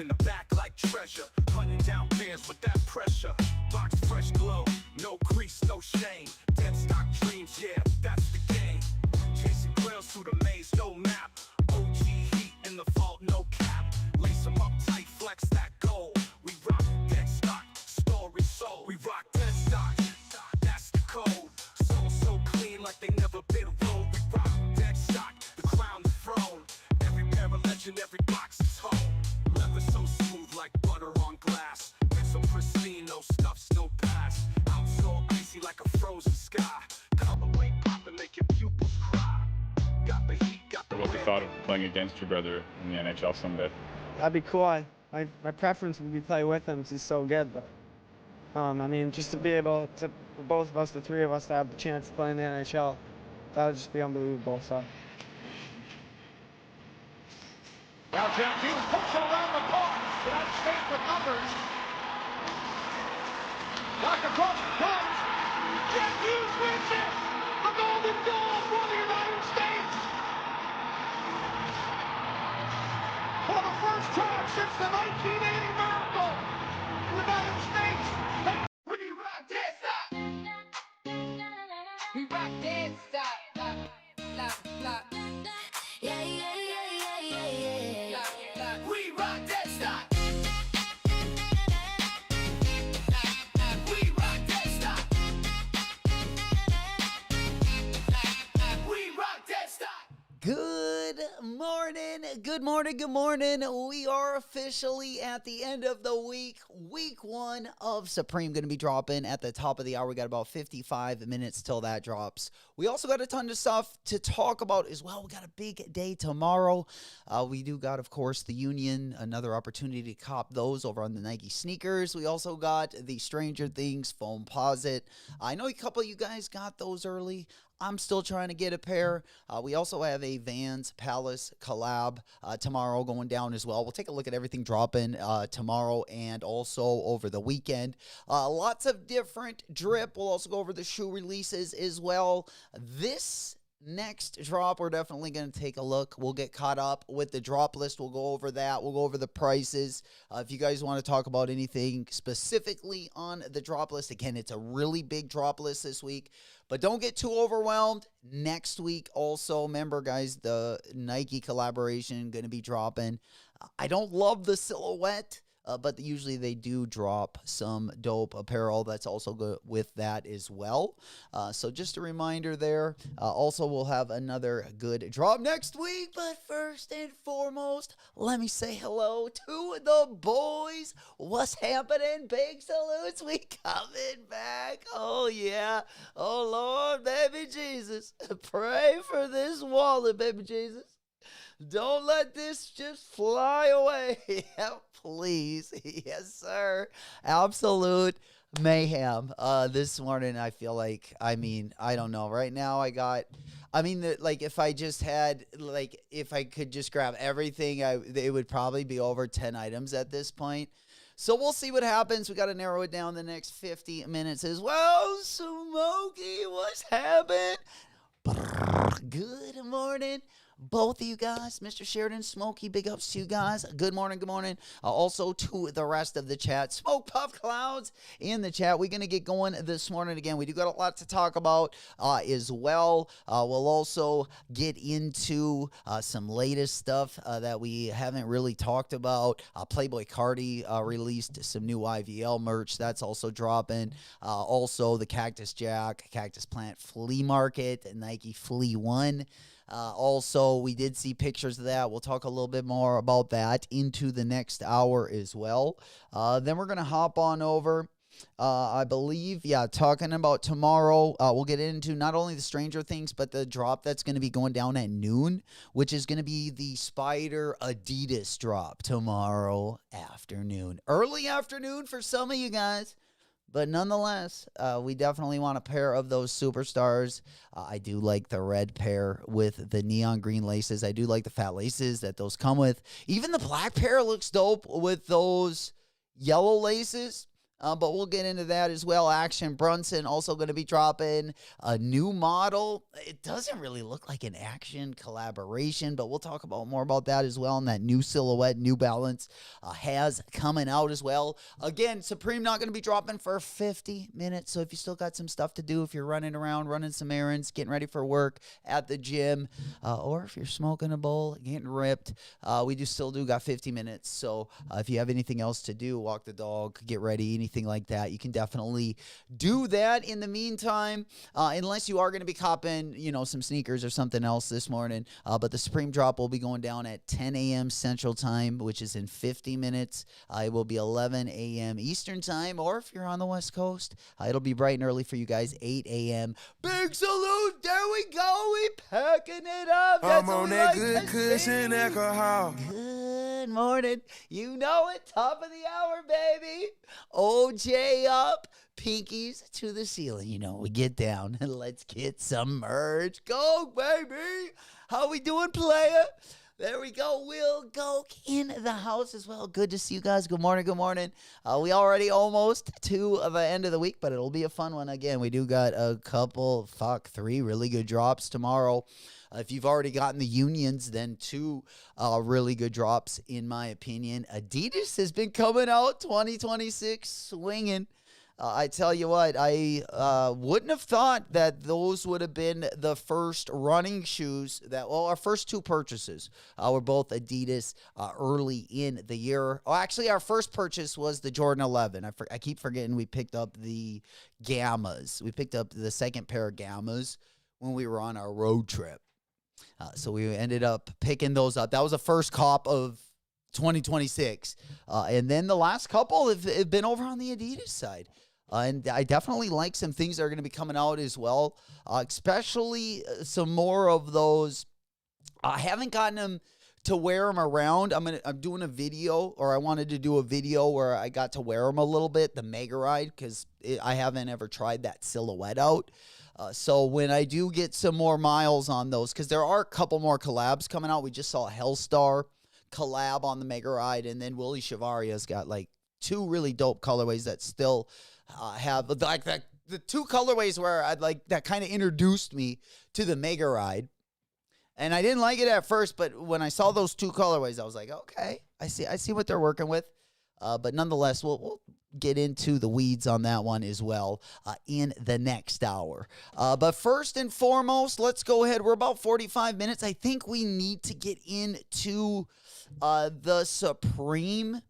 in the back like treasure. Hunting down bears with that pressure. Box fresh glow, no grease, no shame. Dead stock dreams, yeah, that's the game. Chasing grails through the maze, no map. OG heat in the vault, no cap. Lace them up tight, flex that gold. We rock dead stock, story sold. We rock dead stock, that's the code. Soul so clean like they never been rolled. We rock dead stock, the crown, the throne. Every pair of legend, every box is home. Leather so smooth like butter on glass. It's so pristine, no scuffs, no pass. Out so icy like a frozen sky. Colorway pop and make your pupils cry. Got the heat, got the What you thought of playing against your brother in the NHL someday? That'd be cool. My preference would be play with him 'cause he's so good, but I mean, just to be able to, for both of us, the three of us, to have the chance to play in the NHL, that would just be unbelievable. So. Now Jack Hughes puts it around the bar. United States recovers. Back across the court. Jack Hughes wins it. The golden goal for the United States. For the first time since the 1980 miracle, the United States. We rock this up. We rock this up. Yeah, yeah, yeah, yeah, yeah, yeah. We rock that stock. We rock that stock. We rock that stock. Good morning, good morning, good morning. We are officially at the end of the week. Week 1 of Supreme going to be dropping at the top of the hour. We got about 55 minutes till that drops. We also got a ton of stuff to talk about as well. We got a big day tomorrow. We do got, of course, the Union, another opportunity to cop those over on the Nike sneakers. We also got the Stranger Things Foamposite. I know a couple of you guys got those early. I'm still trying to get a pair. We also have a Vans Palace collab tomorrow going down as well. We'll take a look at everything dropping tomorrow and also over the weekend. Lots of different drip. We'll also go over the shoe releases as well. This next drop, we're definitely going to take a look. We'll get caught up with the drop list. We'll go over that. We'll go over the prices. If you guys want to talk about anything specifically on the drop list, again, it's a really big drop list this week. But don't get too overwhelmed. Next week also, remember, guys, the Nike collaboration going to be dropping. I don't love the silhouette, but usually they do drop some dope apparel that's also good with that as well. So just a reminder there. Also, we'll have another good drop next week. But first and foremost, let me say hello to the boys. What's happening? Big salutes. We coming back. Oh, yeah. Oh, Lord, baby Jesus. Pray for this wallet, baby Jesus. Don't let this just fly away. Yeah, please. Yes, sir. Absolute mayhem. This morning, I feel like, I don't know. Right now, if I just had, if I could just grab everything, it would probably be over 10 items at this point. So we'll see what happens. We got to narrow it down the next 50 minutes as well. Smokey, what's happening? Good morning. Both of you guys, Mr. Sheridan, Smokey, big ups to you guys. Good morning, good morning. Also to the rest of the chat. Smoke Puff Clouds in the chat. We're going to get going this morning again. We do got a lot to talk about as well. We'll also get into some latest stuff that we haven't really talked about. Playboy Cardi released some new IVL merch. That's also dropping. Also, the Cactus Jack, Cactus Plant Flea Market, Nike Flea One. Also, we did see pictures of that. We'll talk a little bit more about that into the next hour as well. Then we're going to hop on over. I believe, talking about tomorrow, we'll get into not only the Stranger Things, but the drop that's going to be going down at noon, which is going to be the Spider Adidas drop tomorrow afternoon. Early afternoon for some of you guys. But nonetheless, we definitely want a pair of those superstars. I do like the red pair with the neon green laces. I do like the fat laces that those come with. Even the black pair looks dope with those yellow laces. But we'll get into that as well. Action Brunson also going to be dropping a new model. It doesn't really look like an Action collaboration, but we'll talk about more about that as well. And that new silhouette, New Balance, has coming out as well. Again, Supreme not going to be dropping for 50 minutes. So if you still got some stuff to do, if you're running around, running some errands, getting ready for work at the gym, or if you're smoking a bowl, getting ripped, we still got 50 minutes. So if you have anything else to do, walk the dog, get ready, anything like that, you can definitely do that in the meantime, unless you are going to be copping, some sneakers or something else this morning. But the Supreme drop will be going down at 10 a.m. Central Time, which is in 50 minutes. It will be 11 a.m. Eastern Time, or if you're on the West Coast, it'll be bright and early for you guys, 8 a.m. Big salute! There we go! We packing it up! That's I'm on that good cushion alcohol. Good morning. You know it. Top of the hour, baby. OJ up. Pinkies to the ceiling. We get down and let's get some merch. Go, baby. How we doing, player? There we go. Will Goke in the house as well. Good to see you guys. Good morning. Good morning. We already almost to the end of the week, but it'll be a fun one. Again, we do got a couple, 3 really good drops tomorrow. If you've already gotten the unions, then 2 really good drops, in my opinion. Adidas has been coming out 2026 swinging. I tell you what, I wouldn't have thought that those would have been the first running shoes our first 2 purchases were both Adidas early in the year. Oh, actually, our first purchase was the Jordan 11. I keep forgetting we picked up the Gammas. We picked up the second pair of Gammas when we were on our road trip. So we ended up picking those up. That was the first cop of 2026. And then the last couple have been over on the Adidas side. And I definitely like some things that are going to be coming out as well, especially some more of those. I haven't gotten them to wear them around. I'm doing a video, or I wanted to do a video where I got to wear them a little bit, the Mega Ride, because I haven't ever tried that silhouette out. So when I do get some more miles on those, because there are a couple more collabs coming out. We just saw a Hellstar collab on the Mega Ride, and then Willie Chivaria's got like 2 really dope colorways that still have like that. The 2 colorways where I'd like that kind of introduced me to the Mega Ride. And I didn't like it at first, but when I saw those 2 colorways, I was like, okay, I see what they're working with. But nonetheless, we'll get into the weeds on that one as well in the next hour. But first and foremost, let's go ahead. We're about 45 minutes. I think we need to get into the Supreme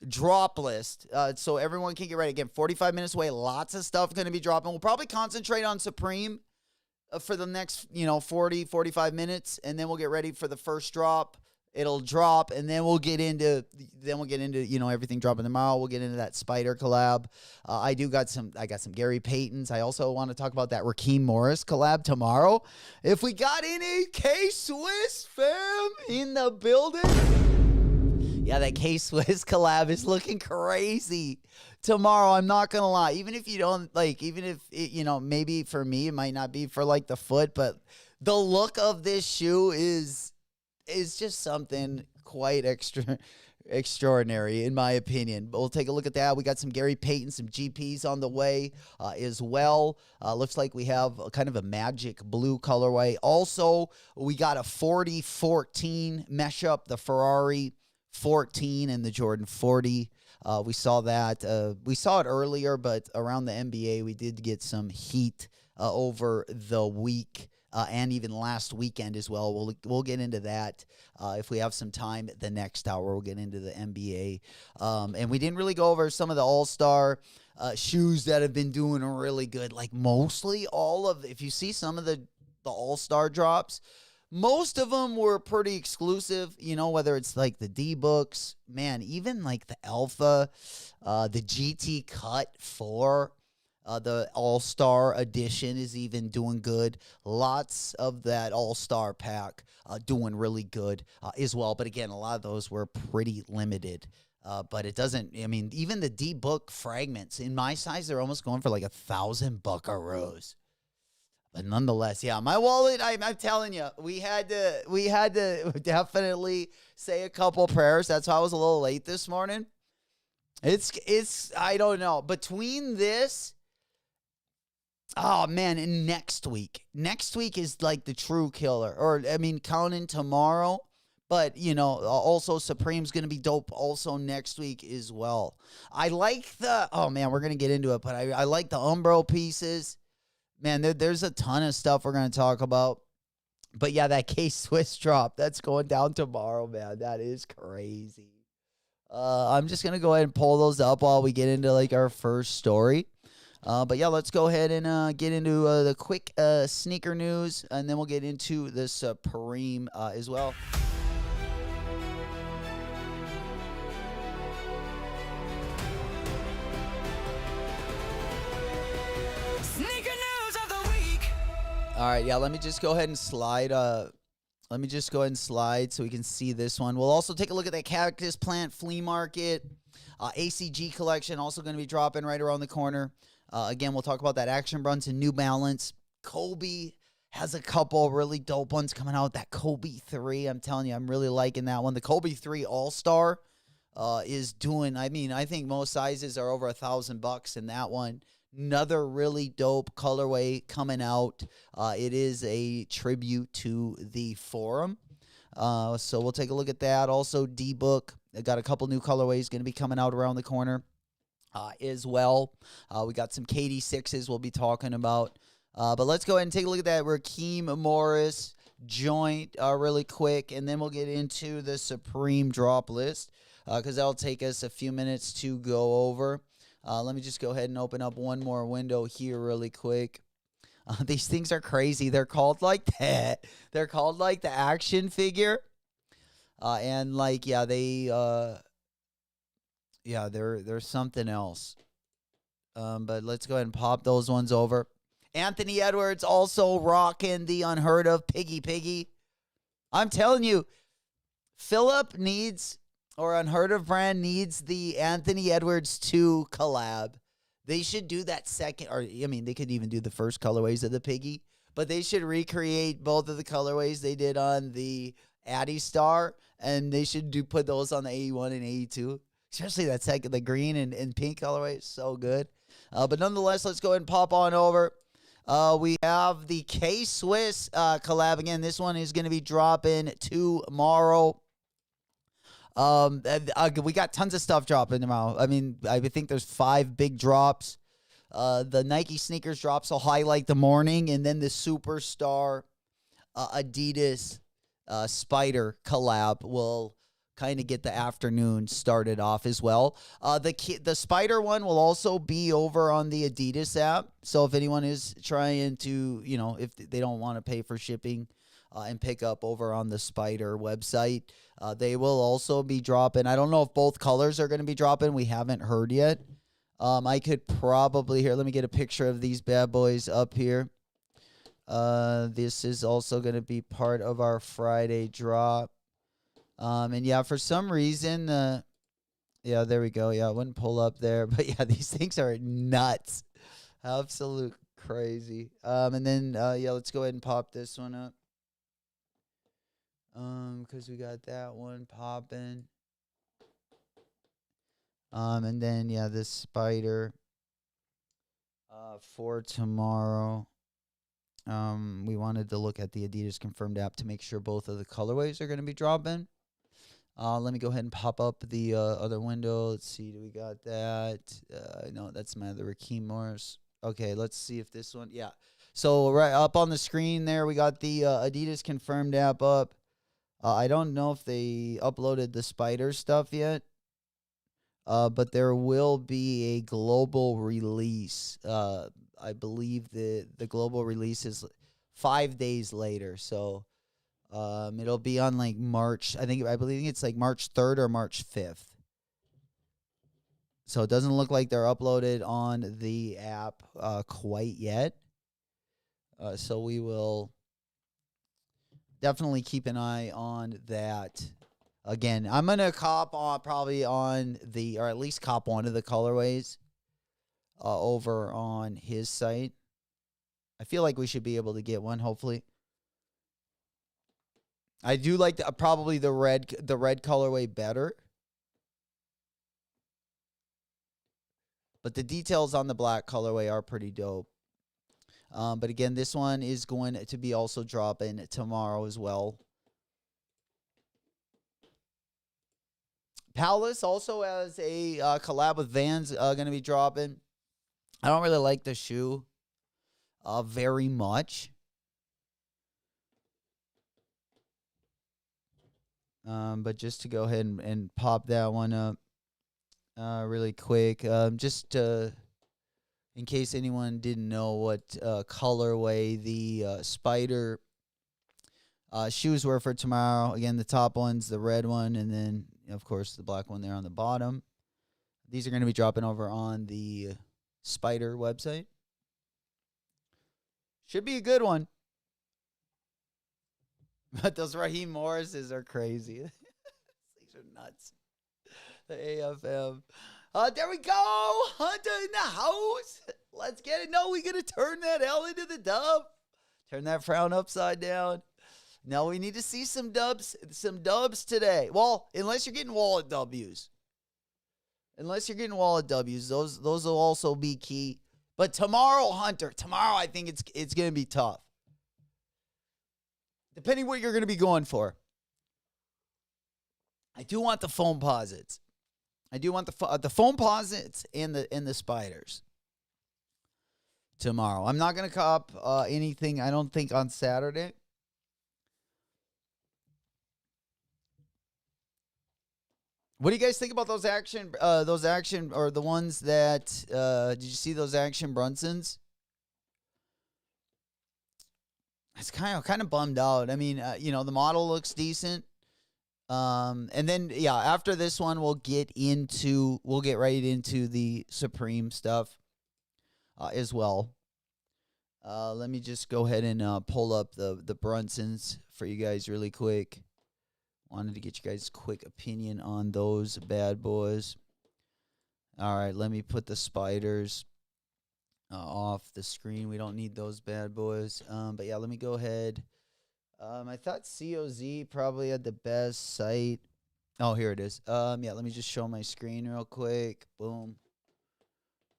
drop list so everyone can get ready. Again, 45 minutes away. Lots of stuff going to be dropping. We'll probably concentrate on Supreme for the next 40, 45 minutes, and then we'll get ready for the first drop. It'll drop, and then we'll get into everything dropping tomorrow. We'll get into that Spider collab. I got some Gary Paytons. I also want to talk about that Raheem Morris collab tomorrow. If we got any K-Swiss fam in the building, yeah, that K-Swiss collab is looking crazy tomorrow. I'm not gonna lie. Even if you don't even if it, maybe for me it might not be for like the foot, but the look of this shoe is just something quite extraordinary, in my opinion. But we'll take a look at that. We got some Gary Payton, some GPs on the way as well. Looks like we have kind of a magic blue colorway. Also, we got a 40-14 mesh up, the Ferrari 14 and the Jordan 40. We saw that. We saw it earlier, but around the NBA, we did get some heat over the week. And even last weekend as well. We'll get into that if we have some time. The next hour, we'll get into the NBA. And we didn't really go over some of the All-Star shoes that have been doing really good. Like mostly if you see some of the All-Star drops, most of them were pretty exclusive, whether it's like the D-Books, man, even like the Alpha, the GT Cut 4. The All-Star edition is even doing good. Lots of that All-Star pack doing really good as well. But again, a lot of those were pretty limited. But it doesn't, even the D-Book fragments, in my size, they're almost going for like 1,000 buckaroos. But nonetheless, yeah, my wallet, I'm telling you, we had to definitely say a couple prayers. That's why I was a little late this morning. It's I don't know. Between this, oh man, and next week. Next week is like the true killer. Or I mean, counting tomorrow. But, you know, also Supreme's going to be dope also next week as well. I like the, oh man, we're going to get into it, but I like the Umbro pieces. Man, there's a ton of stuff we're going to talk about. But yeah, that K-Swiss drop, that's going down tomorrow, man. That is crazy. I'm just going to go ahead and pull those up while we get into like our first story. But yeah, let's go ahead and get into the quick sneaker news, and then we'll get into the Supreme as well. All right, yeah, let me just go ahead and slide. Let me just go ahead and slide so we can see this one. We'll also take a look at that Cactus Plant Flea Market. ACG collection also going to be dropping right around the corner. Again, we'll talk about that Action Brunson New Balance. Kobe has a couple really dope ones coming out. That Kobe 3, I'm telling you, I'm really liking that one. The Kobe 3 All-Star is doing, I mean, I think most sizes are over $1,000 in that one. Another really dope colorway coming out. It is a tribute to the Forum. So we'll take a look at that. Also, D-Book. I got a couple new colorways going to be coming out around the corner as well. We got some KD6s we'll be talking about. But let's go ahead and take a look at that Rakeem Morris joint really quick. And then we'll get into the Supreme drop list because that'll take us a few minutes to go over. Let me just go ahead and open up one more window here really quick. These things are crazy. They're called like that. They're called like the action figure. And like, yeah, they're something else. But let's go ahead and pop those ones over. Anthony Edwards also rocking the Unheard of Piggy. I'm telling you, Philip needs... or Unheard of brand needs the Anthony Edwards 2 collab. They should do that second, or I mean, they could even do the first colorways of the Piggy, but they should recreate both of the colorways they did on the Addy Star, and they should put those on the 81 and 82, especially that second, the green and pink colorway is so good. But nonetheless, let's go ahead and pop on over. We have the K-Swiss collab again. This one is going to be dropping tomorrow. We got tons of stuff dropping tomorrow. I mean, I think there's 5 big drops. The Nike sneakers drops will highlight the morning, and then the Superstar Adidas Spider collab will kind of get the afternoon started off as well. The Spider one will also be over on the Adidas app. So if anyone is trying to, you know, if they don't want to pay for shipping, and pick up over on the Spider website. They will also be dropping. I don't know if both colors are going to be dropping. We haven't heard yet. I could probably, here, let me get a picture of these bad boys up here. This is also going to be part of our Friday drop. And yeah, for some reason, yeah, there we go. Yeah, it wouldn't pull up there. But yeah, these things are nuts. Absolute crazy. And then, yeah, let's go ahead and pop this one up. Because we got that one popping. And then, yeah, this Spider for tomorrow. We wanted to look at the Adidas Confirmed app to make sure both of the colorways are going to be dropping. Let me go ahead and pop up the other window. Let's see, do we got that? No, that's my other Rakeem Morris. Okay, let's see if this one, yeah. So right up on the screen there, we got the Adidas Confirmed app up. I don't know if they uploaded the Spider stuff yet, but there will be a global release. I believe the global release is 5 days later, so it'll be on like March. I believe it's like March 3rd or March 5th. So it doesn't look like they're uploaded on the app quite yet. So we will definitely keep an eye on that. Again, I'm going to cop on probably on the, or at least cop one of the colorways over on his site. I feel like we should be able to get one, hopefully. I do like probably the red colorway better. But the details on the black colorway are pretty dope. But again, this one is going to be also dropping tomorrow as well. Palace also has a collab with Vans going to be dropping. I don't really like the shoe very much. But just to go ahead and pop that one up really quick, just in case anyone didn't know what colorway the Spider shoes were for tomorrow. Again, the top one's the red one, and then, of course, the black one there on the bottom. These are going to be dropping over on the Spider website. Should be a good one. But those Raheem Morrises are crazy. These are nuts. The AFM. There we go. Hunter in the house. Let's get it. No, we going to turn that L into the dub. Turn that frown upside down. Now we need to see some dubs today. Well, unless you're getting wallet W's. Those will also be key. But tomorrow, Hunter, I think it's going to be tough. Depending what you're going to be going for. I do want the foam posits. I do want the foam posits and the Spiders tomorrow. I'm not going to cop anything, I don't think, on Saturday. What do you guys think about those action or the ones that did you see those Action Brunsons? It's kind of bummed out. I mean, the model looks decent. And then after this one we'll get right into the Supreme stuff as well. Let me just go ahead and pull up the Brunsons for you guys really quick. Wanted to get you guys' quick opinion on those bad boys. All right, let me put the Spiders off the screen. We don't need those bad boys. But yeah, let me go ahead. I thought COZ probably had the best site. Oh, here it is. Let me just show my screen real quick. Boom.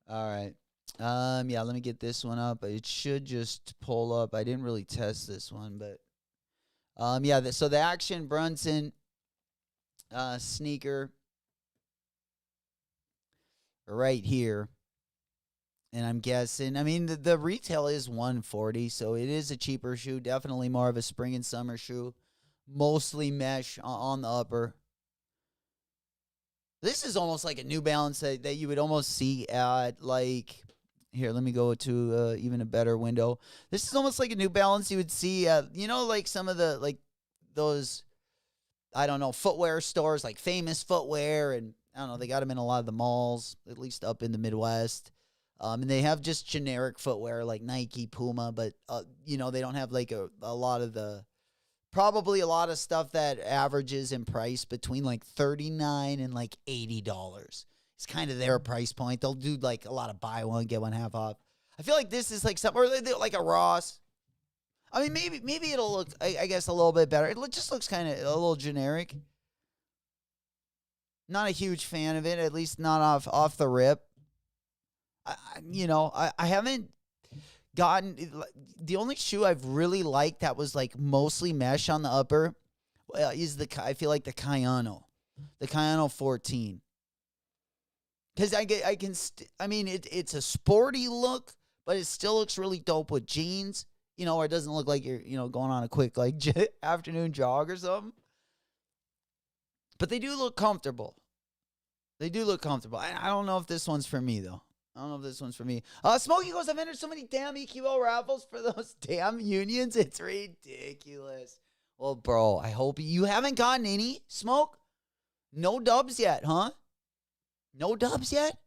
All right. Let me get this one up. It should just pull up. I didn't really test this one, but so the Action Brunson sneaker right here. And I'm guessing, I mean, the retail is $140, so it is a cheaper shoe. Definitely more of a spring and summer shoe. Mostly mesh on the upper. This is almost like a New Balance that you would almost see at, like, here, let me go to even a better window. This is almost like a New Balance you would see at, like some of the, like, those, I don't know, footwear stores, like Famous Footwear, and I don't know, they got them in a lot of the malls, at least up in the Midwest. And they have just generic footwear like Nike, Puma, but, they don't have like a lot of probably a lot of stuff that averages in price between like $39 and like $80. It's kind of their price point. They'll do like a lot of buy one, get one half off. I feel like this is like something, or like a Ross. I mean, maybe it'll look, I guess, a little bit better. It just looks kind of a little generic. Not a huge fan of it, at least not off the rip. I haven't gotten the only shoe I've really liked that was like mostly mesh on the upper is I feel like the Kayano 14, because it's a sporty look, but it still looks really dope with jeans, or it doesn't look like you're going on a quick like afternoon jog or something. But they do look comfortable. I don't know if this one's for me though. Smokey goes, I've entered so many damn EQL raffles for those damn unions. It's ridiculous. Well, bro, I hope you haven't gotten any, Smoke? No dubs yet, huh? No dubs yet?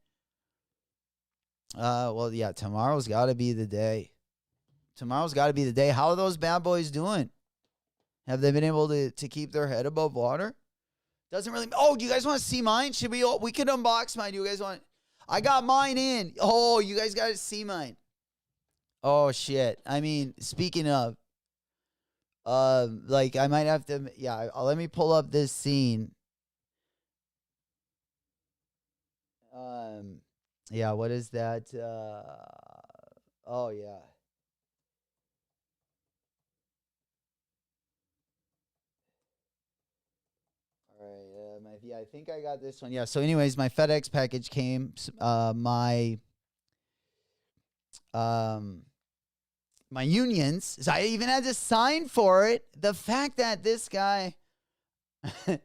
Well, yeah, tomorrow's got to be the day. How are those bad boys doing? Have they been able to keep their head above water? Doesn't really... Oh, do you guys want to see mine? We could unbox mine. Do you guys want... I got mine in. Oh, you guys got to see mine. Oh, shit. I mean, speaking of, I might have to, let me pull up this scene. Yeah, what is that? Oh yeah. All right. Yeah, I think I got this one. Yeah. So, anyways, my FedEx package came. My unions. So I even had to sign for it. The fact that this guy, I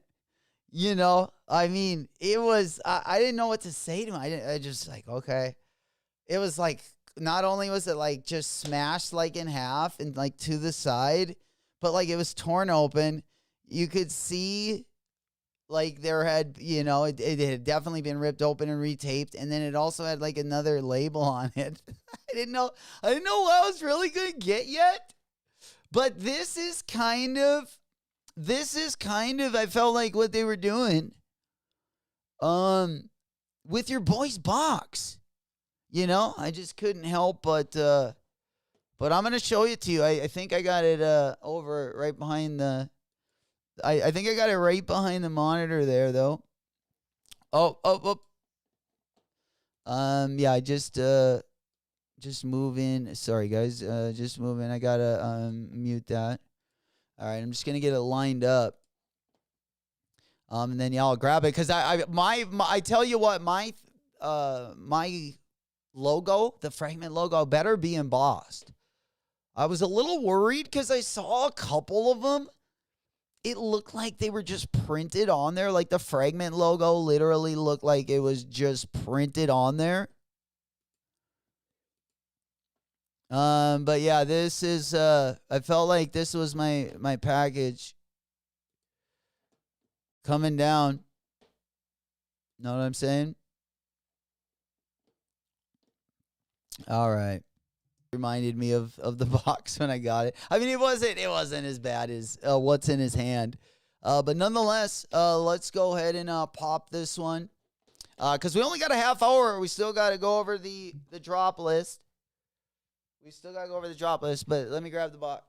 mean, it was. I didn't know what to say to him. I just like, okay. It was like, not only was it like just smashed like in half and like to the side, but like it was torn open. You could see like there had, it had definitely been ripped open and retaped. And then it also had like another label on it. I didn't know what I was really going to get yet. But this is kind of, I felt like what they were doing with your boy's box. I just couldn't help but I'm going to show it to you. I think I got it over right behind I think I got it right behind the monitor there, though. Oh. Yeah, I just move in. Sorry, guys. Just move in. I got to mute that. All right, I'm just going to get it lined up. And then y'all grab it. Because I tell you what, my logo, the Fragment logo, better be embossed. I was a little worried because I saw a couple of them. It looked like they were just printed on there. Like the Fragment logo literally looked like it was just printed on there. But yeah, this is I felt like this was my package coming down. Know what I'm saying? All right. Reminded me of the box when I got it. I mean, it wasn't as bad as what's in his hand. But nonetheless, let's go ahead and pop this one. Because we only got a half hour. We still got to go over the drop list. But let me grab the box.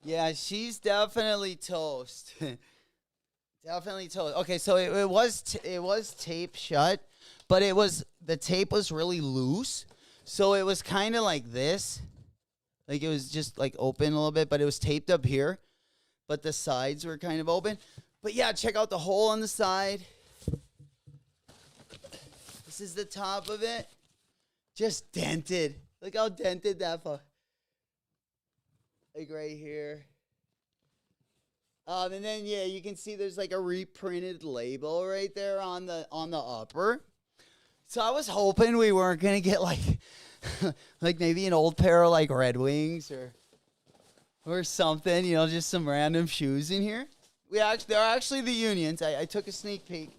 Yeah, she's definitely toast. Definitely toast. Okay, so it was taped shut, but the tape was really loose, so it was kind of like this, like it was just like open a little bit, but it was taped up here, but the sides were kind of open. But yeah, check out the hole on the side. This is the top of it, just dented. Look how dented that fuck. Like right here. And then yeah, you can see there's like a reprinted label right there on the upper. So I was hoping we weren't gonna get like like maybe an old pair of like Red Wings or something, just some random shoes in here. They're actually the Unions. I took a sneak peek.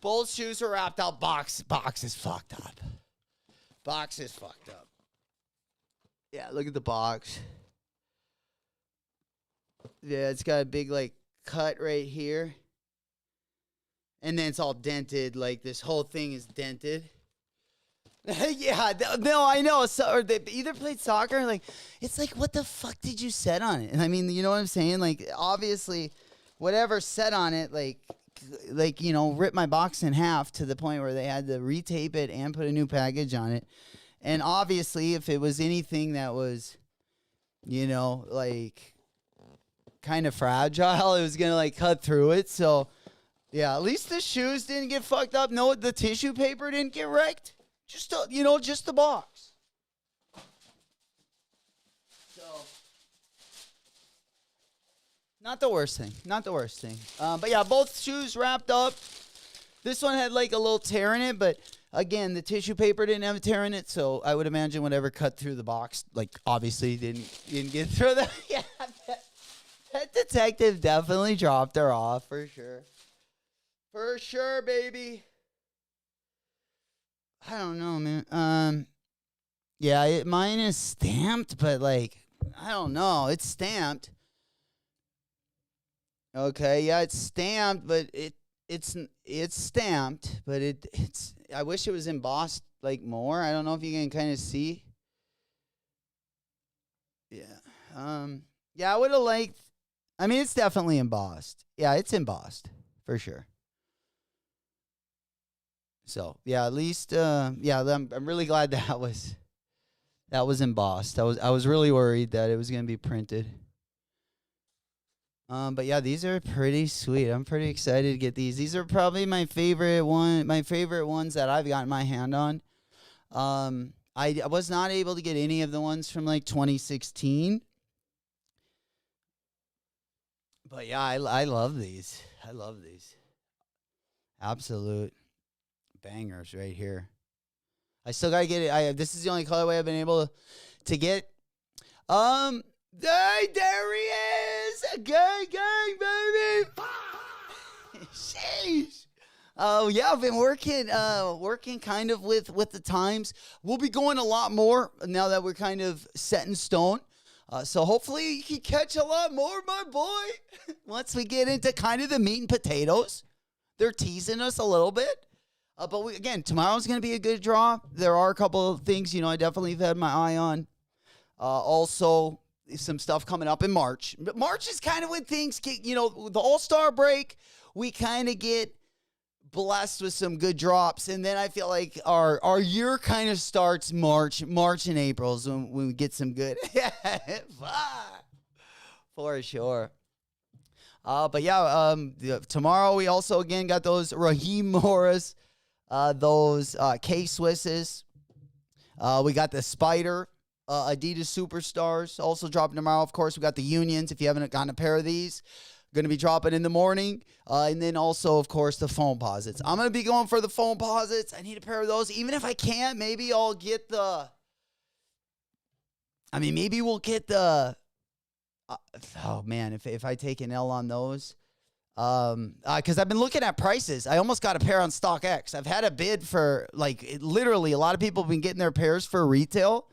Both shoes are wrapped up. Box is fucked up. Box is fucked up. Yeah, look at the box. Yeah, it's got a big, like, cut right here. And then it's all dented. Like, this whole thing is dented. Yeah, no, I know. So, or they either played soccer, like, it's like, what the fuck did you set on it? And I mean, you know what I'm saying? Like, obviously, whatever set on it, like, ripped my box in half to the point where they had to retape it and put a new package on it. And obviously, if it was anything that was, like kind of fragile, it was gonna like cut through it. So yeah, at least the shoes didn't get fucked up. No, the tissue paper didn't get wrecked. Just just the box. So not the worst thing. But yeah, both shoes wrapped up. This one had like a little tear in it, but again, the tissue paper didn't have a tear in it, so I would imagine whatever cut through the box, like obviously didn't get through the yeah. That detective definitely dropped her off, for sure. For sure, baby. I don't know, man. Yeah, mine is stamped, but like, I don't know. It's stamped. Okay, yeah, it's stamped, but it's stamped, but it's. I wish it was embossed like more. I don't know if you can kind of see. Yeah. Yeah, I would have liked. I mean, it's definitely embossed. Yeah, it's embossed for sure. So yeah, at least yeah, I'm really glad that was embossed. I was really worried that it was gonna be printed. But yeah, these are pretty sweet. I'm pretty excited to get these. These are probably my favorite ones that I've gotten my hand on. I was not able to get any of the ones from like 2016. But yeah, I love these. I love these. Absolute bangers right here. I still gotta get it. This is the only colorway I've been able to get. Hey, there he is! Gang, gang, baby! Sheesh. Oh yeah, I've been working kind of with the times. We'll be going a lot more now that we're kind of set in stone. So hopefully you can catch a lot more, my boy. Once we get into kind of the meat and potatoes, they're teasing us a little bit. But again, tomorrow's going to be a good draw. There are a couple of things, I definitely have had my eye on. Also, some stuff coming up in March. But March is kind of when things get, the All-Star break, we kind of get blessed with some good drops. And then I feel like our year kind of starts March and April is when we get some good. For sure. But yeah, tomorrow we also again got those Raheem Morris, those K-Swisses. We got the Spider Adidas Superstars also dropping tomorrow. Of course, we got the Unions. If you haven't gotten a pair of these, going to be dropping in the morning. And then also, of course, the Foamposites. I'm going to be going for the Foamposites. I need a pair of those. Even if I can't, maybe I'll get maybe we'll get the... oh, man, if I take an L on those... because I've been looking at prices. I almost got a pair on StockX. I've had a bid for, literally, a lot of people have been getting their pairs for retail.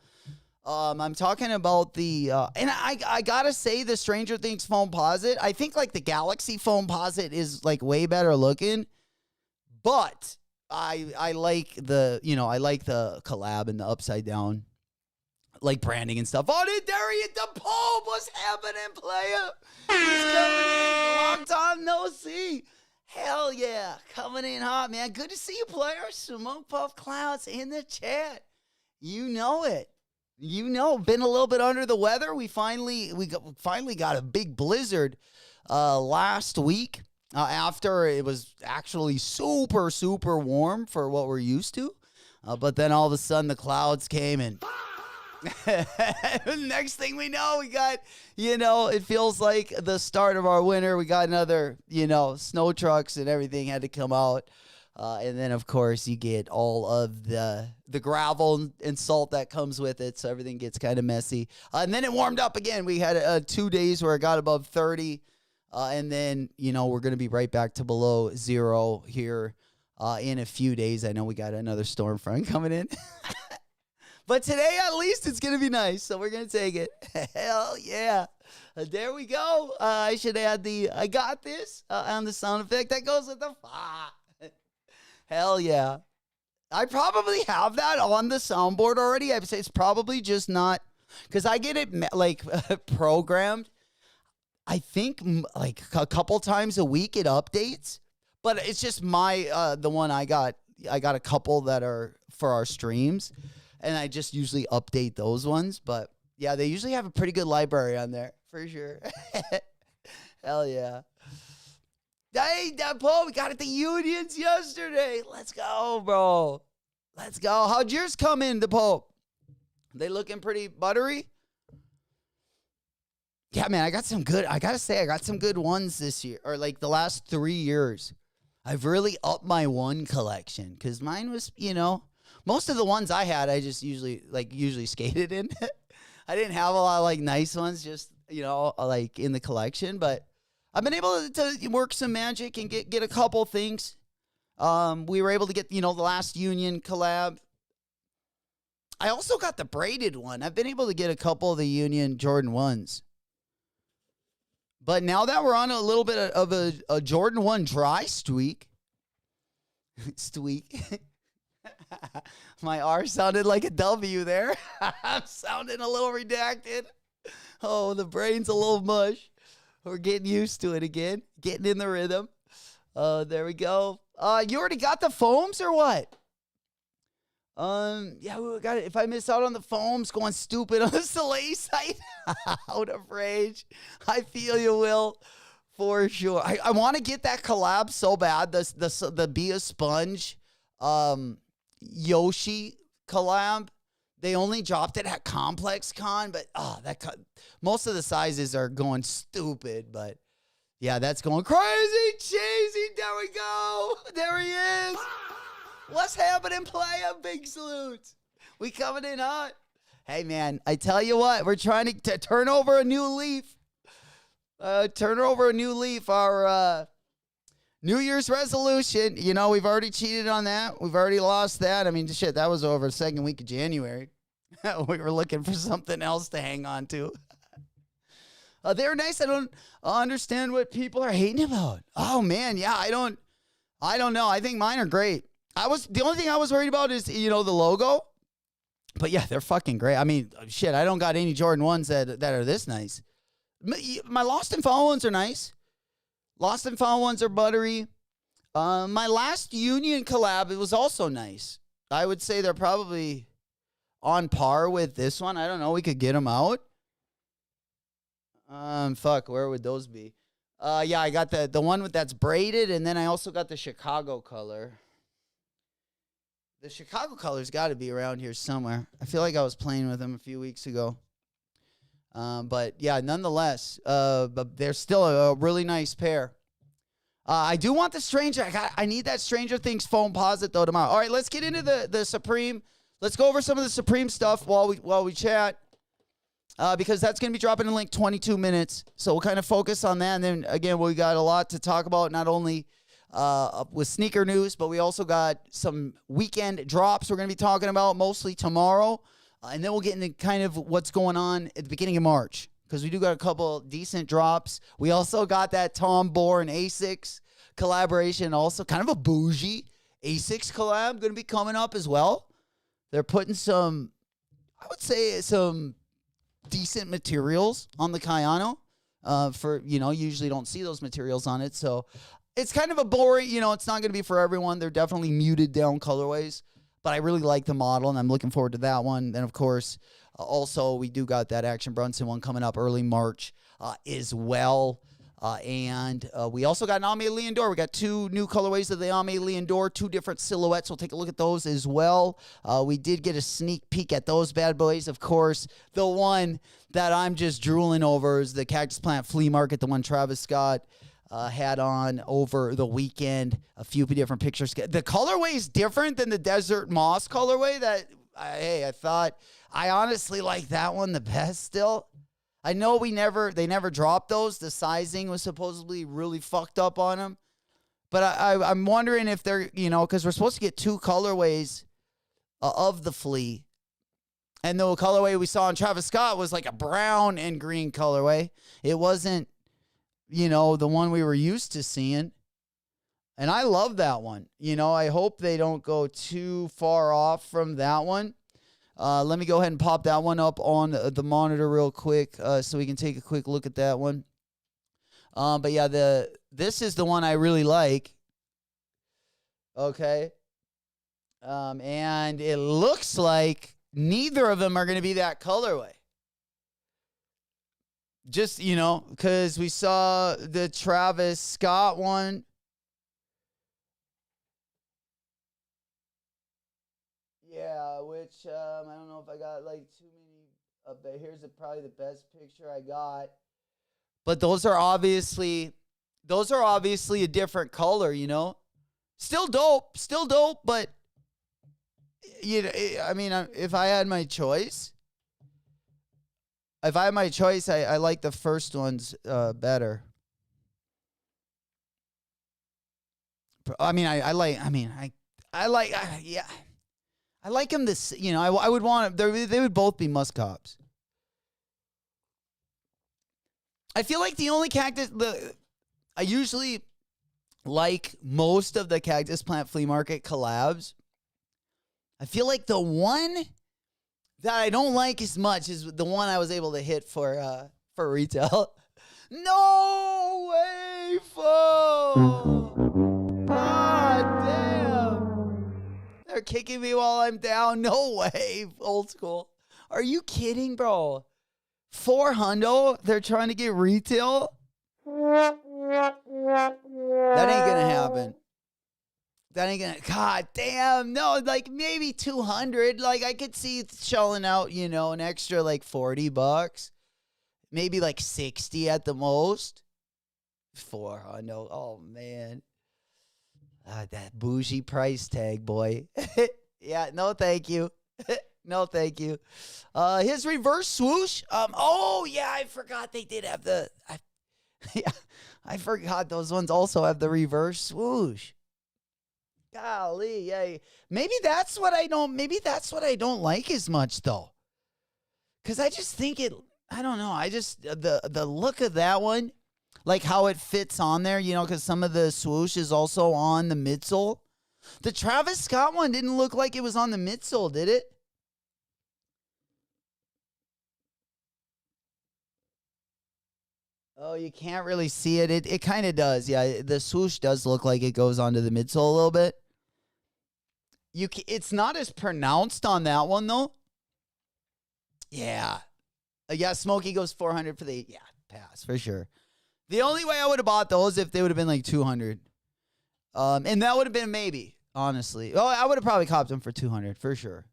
I'm talking about the, and I gotta say the Stranger Things Foamposite. I think, the Galaxy Foamposite is, way better looking. But I like the, I like the collab and the upside down, branding and stuff. Oh, there he is. The Pope. What's happening, player? He's coming in. Long time no see. Hell yeah. Coming in hot, man. Good to see you, player. Smoke Puff Clouds in the chat. You know it. Been a little bit under the weather. We finally got a big blizzard last week after it was actually super, super warm for what we're used to. But then all of a sudden the clouds came and next thing we know, we got, it feels like the start of our winter. We got another, snow trucks and everything had to come out. And then, of course, you get all of the gravel and salt that comes with it, so everything gets kind of messy. And then it warmed up again. We had 2 days where it got above 30, and then, we're going to be right back to below zero here in a few days. I know we got another storm front coming in. But today, at least, it's going to be nice, so we're going to take it. Hell yeah. There we go. I should add the I got this on the sound effect that goes with the Hell yeah. I probably have that on the soundboard already. I would say it's probably just not, because I get it programmed. I think a couple times a week it updates, but it's just the one I got a couple that are for our streams, and I just usually update those ones. But yeah, they usually have a pretty good library on there for sure. Hell yeah. Hey, Paul, we got at the Unions yesterday. Let's go, bro. Let's go. How'd yours come in, the Pope? They looking pretty buttery? Yeah, man, I got some good ones this year, or the last 3 years. I've really upped my one collection, because mine was, most of the ones I had, I just usually skated in. I didn't have a lot of, nice ones, just, in the collection, but I've been able to work some magic and get a couple things We were able to get, the last Union collab. I also got the braided one. I've been able to get a couple of the Union Jordan 1s. But now that we're on a little bit of a Jordan 1 dry streak. My R sounded like a W there. I'm sounding a little redacted. Oh, the brain's a little mush. We're getting used to it again. Getting in the rhythm. There we go. You already got the foams or what? Yeah, we got it. If I miss out on the foams, going stupid on the Soleil site, out of rage. I feel you, Will, for sure. I want to get that collab so bad. The Be a Sponge, Yoshi collab. They only dropped it at Complex Con, but most of the sizes are going stupid. But yeah, that's going crazy, cheesy. There we go. There he is. What's happening, playa? Big salute. We coming in hot. Hey, man, I tell you what, we're trying to turn over a new leaf. Turn over a new leaf. Our New Year's resolution, we've already cheated on that. We've already lost that. I mean, shit, that was over the second week of January. We were looking for something else to hang on to. They're nice. I don't understand what people are hating about. Oh, man, yeah, I don't know. I think mine are great. The only thing I was worried about is, the logo. But yeah, they're fucking great. I mean, shit, I don't got any Jordan 1s that are this nice. My Lost and Found ones are nice. Lost and Found ones are buttery. My last Union collab, it was also nice. I would say they're probably on par with this one. I don't know. We could get them out. Where would those be? Yeah, I got the one that's braided, and then I also got the Chicago color. The Chicago color's got to be around here somewhere. I feel like I was playing with them a few weeks ago. But yeah, nonetheless, but they're still a really nice pair. I do want the Stranger. I need that Stranger Things foam posit though tomorrow. All right, let's get into the Supreme. Let's go over some of the Supreme stuff while we chat. Because that's going to be dropping in like 22 minutes. So we'll kind of focus on that. And then again, we got a lot to talk about, not only with sneaker news, but we also got some weekend drops we're going to be talking about mostly tomorrow. And then we'll get into kind of what's going on at the beginning of March, because we do got a couple decent drops. We also got that Tom Bohr and Asics collaboration, also kind of a bougie Asics collab going to be coming up as well. They're putting some decent materials on the Kayano. Usually don't see those materials on it. So it's kind of a boring, it's not going to be for everyone. They're definitely muted down colorways. But I really like the model, and I'm looking forward to that one. Then, of course, also we do got that Action Brunson one coming up early March as well. And we also got an Aimé Leon. We got two new colorways of the Aimé Leon, two different silhouettes. We'll take a look at those as well. We did get a sneak peek at those bad boys. Of course, the one that I'm just drooling over is the Cactus Plant Flea Market, the one Travis Scott had on over the weekend. A few different pictures. The colorway is different than the Desert Moss colorway I thought. I honestly like that one the best still. I know they never dropped those. The sizing was supposedly really fucked up on them. But I'm wondering if they're, because we're supposed to get two colorways of the Flea. And the colorway we saw on Travis Scott was like a brown and green colorway. It wasn't, the one we were used to seeing. And I love that one. I hope they don't go too far off from that one. Let me go ahead and pop that one up on the monitor real quick so we can take a quick look at that one. But yeah, this is the one I really like. Okay. And it looks like neither of them are going to be that colorway. Just, because we saw the Travis Scott one. Yeah, which I don't know if I got like too many of the. Here's probably the best picture I got. But those are obviously a different color, Still dope, but I mean, if I had my choice, I like the first ones better. I mean, I like. I mean, I like. Yeah, I like them. This, you know, I would want. They would both be musk hops. I feel like the only cactus. I usually like most of the Cactus Plant Flea Market collabs. I feel like the one that I don't like as much is the one I was able to hit for retail. No way, fool! God damn! They're kicking me while I'm down. No way, old school. Are you kidding, bro? $400? They're trying to get retail? That ain't gonna happen. That ain't gonna. God damn. No, like maybe 200. Like I could see shelling out, you know, an extra like $40. Maybe like 60 at the most. 400. Oh man. That bougie price tag, boy. Yeah, no thank you. No thank you. His reverse swoosh. Oh yeah, I forgot they did have the. Yeah, I forgot those ones also have the reverse swoosh. Golly, yeah. Maybe that's what I don't like as much though. Cause I just think I don't know. I just the look of that one, like how it fits on there, you know, because some of the swoosh is also on the midsole. The Travis Scott one didn't look like it was on the midsole, did it? Oh, you can't really see it. It kind of does. Yeah, the swoosh does look like it goes onto the midsole a little bit. It's not as pronounced on that one, though. Yeah. Yeah, Smokey goes 400 for the... Yeah, pass, for sure. The only way I would have bought those if they would have been like 200. And that would have been maybe, honestly. Oh, I would have probably copped them for 200, for sure.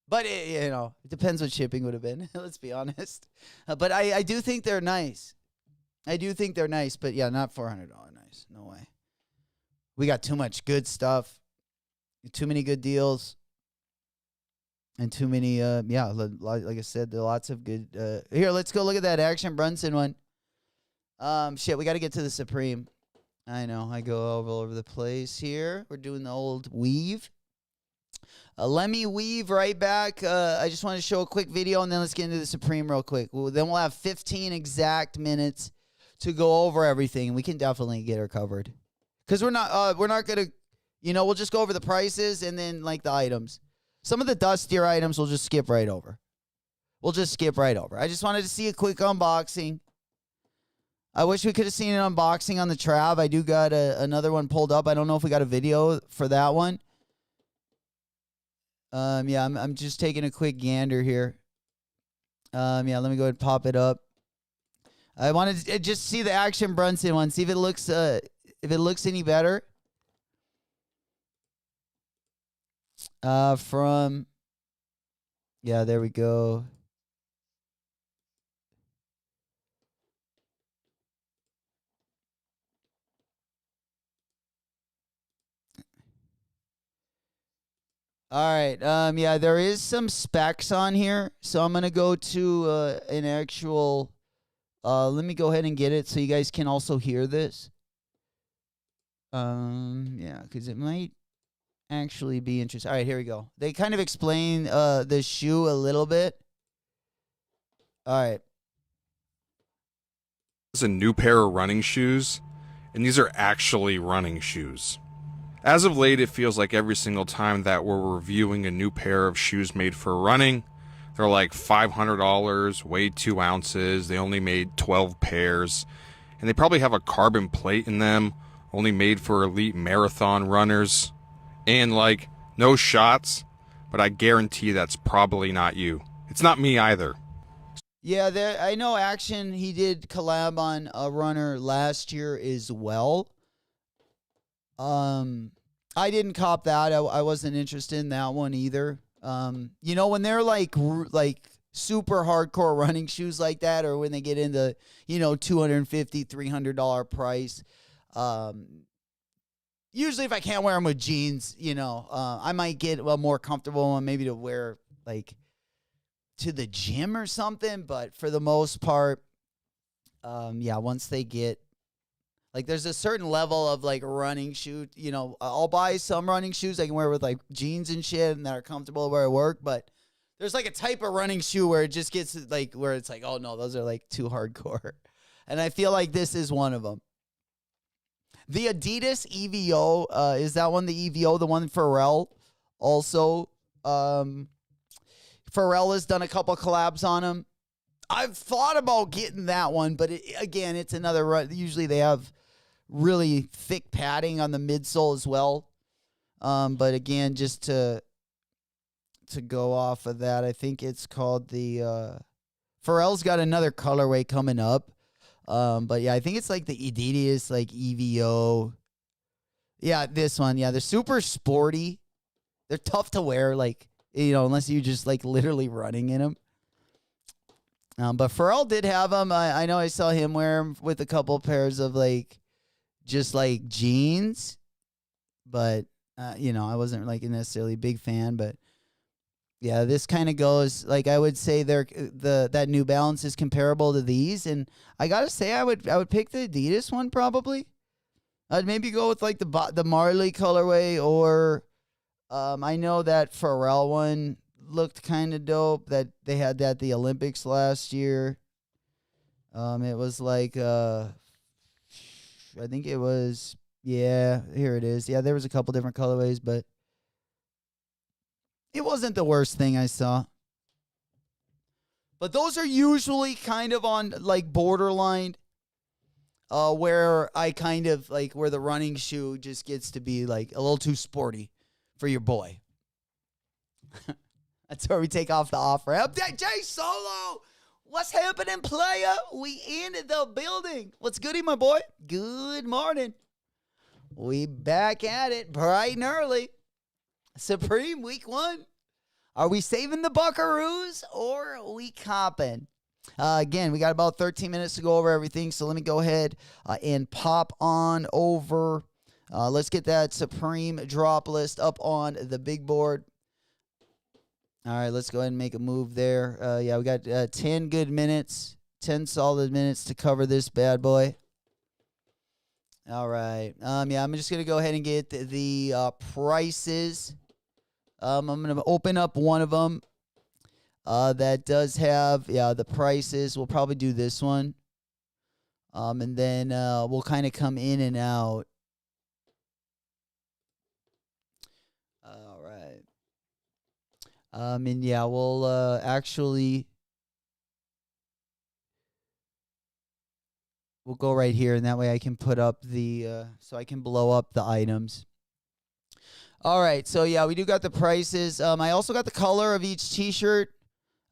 But, you know, it depends what shipping would have been. Let's be honest. But I do think they're nice. I do think they're nice. But, yeah, not $400 nice. No way. We got too much good stuff. Too many good deals. And too many, yeah, like I said, there are lots of good. Here, let's go look at that Action Bronson one. Shit, we got to get to the Supreme. I know. I go all over the place here. We're doing the old weave. Let me weave right back. I just want to show a quick video, and then let's get into the Supreme real quick. Then we'll have 15 exact minutes to go over everything. We can definitely get her covered. Because we're not going to, you know, we'll just go over the prices and then, like, the items. Some of the dustier items we'll just skip right over. We'll just skip right over. I just wanted to see a quick unboxing. I wish we could have seen an unboxing on the Trav. I do got another one pulled up. I don't know if we got a video for that one. Yeah, I'm just taking a quick gander here. Yeah, let me go ahead and pop it up. I wanted to just see the Action Bronson one, see if it looks any better. Yeah, there we go. All right. Yeah, there is some specs on here, so I'm gonna go to an actual. Let me go ahead and get it so you guys can also hear this. Yeah, because it might actually be interesting. All right, here we go. They kind of explain the shoe a little bit. All right. It's a new pair of running shoes, and these are actually running shoes. As of late, it feels like every single time that we're reviewing a new pair of shoes made for running, they're like $500, weighed 2 ounces, they only made 12 pairs, and they probably have a carbon plate in them, only made for elite marathon runners, and like, no shots, but I guarantee that's probably not you. It's not me either. Yeah, I know Action, he did collab on a runner last year as well. I didn't cop that. I wasn't interested in that one either. You know, when they're like super hardcore running shoes like that, or when they get into, you know, $250, $300 price, usually if I can't wear them with jeans, you know, I might get a more comfortable one, maybe to wear like to the gym or something. But for the most part, yeah, once they get Like there's a certain level of like running shoe. You know, I'll buy some running shoes I can wear with like jeans and shit and that are comfortable where I work. But there's like a type of running shoe where it just gets like where it's like, oh no, those are like too hardcore. And I feel like this is one of them. The Adidas EVO, is that one the EVO, the one Pharrell? Also, Pharrell has done a couple collabs on them. I've thought about getting that one, but again, it's another run. Usually they have really thick padding on the midsole as well. But again, just to go off of that, I think it's called the Pharrell's got another colorway coming up. But yeah, I think it's like the Adidas like EVO. Yeah, this one. Yeah, they're super sporty. They're tough to wear, like, you know, unless you just like literally running in them. But Pharrell did have them. I know I saw him wear them with a couple pairs of like just like jeans. But you know, I wasn't like necessarily a big fan, but yeah, this kind of goes like I would say that New Balance is comparable to these, and I gotta say I would pick the Adidas one probably. I'd maybe go with like the Marley colorway, or I know that Pharrell one looked kind of dope. That they had that at the Olympics last year. It was like I think it was, yeah, here it is. Yeah, there was a couple different colorways, but it wasn't the worst thing I saw. But those are usually kind of on like borderline where I kind of like where the running shoe just gets to be like a little too sporty for your boy. That's where we take off the offer. Update J Solo. What's happening, player? We in the building. What's goody, my boy? Good morning. We back at it bright and early. Supreme week 1. Are we saving the Buckaroos or are we copping? Again, we got about 13 minutes to go over everything, so let me go ahead and pop on over. Let's get that Supreme drop list up on the big board. All right, let's go ahead and make a move there. Yeah, we got 10 good minutes, 10 solid minutes to cover this bad boy. All right. Yeah, I'm just going to go ahead and get the prices. I'm going to open up one of them that does have, yeah, the prices. We'll probably do this one. And then we'll kind of come in and out. All right. And yeah, we'll actually, we'll go right here, and that way I can put up the, so I can blow up the items. All right, so yeah, we do got the prices. I also got the color of each t-shirt.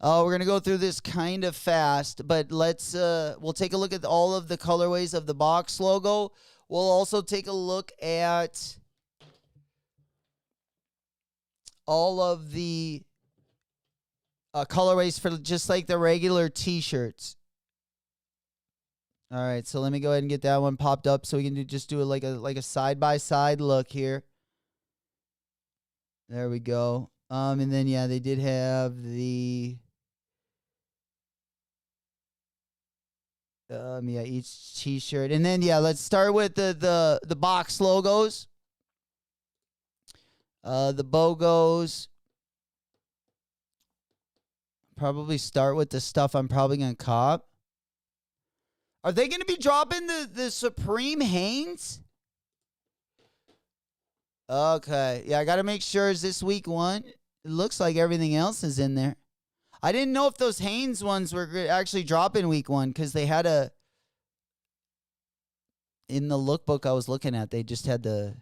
We're going to go through this kind of fast, but let's, we'll take a look at all of the colorways of the box logo. We'll also take a look at all of the colorways for just like the regular t-shirts. All right, so let me go ahead and get that one popped up so we can just do it like a side-by-side look here. There we go. And then, yeah, they did have the, yeah, each t-shirt. And then, yeah, let's start with the box logos. The BOGOs. Probably start with the stuff I'm probably going to cop. Are they going to be dropping the Supreme Hanes? Okay. Yeah, I got to make sure. Is this week 1? It looks like everything else is in there. I didn't know if those Hanes ones were actually dropping week 1 because they had in the lookbook I was looking at, they just had the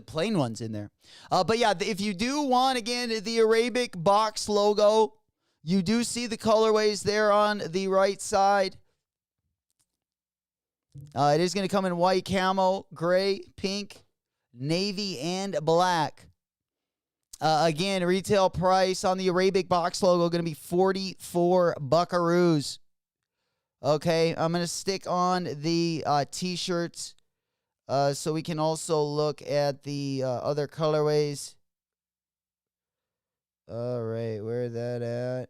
plain ones in there. But yeah, if you do want, again, the Arabic box logo, you do see the colorways there on the right side. It is going to come in white, camo, gray, pink, navy, and black. Again, retail price on the Arabic box logo going to be 44 buckaroos. Okay, I'm going to stick on the t-shirts so we can also look at the other colorways. All right, where is that at?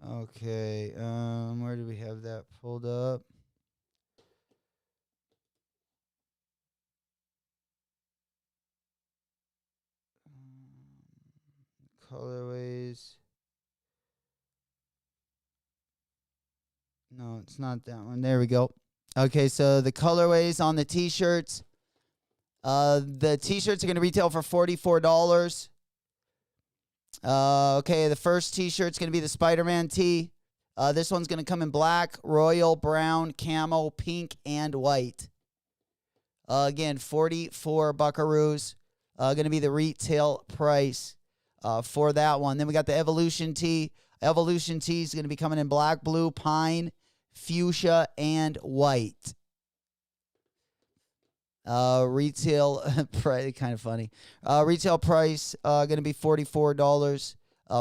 Okay, where do we have that pulled up? Colorways. No, it's not that one. There we go. Okay, so the colorways on the t-shirts. The t-shirts are going to retail for $44. Okay, the first t-shirt's going to be the Spider-Man tee. This one's going to come in black, royal, brown, camo, pink, and white. Again, 44 buckaroos. Going to be the retail price for that one. Then we got the Evolution tee. Evolution tee is going to be coming in black, blue, pine, fuchsia, and white. Retail price, kind of funny. Retail price going to be $44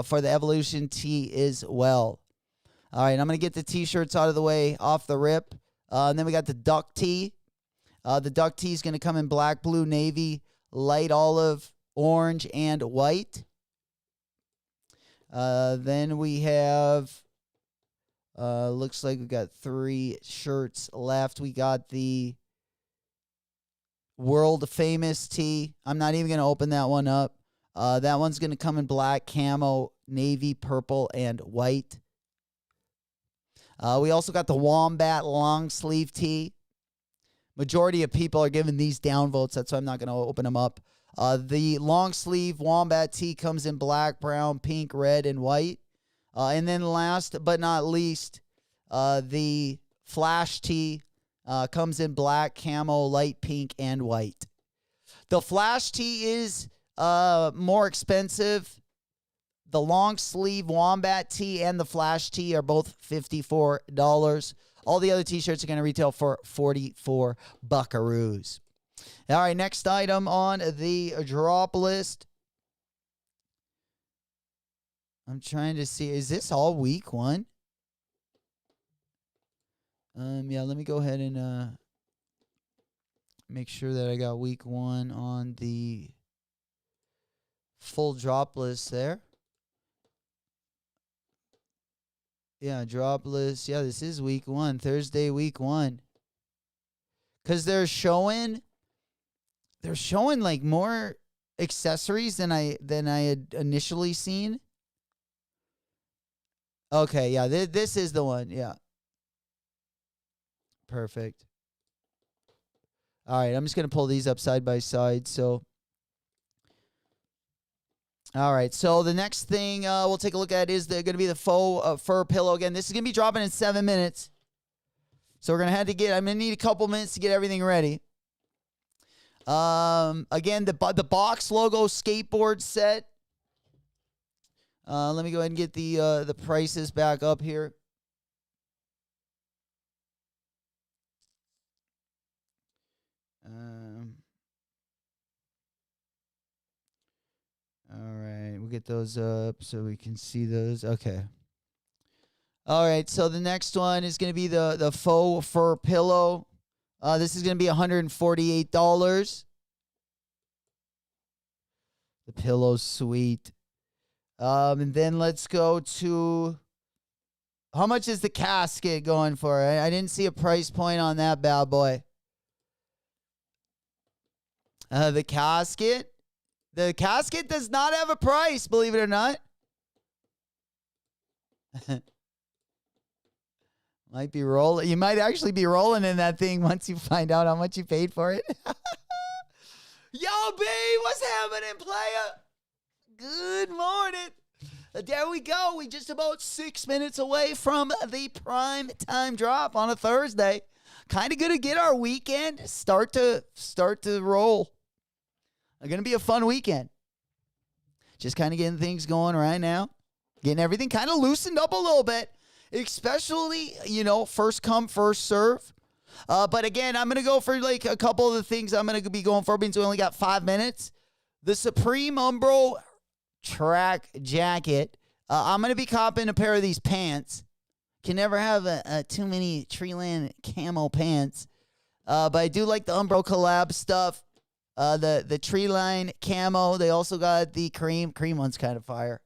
for the Evolution tee as well. All right, I'm going to get the t-shirts out of the way off the rip. And then we got the Duck tee. The Duck tee is going to come in black, blue, navy, light olive, orange, and white. Then we have, looks like we got 3 shirts left. We got the World Famous tee. I'm not even going to open that one up. That one's going to come in black, camo, navy, purple, and white. We also got the Wombat long sleeve tee. Majority of people are giving these downvotes. That's why I'm not going to open them up. The long sleeve Wombat tee comes in black, brown, pink, red, and white. And then last but not least, the Flash tee comes in black, camo, light pink, and white. The Flash tee is more expensive. The long sleeve Wombat tee and the Flash tee are both $54. All the other t-shirts are going to retail for 44 buckaroos. All right, next item on the drop list. I'm trying to see, is this all week 1? Yeah, let me go ahead and make sure that I got week 1 on the full drop list there. Yeah, drop list. Yeah, this is week 1, Thursday, week 1. Because they're showing like more accessories than I had initially seen. Okay, yeah, this is the one. Yeah. Perfect. All right, I'm just going to pull these up side by side. So, all right, so the next thing we'll take a look at is going to be the faux fur pillow. Again, this is going to be dropping in 7 minutes. So we're going to have to I'm going to need a couple minutes to get everything ready. Again, the box logo skateboard set. Let me go ahead and get the prices back up here. All right, we'll get those up so we can see those. Okay. All right, so the next one is going to be the faux fur pillow. This is going to be $148. The pillow's sweet. And then let's go to, how much is the casket going for? I didn't see a price point on that bad boy. The casket does not have a price, believe it or not. Might be rolling. You might actually be rolling in that thing once you find out how much you paid for it. Yo, B, what's happening, player? Good morning. There we go. We just about 6 minutes away from the prime time drop on a Thursday. Kind of going to get our weekend start to roll. It's going to be a fun weekend. Just kind of getting things going right now. Getting everything kind of loosened up a little bit. Especially, first come, first serve. But again, I'm going to go for like a couple of the things I'm going to be going for since we only got 5 minutes. The Supreme Umbro track jacket. I'm going to be copping a pair of these pants. Can never have too many Treeland camo pants. But I do like the Umbro collab stuff. The Treeline camo. They also got the cream. Cream one's kind of fire.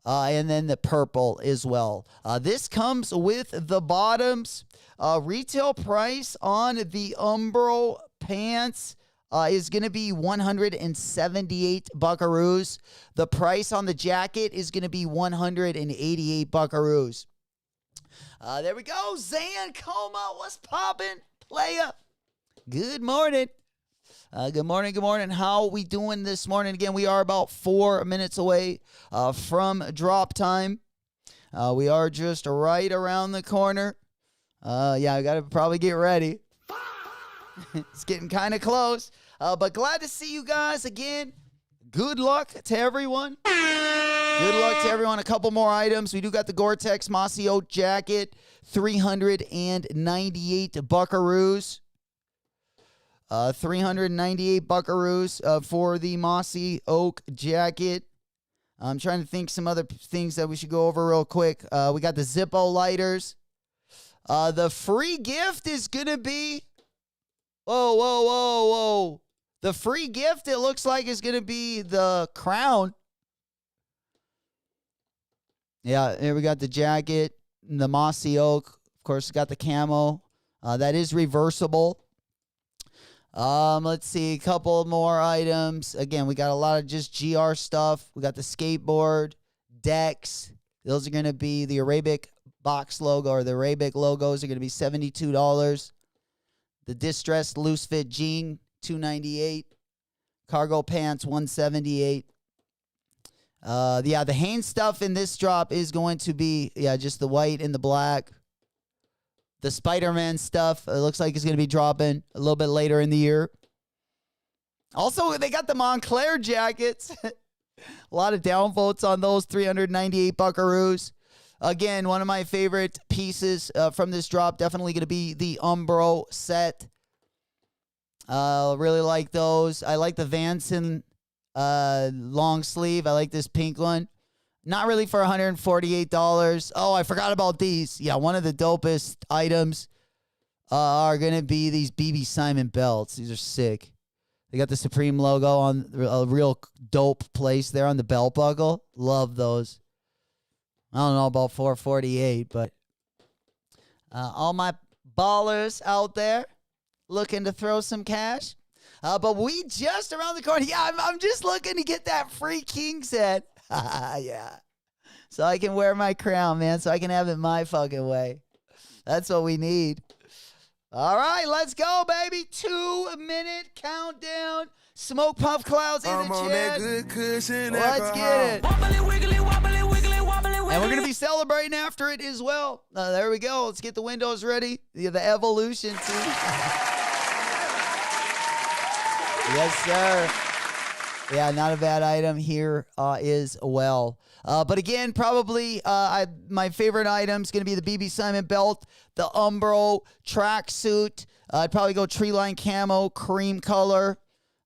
and then the purple as well. This comes with the bottoms. Retail price on the Umbro pants is going to be 178 buckaroos. The price on the jacket is going to be 188 buckaroos. There we go. Zancoma, what's poppin', playa? Good morning. Good morning. How we doing this morning? Again, we are about 4 minutes away from drop time. We are just right around the corner. Yeah, I got to probably get ready. It's getting kind of close. But glad to see you guys again. Good luck to everyone. Good luck to everyone. A couple more items. We do got the Gore-Tex Mossy Oak jacket, 398 buckaroos. 398 buckaroos for the Mossy Oak jacket. I'm trying to think some other things that we should go over real quick. We got the Zippo lighters. The free gift is going to be... Whoa. The free gift, it looks like, is going to be the crown. Yeah, here we got the jacket, the Mossy Oak. Of course, got the camo. That is reversible. Let's see, a couple more items. Again, we got a lot of just GR stuff. We got the skateboard, decks. Those are going to be the Arabic box logo, or the Arabic logos are going to be $72. The distressed loose fit jean, $298. Cargo pants, $178. Yeah, the Hanes stuff in this drop is going to be, just the white and the black. The Spider-Man stuff, it looks like it's going to be dropping a little bit later in the year. Also, they got the Montclair jackets. A lot of downvotes on those, 398 buckaroos. Again, one of my favorite pieces from this drop, definitely going to be the Umbro set. Really like those. I like the Vanson long sleeve. I like this pink one. Not really for $148. Oh, I forgot about these. Yeah, one of the dopest items are going to be these BB Simon belts. These are sick. They got the Supreme logo on a real dope place there on the belt buckle. Love those. I don't know about $448, but all my ballers out there looking to throw some cash. But we just around the corner. Yeah, I'm just looking to get that free king set. Yeah. So I can wear my crown, man, so I can have it my fucking way. That's what we need. All right, let's go, baby. 2-minute countdown. Smoke Puff Clouds in the I'm on chat. that good cushion Let's get it. Wobbly, wiggly, wobbly, wiggly, wobbly, wiggly. And we're going to be celebrating after it as well. There we go. Let's get the windows ready. The Evolution team. Yes, sir. Yeah, not a bad item here as well. But again, probably my favorite item is going to be the BB Simon belt, the Umbro tracksuit. I'd probably go tree line camo, cream color.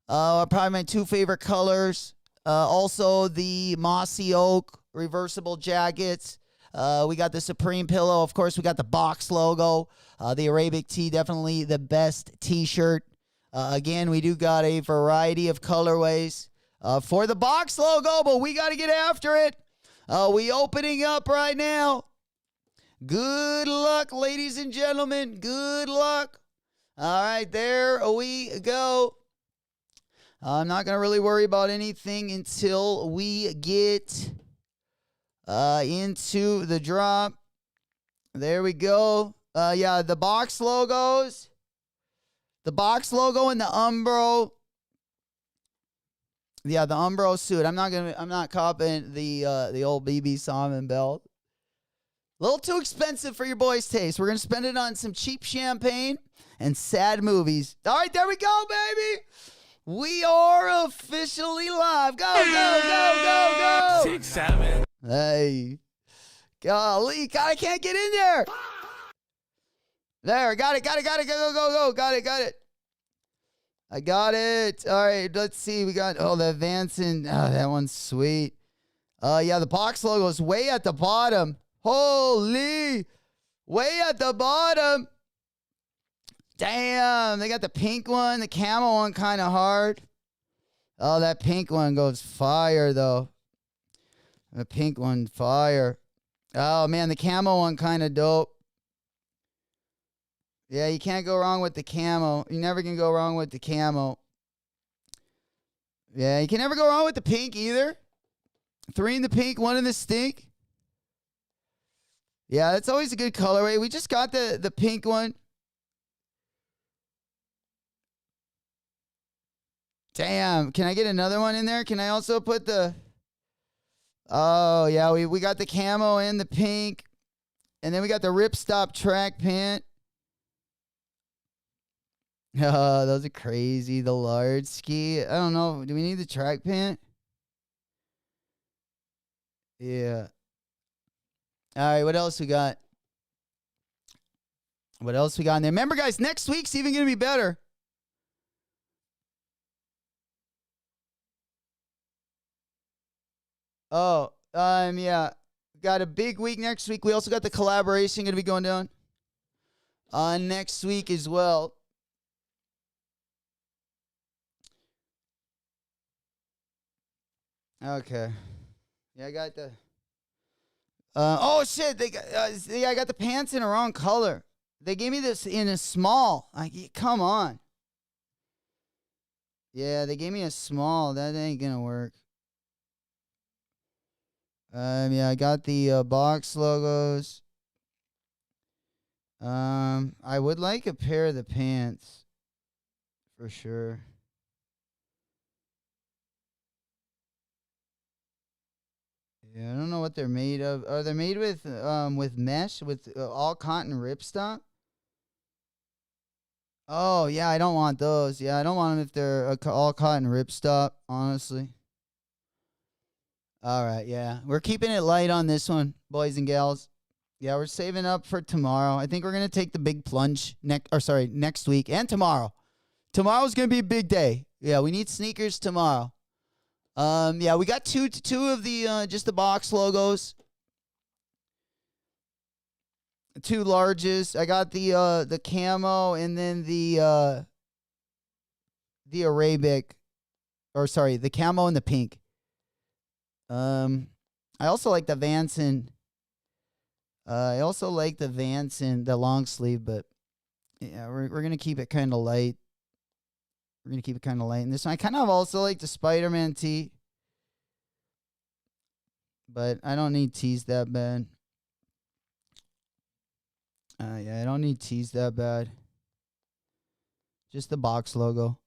Probably my two favorite colors. Also, the Mossy Oak reversible jackets. We got the Supreme pillow. Of course, we got the box logo. The Arabic tee, definitely the best t-shirt. Again, we do got a variety of colorways for the box logo, but we got to get after it. We opening up right now. Good luck, ladies and gentlemen. Good luck. All right, there we go. I'm not going to really worry about anything until we get into the drop. There we go. Yeah, the box logos. The box logo and the Umbro. Yeah, the Umbro suit. I'm not copying the old BB Simon belt. A little too expensive for your boys' taste. We're gonna spend it on some cheap champagne and sad movies. All right, there we go, baby. We are officially live. Go, go, go, go, go. 6, 7. Hey. Golly, God, I can't get in there. There, got it, go, got it. I got it. All right, let's see. We got, the Vanson. Oh, that one's sweet. Yeah, the box logo is way at the bottom. Holy, way at the bottom. Damn, they got the pink one, the camo one kind of hard. Oh, that pink one goes fire, though. The pink one, fire. Oh, man, the camo one kind of dope. Yeah, you can't go wrong with the camo. You never can go wrong with the camo. Yeah, you can never go wrong with the pink either. 3 in the pink, 1 in the stink. Yeah, that's always a good colorway. We just got the pink one. Damn, can I get another one in there? Can I also put the... Oh, yeah, we got the camo and the pink. And then we got the ripstop track pant. Oh, those are crazy. The large ski. I don't know. Do we need the track pant? Yeah. All right, what else we got? What else we got in there? Remember, guys, next week's even going to be better. Oh, yeah. Got a big week next week. We also got the collaboration going to be going down next week as well. Okay. Yeah, I got the... oh, shit. They got, I got the pants in the wrong color. They gave me this in a small. Come on. Yeah, they gave me a small. That ain't going to work. Yeah, I got the box logos. I would like a pair of the pants. For sure. Yeah, I don't know what they're made of. Are they made with mesh, with all cotton ripstop? Oh, yeah, I don't want those. Yeah, I don't want them if they're all cotton ripstop, honestly. All right, yeah. We're keeping it light on this one, boys and gals. Yeah, we're saving up for tomorrow. I think we're going to take the big plunge next week and tomorrow. Tomorrow's going to be a big day. Yeah, we need sneakers tomorrow. Yeah, we got two of the just the box logos. 2 larges. I got the camo and then the Arabic, the camo and the pink. I also like the Vanson. I also like the Vanson, the long sleeve, but yeah, we're gonna keep it kind of light. We're gonna keep it kind of light. And this one, I kind of also like the Spider-Man tee, but I don't need tees that bad. Yeah, I don't need tees that bad. Just the box logo.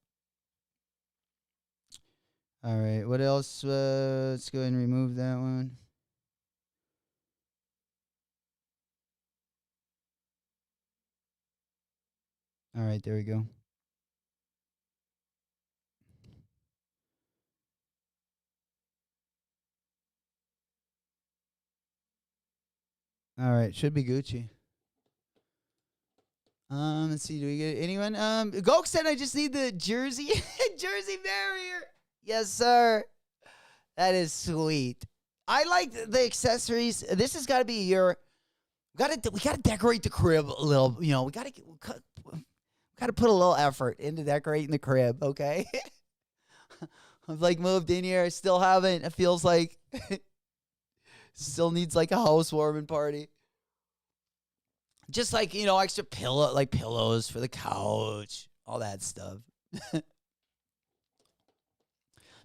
All right, what else? Let's go ahead and remove that one. All right, there we go. All right, should be Gucci. Let's see, do we get anyone? Gok said I just need the jersey barrier. Yes, sir. That is sweet. I like the accessories. This has got to be your. We gotta decorate the crib a little. You know, we gotta put a little effort into decorating the crib. Okay. I've like moved in here. I still haven't. It feels like still needs like a housewarming party. Just like, you know, extra pillows for the couch, all that stuff.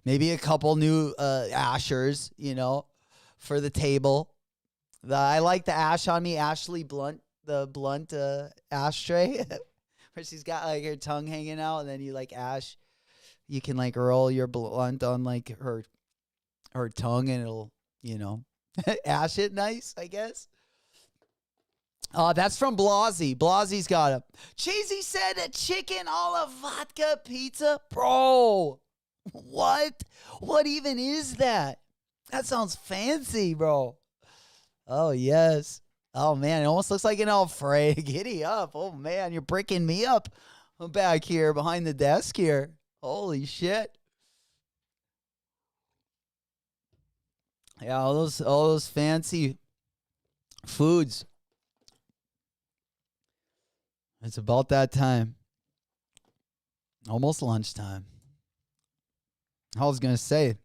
Maybe a couple new ashers, you know, for the table. I like the ash on me, Ashley Blunt, the blunt ashtray, where she's got like her tongue hanging out, and then you like ash. You can like roll your blunt on like her tongue, and it'll, you know, ash it nice, I guess. That's from Blasey. Blasey's got it. Cheesy said a chicken a la vodka pizza. Bro, what? What even is that? That sounds fancy, bro. Oh, yes. Oh, man, it almost looks like an Alfredo. Giddy up. Oh, man, you're breaking me up back here behind the desk here. Holy shit. Yeah, all those fancy foods. It's about that time. Almost lunchtime. I was going to say,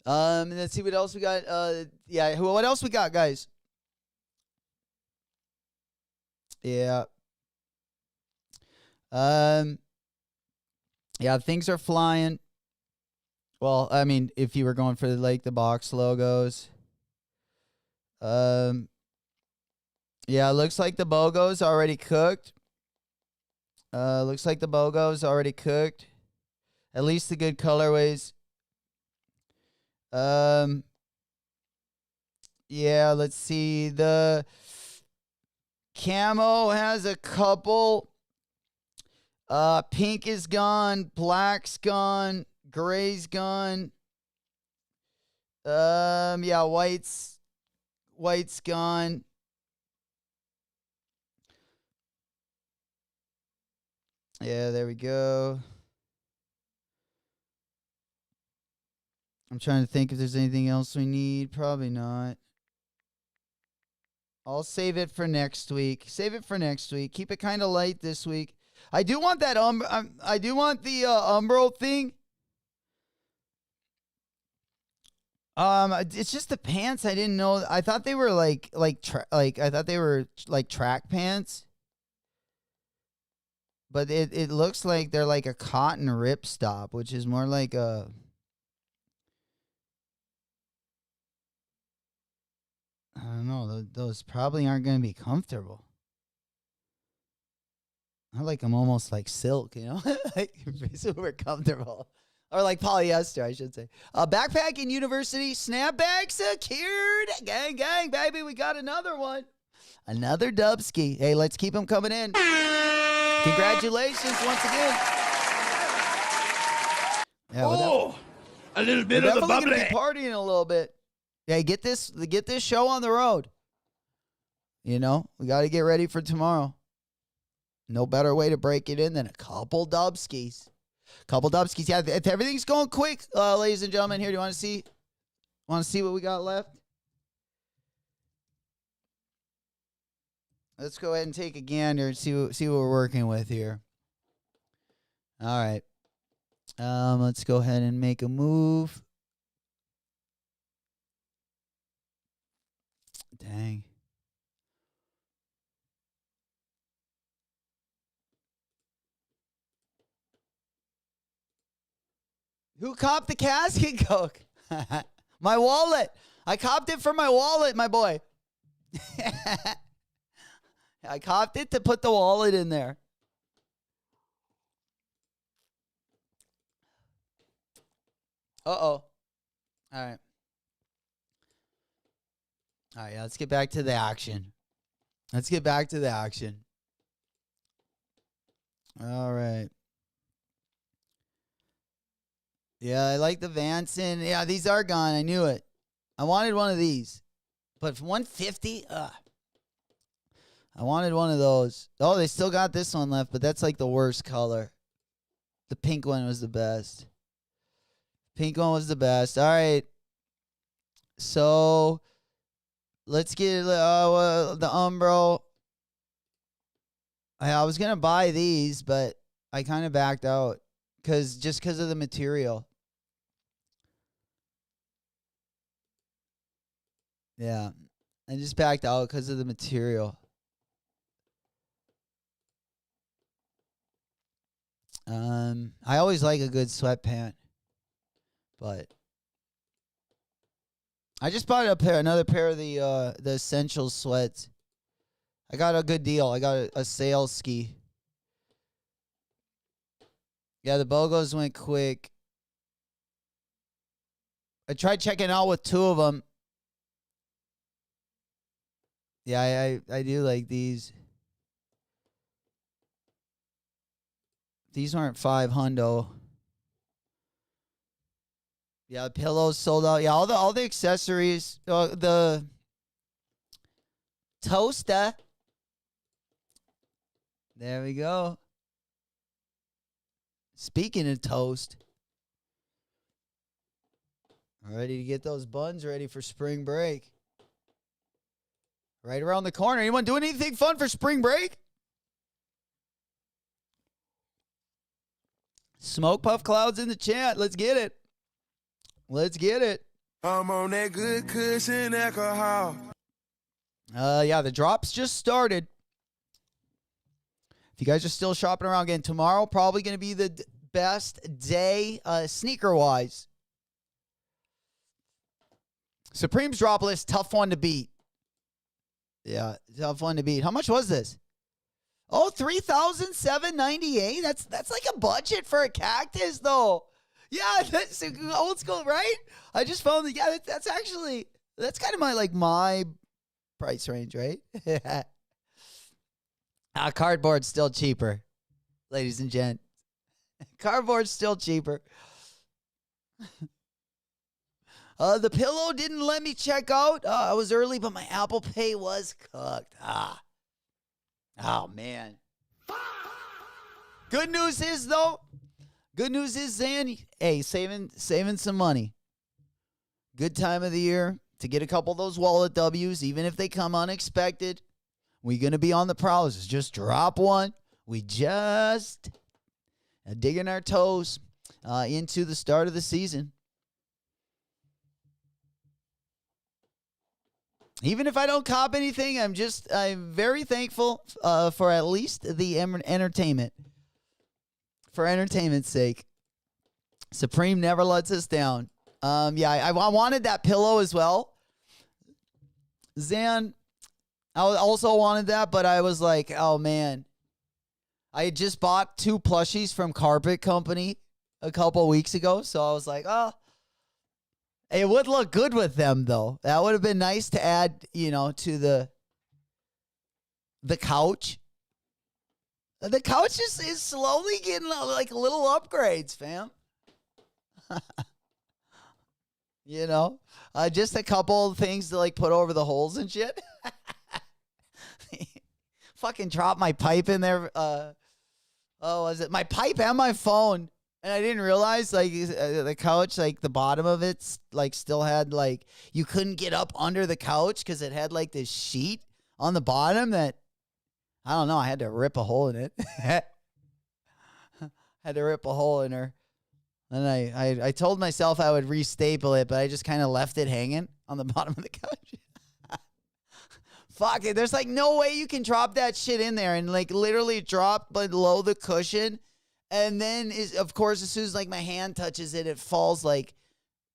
Let's see what else we got. What else we got, guys? Yeah. Yeah, things are flying. Well, I mean, if you were going for like the box logos. Yeah, it looks like the BOGO's already cooked. Looks like the BOGO's already cooked. At least the good colorways. Yeah, let's see. The camo has a couple. Pink is gone. Black's gone. Gray's gone. Yeah, white's gone. Yeah, there we go. I'm trying to think if there's anything else we need. Probably not. I'll save it for next week. Save it for next week. Keep it kind of light this week. I do want that I do want the Umbro thing. It's just the pants. I didn't know. I thought they were like I thought they were like track pants. But it looks like they're like a cotton ripstop, which is more like a I don't know. Those probably aren't going to be comfortable. I like them almost like silk, you know, like super comfortable, or like polyester, I should say. Backpack and university snapback secured. Gang, gang, baby, we got another one, another Dubsky. Hey, let's keep them coming in. Congratulations once again. Yeah, a little bit we're of the definitely bubbly. gonna be partying a little bit. Hey, get this show on the road. You know, we got to get ready for tomorrow. No better way to break it in than a couple Dubskis. Yeah, if everything's going quick, ladies and gentlemen, here, do you want to see what we got left? Let's go ahead and take a gander and see what we're working with here. All right. Let's go ahead and make a move. Dang. Who copped the casket coke? My wallet. I copped it for my wallet, my boy. I copped it to put the wallet in there. Uh-oh. All right. All right, let's get back to the action. All right. Yeah, I like the Vanson. Yeah, these are gone. I knew it. I wanted one of these. But for $150, I wanted one of those. Oh, they still got this one left, but that's like the worst color. The pink one was the best. All right. So, let's get the Umbro. I was going to buy these, but I kind of backed out just because of the material. Yeah, I just backed out because of the material. I always like a good sweatpant, but I just bought another pair of the Essentials sweats. I got a good deal. I got a sales ski. Yeah, the BOGOs went quick. I tried checking out with two of them. Yeah, I do like these. These aren't $500. Yeah, the pillows sold out. Yeah, all the accessories. The toaster. There we go. Speaking of toast, ready to get those buns ready for spring break. Right around the corner. Anyone doing anything fun for spring break? Smoke Puff Clouds in the chat. Let's get it. I'm on that good cushion alcohol. Yeah, the drops just started. If you guys are still shopping around again, tomorrow probably going to be the best day sneaker-wise. Supreme's drop list, tough one to beat. Yeah, tough one to beat. How much was this? Oh, $3,798. That's like a budget for a cactus, though. Yeah, that's old school, right? I just found that. Yeah, that's kind of my price range, right? Cardboard's still cheaper, ladies and gents. Cardboard's still cheaper. The pillow didn't let me check out. I was early, but my Apple Pay was cooked. Oh, man. Good news is, though, Zan, hey, saving some money. Good time of the year to get a couple of those wallet W's, even if they come unexpected. We're going to be on the prowl. Just drop one. We just digging our toes into the start of the season. Even if I don't cop anything, I'm very thankful for at least the entertainment. For entertainment's sake. Supreme never lets us down. Yeah, I wanted that pillow as well. Zan, I also wanted that, but I was like, oh, man. I had just bought 2 plushies from Carpet Company a couple weeks ago, so I was like, oh. It would look good with them, though. That would have been nice to add, to the couch. The couch is slowly getting like little upgrades, fam. Just a couple of things to put over the holes and shit. Fucking drop my pipe in there. Was it my pipe and my phone? And I didn't realize, the couch, the bottom of it, still had, you couldn't get up under the couch because it had, this sheet on the bottom that, I don't know, I had to rip a hole in it. Had to rip a hole in her. And I told myself I would restaple it, but I just kind of left it hanging on the bottom of the couch. Fuck it. There's, no way you can drop that shit in there and, literally drop below the cushion. And then, of course, as soon as my hand touches it, it falls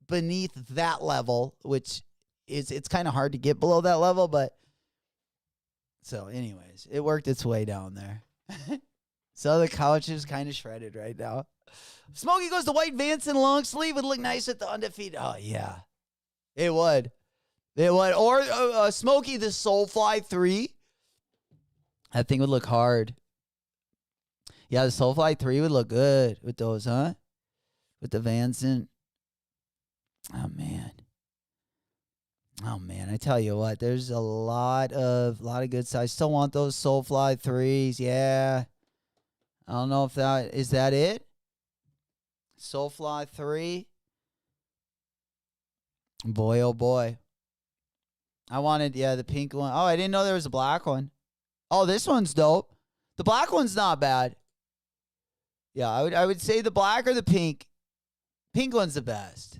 beneath that level, which it's kind of hard to get below that level. But so, anyways, it worked its way down there. So the couch is kind of shredded right now. Smokey goes, the white Vance and long sleeve would look nice at the undefeated. Oh yeah, it would. It would. Or Smokey, the Soulfly 3. That thing would look hard. Yeah, the Soulfly 3 would look good with those, huh? With the Vanson. Oh, man. I tell you what, there's a lot of good stuff. I still want those Soulfly 3s. Yeah. I don't know if is that it? Soulfly 3. Boy, oh boy. I wanted, the pink one. Oh, I didn't know there was a black one. Oh, this one's dope. The black one's not bad. Yeah, I would say the black or the pink. Pink one's the best.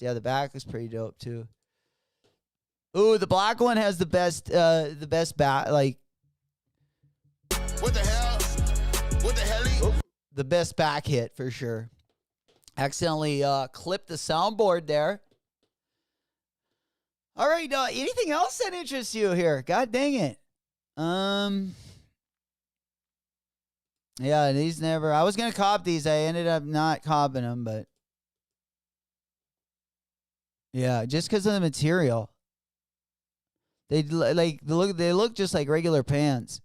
Yeah, the back is pretty dope too. Ooh, the black one has the best back, What the hell? What the hell? the best back hit for sure. Accidentally clipped the soundboard there. All right, anything else that interests you here? God dang it. Yeah, these never. I was gonna cop these. I ended up not copping them, but yeah, just because of the material. They look just like regular pants,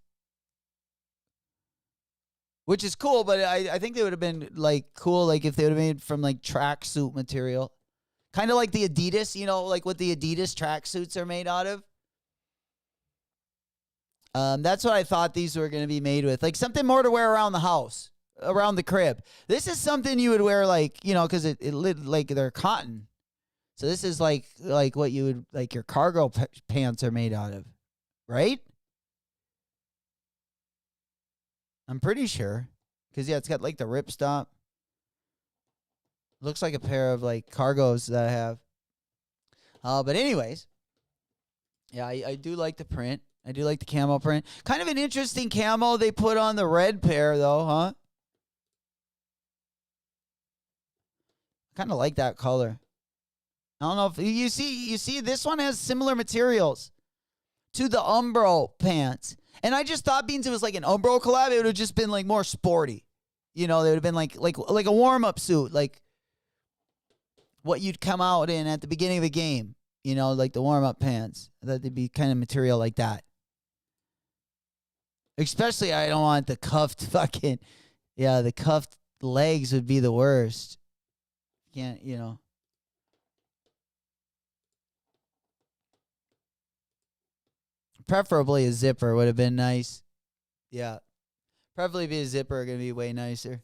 which is cool. But I think they would have been cool if they would have made from tracksuit material, kind of like the Adidas. What the Adidas tracksuits are made out of. That's what I thought these were going to be made with. Something more to wear around the house, around the crib. This is something you would wear because they're cotton. So this is like what you would, your cargo pants are made out of, right? I'm pretty sure. Because, yeah, it's got the ripstop. Looks like a pair of cargos that I have. But anyways, yeah, I do like the print. I do like the camo print. Kind of an interesting camo they put on the red pair, though, huh? Kind of like that color. I don't know if you see this one has similar materials to the Umbro pants. And I just thought being it was like an Umbro collab, it would have just been like more sporty. You know, they would have been like a warm-up suit, like what you'd come out in at the beginning of a game. You know, like the warm-up pants. That they'd be kind of material like that. Especially, I don't want the cuffed fucking, yeah, the cuffed legs would be the worst. Can't, you know. Preferably a zipper would have been nice. Yeah. Preferably be a zipper, going to be way nicer.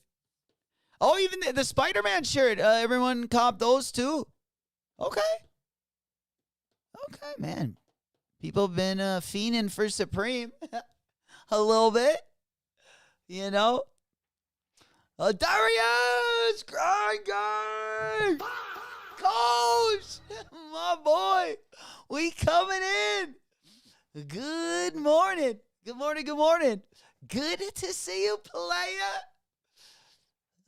Oh, even the Spider-Man shirt. Everyone cop those too? Okay. Okay, man. People have been fiending for Supreme a little bit. You know? Darius! Grind guy! Coach! My boy! We coming in! Good morning. Good morning, good morning. Good to see you, player.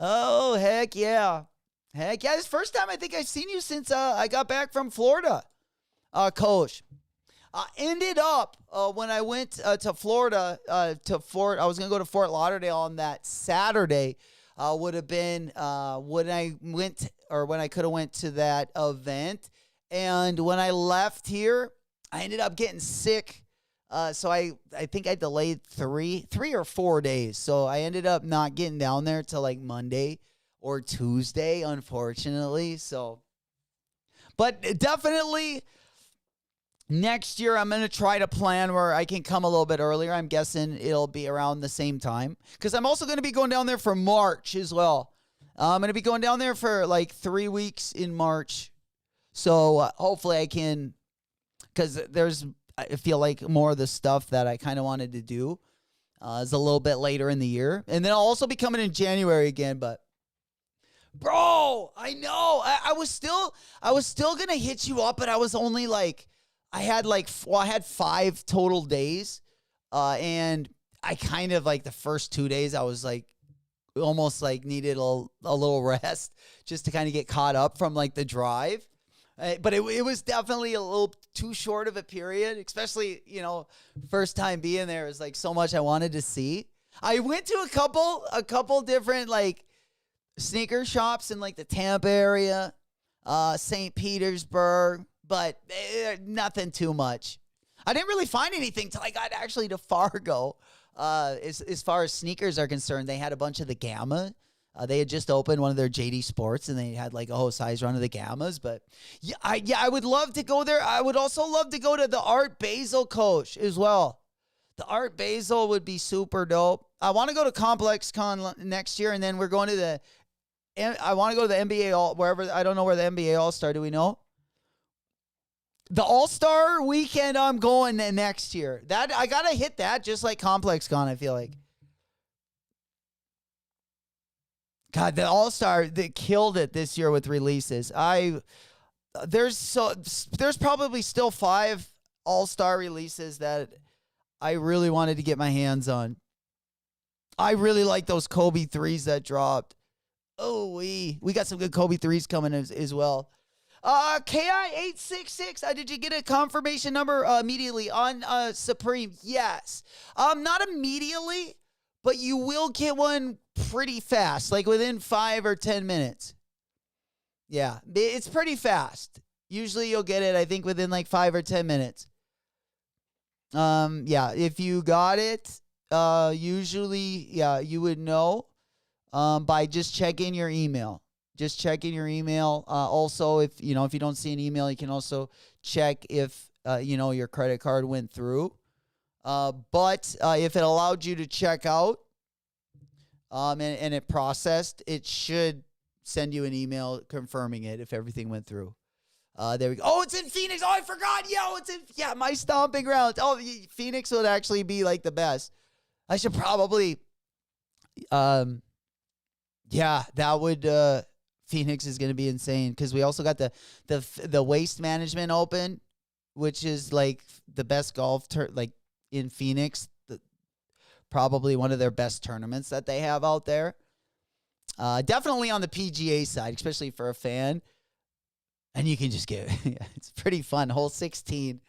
Oh, heck yeah. Heck yeah. This is the first time I think I've seen you since I got back from Florida, Coach. I ended up, when I went to Florida, I was going to go to Fort Lauderdale on that Saturday, would have been when I could have went to that event. And when I left here, I ended up getting sick. So I think I delayed three or 4 days. So I ended up not getting down there till like Monday or Tuesday, unfortunately. So, but definitely next year I'm going to try to plan where I can come a little bit earlier. I'm guessing it'll be around the same time because I'm also going to be going down there for March as well. I'm going to be going down there for like 3 weeks in March. So hopefully I can, because I feel like more of the stuff that I kind of wanted to do is a little bit later in the year. And then I'll also be coming in January again. But, bro, I know. I was still going to hit you up, but I was only like, I had 5 total days. And I kind of like the first 2 days, I was like, almost like needed a little rest just to kind of get caught up from like the drive. But it was definitely a little too short of a period, especially, you know, first time being there. It was like so much I wanted to see. I went to a couple different like sneaker shops in like the Tampa area, St. Petersburg, but nothing too much. I didn't really find anything till I got actually to Fargo. As far as sneakers are concerned, they had a bunch of the Gamma. They had just opened one of their JD Sports, and they had like a whole size run of the Gammas. But yeah, I would love to go there. I would also love to go to the Art Basel, Coach, as well. The Art Basel would be super dope. I want to go to Complex Con next year, and then we're going to I want to go to the NBA All, wherever. I don't know where the NBA All-Star. Do we know? The All-Star weekend, I'm going next year. That I gotta hit that, just like Complex Con. I feel like. God, the All-Star, they killed it this year with releases. There's probably still 5 All-Star releases that I really wanted to get my hands on. I really like those Kobe 3s that dropped. Oh, we got some good Kobe 3s coming as well. KI866, did you get a confirmation number immediately on Supreme? Yes. Not immediately, but you will get one pretty fast, like within 5 or 10 minutes. Yeah, it's pretty fast. Usually you'll get it, I think, within like 5 or 10 minutes. Yeah, if you got it, usually, yeah, you would know by just checking your email. Just checking your email. Also, if you don't see an email, you can also check if, your credit card went through. But if it allowed you to check out and it processed, it should send you an email confirming it if everything went through. There we go. Oh, it's in Phoenix. Oh, I forgot. My stomping grounds. Oh, Phoenix would actually be like the best. I should probably, that would, Phoenix is going to be insane because we also got the Waste Management Open, which is like the best golf like in Phoenix, probably one of their best tournaments that they have out there. Definitely on the PGA side, especially for a fan. And you can just get it's pretty fun. Hole 16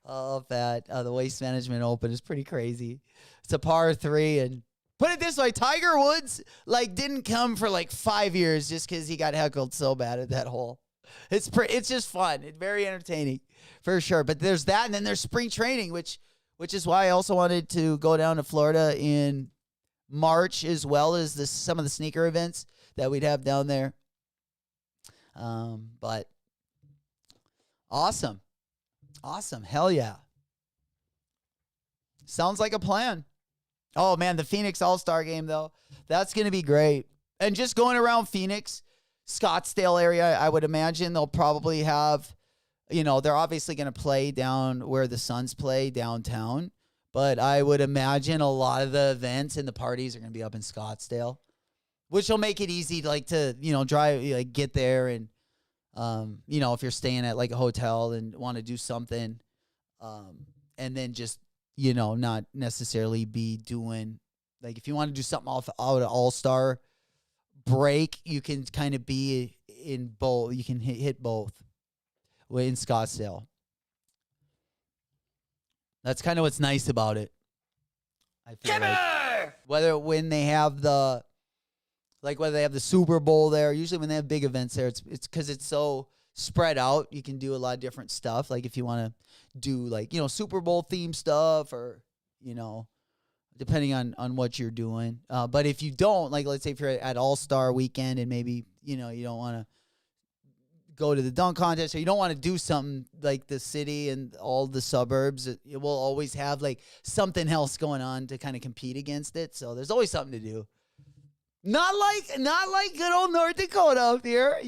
of that the Waste Management Open is pretty crazy. It's a par 3, and put it this way, Tiger Woods like didn't come for like 5 years just because he got heckled so bad at that hole. It's just fun. It's very entertaining for sure. But there's that, and then there's spring training, which is why I also wanted to go down to Florida in March, as well as some of the sneaker events that we'd have down there. But awesome. Hell yeah. Sounds like a plan. Oh, man, the Phoenix All-Star game, though, that's going to be great. And just going around Phoenix, Scottsdale area, I would imagine they'll probably have, they're obviously going to play down where the Suns play downtown. But I would imagine a lot of the events and the parties are going to be up in Scottsdale, which will make it easy to drive, get there. And, if you're staying at like a hotel and want to do something, and then just, not necessarily be doing, like, if you want to do something out of All-Star break, you can kind of be in both. You can hit both in Scottsdale. That's kind of what's nice about it. I feel like when they have the Super Bowl there, usually when they have big events there, it's because it's so spread out. You can do a lot of different stuff. Like if you want to do Super Bowl themed stuff, or depending on what you're doing. But if you don't, like, let's say if you're at All-Star weekend and maybe you don't want to go to the dunk contest, or you don't want to do something like the city and all the suburbs, it will always have like something else going on to kind of compete against it. So there's always something to do. Not like good old North Dakota up here,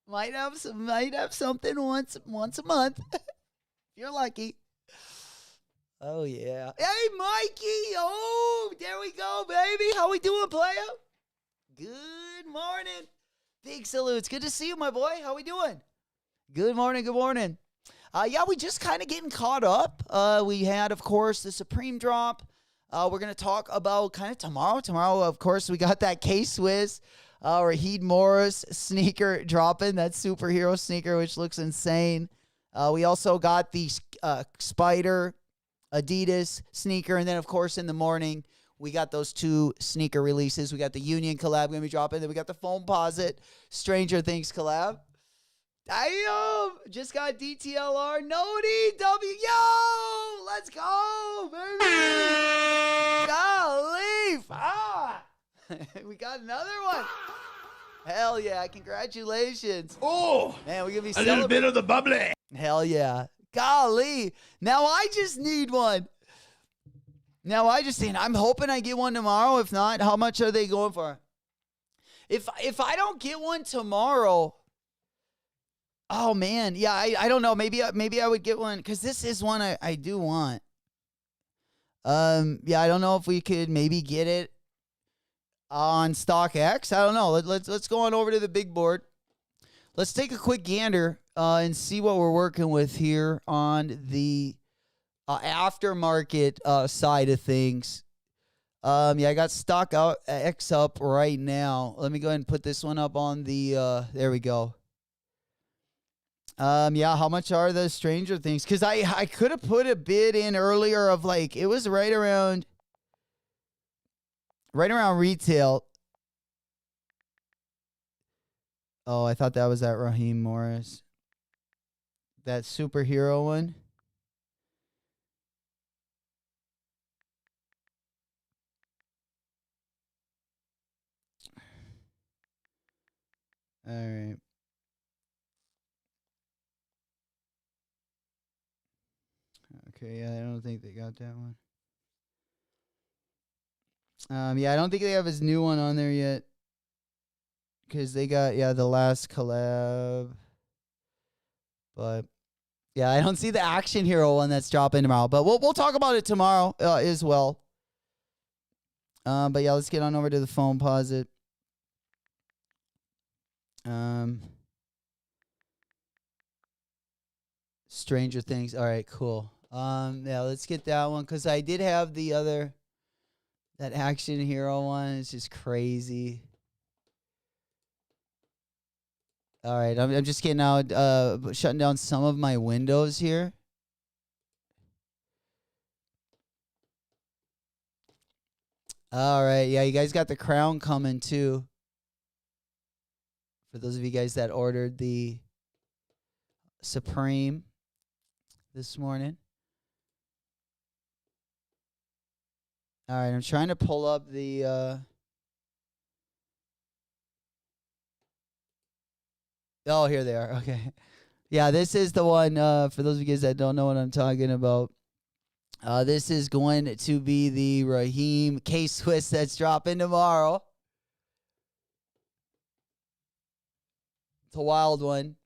Might have something once a month. If you're lucky. Oh yeah. Hey Mikey. Oh, there we go, baby. How we doing, player? Good morning. Big salutes. Good to see you, my boy. How we doing? Good morning. Yeah, we just kind of getting caught up. We had, of course, the Supreme drop. We're going to talk about kind of tomorrow. Tomorrow, of course, we got that K-Swiss Raheem Morris sneaker dropping, that superhero sneaker, which looks insane. We also got the Spider Adidas sneaker. And then, of course, in the morning, we got those 2 sneaker releases. We got the Union collab going to be dropping. Then we got the Foamposite Stranger Things collab. Just got DTLR, no DW. Yo, let's go, baby. Golly. We got another one. Hell yeah, congratulations. Oh, man, we're going to be a celebrating. little bit of the bubbly. Hell yeah. Golly. Now I just need one. I'm hoping I get one tomorrow. If not, how much are they going for? If I don't get one tomorrow, oh man, yeah, I don't know. Maybe I would get one, because this is one I do want. Yeah, I don't know if we could maybe get it on StockX. I don't know. Let's go on over to the big board. Let's take a quick gander and see what we're working with here on the aftermarket side of things. Yeah, I got StockX up right now. Let me go ahead and put this one up on the there we go. Yeah, how much are the Stranger Things? Because I could have put a bid in earlier of like, it was right around retail. Oh, I thought that was that Raheem Morris. That superhero one. All right. Okay, yeah, I don't think they got that one. Yeah, I don't think they have his new one on there yet. Because they got, the last collab. But, yeah, I don't see the Action Hero one that's dropping tomorrow. But we'll talk about it tomorrow as well. But, yeah, let's get on over to the Foamposite. Stranger Things. All right, cool. Yeah, let's get that one because I did have the other, that action hero one. It's just crazy. All right, I'm just getting out, shutting down some of my windows here. All right, yeah, you guys got The Crown coming too. For those of you guys that ordered the Supreme this morning. All right, I'm trying to pull up the oh, here they are. Okay. Yeah, this is the one for those of you guys that don't know what I'm talking about. This is going to be the Raheem K-Swiss that's dropping tomorrow. It's a wild one.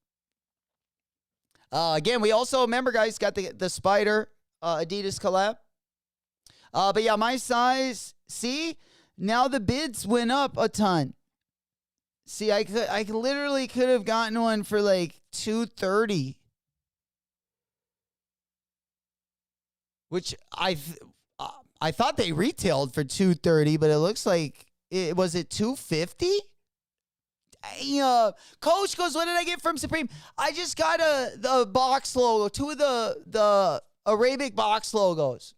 Again, we also, remember, guys, got the Spider Adidas collab. But yeah, my size, see, now the bids went up a ton. See, I literally could have gotten one for like $230, which I thought they retailed for $230, but it looks like was it $250? Coach goes, what did I get from Supreme? I just got the box logo, two of the Arabic box logos.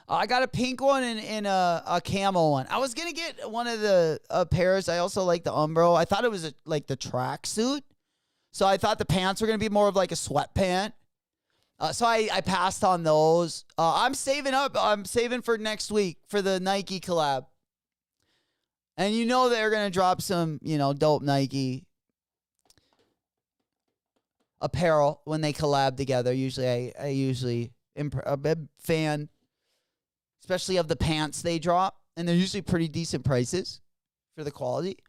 I got a pink one and a camo one. I was going to get one of the pairs. I also like the Umbro. I thought it was like the tracksuit. So I thought the pants were going to be more of like a sweatpant. So I passed on those. I'm saving up. I'm saving for next week for the Nike collab. And you know they're going to drop some, dope Nike apparel when they collab together. Usually I usually am a big fan, especially of the pants they drop. And they're usually pretty decent prices for the quality.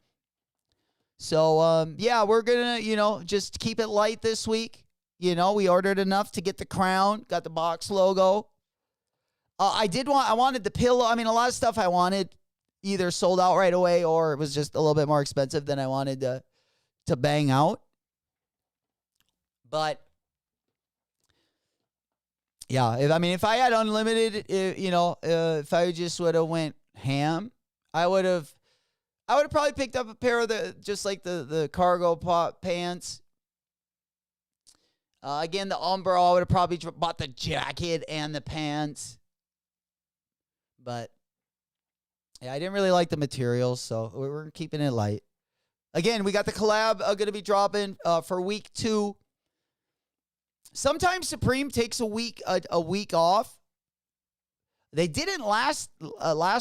So, yeah, we're going to, just keep it light this week. We ordered enough to get the crown, got the box logo. I wanted the pillow. I mean, a lot of stuff I wanted either sold out right away or it was just a little bit more expensive than I wanted to bang out. But yeah, if I had unlimited, if I just would have went ham, I would have probably picked up a pair of the cargo pants. Again, the Umbro, I would have probably bought the jacket and the pants. But yeah, I didn't really like the materials, so we're keeping it light. Again, we got the collab going to be dropping for week 2. Sometimes Supreme takes a week off. They didn't last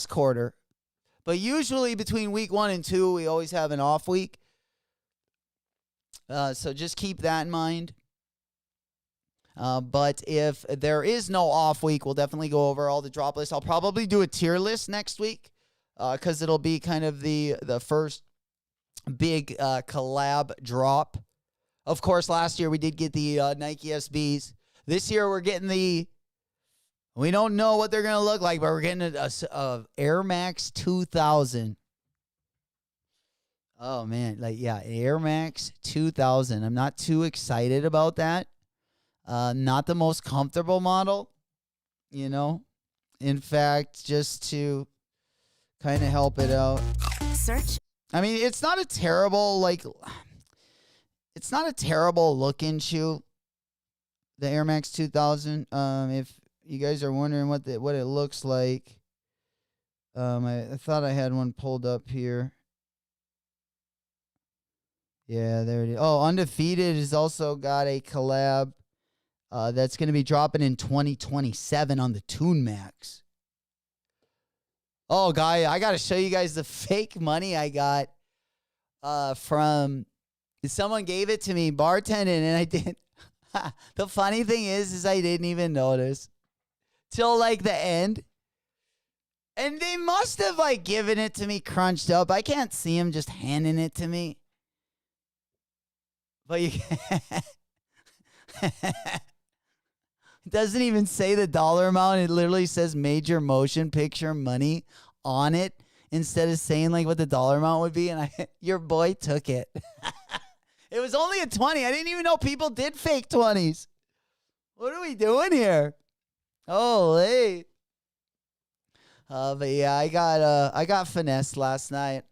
quarter, but usually between week 1 and 2, we always have an off week. So just keep that in mind. But if there is no off week, we'll definitely go over all the drop lists. I'll probably do a tier list next week because it'll be kind of the first big collab drop. Of course, last year we did get the Nike SBs. This year we're getting we don't know what they're going to look like, but we're getting a Air Max 2000. Oh, man. Air Max 2000. I'm not too excited about that. Not the most comfortable model, In fact, just to kind of help it out. Search. I mean, it's not a terrible, it's not a terrible looking shoe, the Air Max 2000. If you guys are wondering what it looks like, I thought I had one pulled up here. Yeah, there it is. Oh, Undefeated has also got a collab. That's going to be dropping in 2027 on the Toon Max. Oh, guy, I got to show you guys the fake money I got from someone gave it to me bartending, and I did. The funny thing is I didn't even notice till the end. And they must have given it to me crunched up. I can't see him just handing it to me. But you it doesn't even say the dollar amount. It literally says major motion picture money on it. instead of saying like what the dollar amount would be, and your boy took it. It was only a 20. I didn't even know people did fake 20s. What are we doing here? Holy. But yeah, I got finessed last night.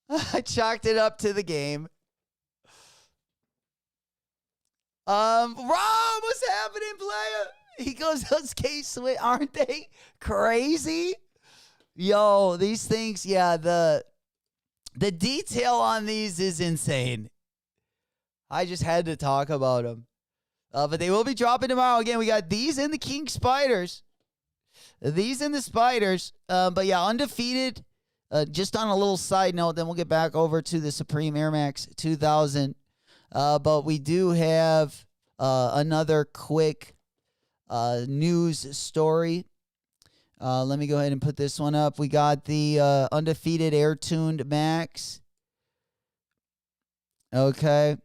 I chalked it up to the game. Rob, what's happening, player? He goes, those K-Swiss, aren't they crazy? Yo, these things, yeah, the detail on these is insane. I just had to talk about them. But they will be dropping tomorrow. Again, we got these and the King Spiders. These and the Spiders. But yeah, undefeated. Just on a little side note, then we'll get back over to the Supreme Air Max 2000. But we do have another quick news story. Let me go ahead and put this one up. We got the undefeated Air Tuned Max. Okay.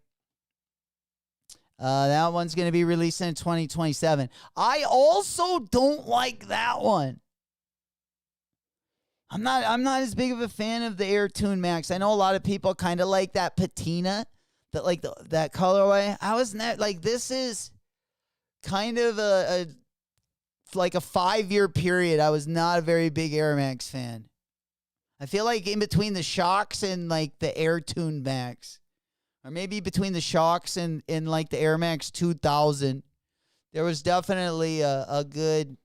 That one's going to be released in 2027. I also don't like that one. I'm not as big of a fan of the Air Tune Max. I know a lot of people kind of like that patina, that colorway. I was not like, this is kind of a 5-year period. I was not a very big Air Max fan. I feel like in between the Shocks and like the Air Tune Max, or maybe between the Shocks and like the Air Max 2000, there was definitely a good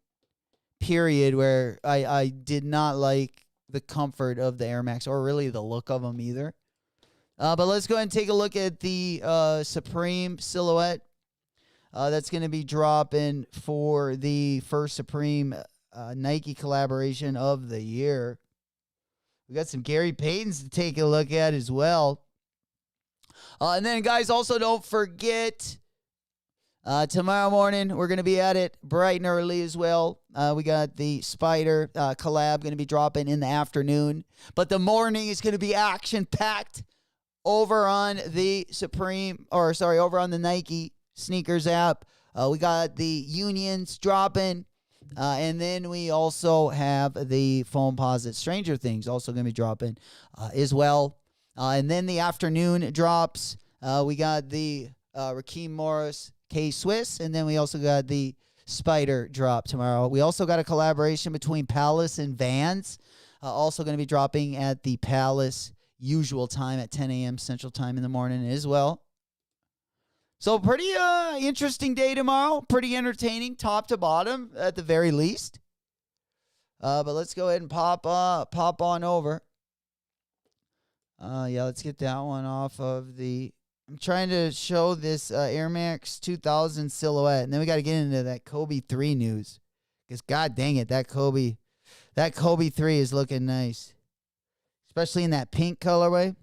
period where I did not like the comfort of the Air Max or really the look of them either. But let's go ahead and take a look at the Supreme silhouette. That's going to be dropping for the first Supreme Nike collaboration of the year. We got some Gary Paytons to take a look at as well. And then, guys, also don't forget, tomorrow morning, we're going to be at it bright and early as well. We got the Spider collab going to be dropping in the afternoon. But the morning is going to be action-packed over on the over on the Nike sneakers app. We got the Unions dropping. And then we also have the Foamposite Stranger Things also going to be dropping as well. And then the afternoon drops. We got the Raheem Morris K-Swiss. And then we also got the Spider drop tomorrow. We also got a collaboration between Palace and Vans. Also going to be dropping at the Palace usual time at 10 a.m. Central Time in the morning as well. So pretty interesting day tomorrow. Pretty entertaining, top to bottom at the very least. But let's go ahead and pop on over. Yeah, let's get that one off of the... I'm trying to show this Air Max 2000 silhouette. And then we got to get into that Kobe 3 news. Because god dang it, that Kobe 3 is looking nice. Especially in that pink colorway.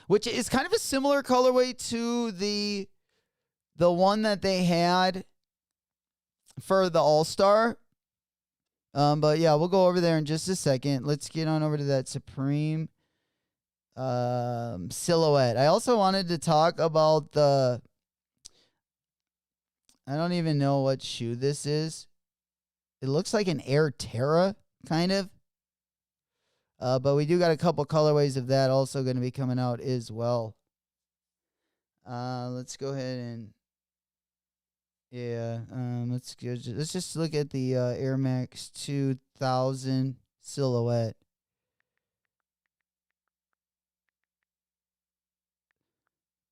Which is kind of a similar colorway to the one that they had for the All-Star. But yeah, we'll go over there in just a second. Let's get on over to that Supreme silhouette. I also wanted to talk about I don't even know what shoe this is. It looks like an Air Terra, kind of. But we do got a couple colorways of that also going to be coming out as well. Let's go ahead and let's just look at the Air Max 2000 silhouette.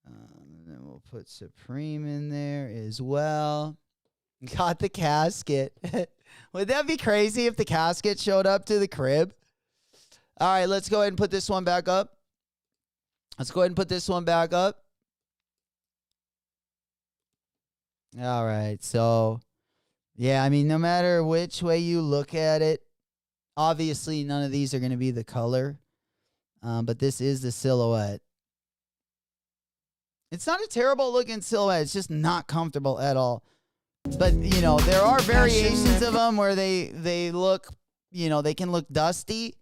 And then we'll put Supreme in there as well. Got the casket. Would that be crazy if the casket showed up to the crib? All right, let's go ahead and put this one back up. All right, so, yeah, I mean, no matter which way you look at it, obviously none of these are going to be the color, but this is the silhouette. It's not a terrible looking silhouette. It's just not comfortable at all. But, you know, there are variations of them where they look, you know, they can look dusty.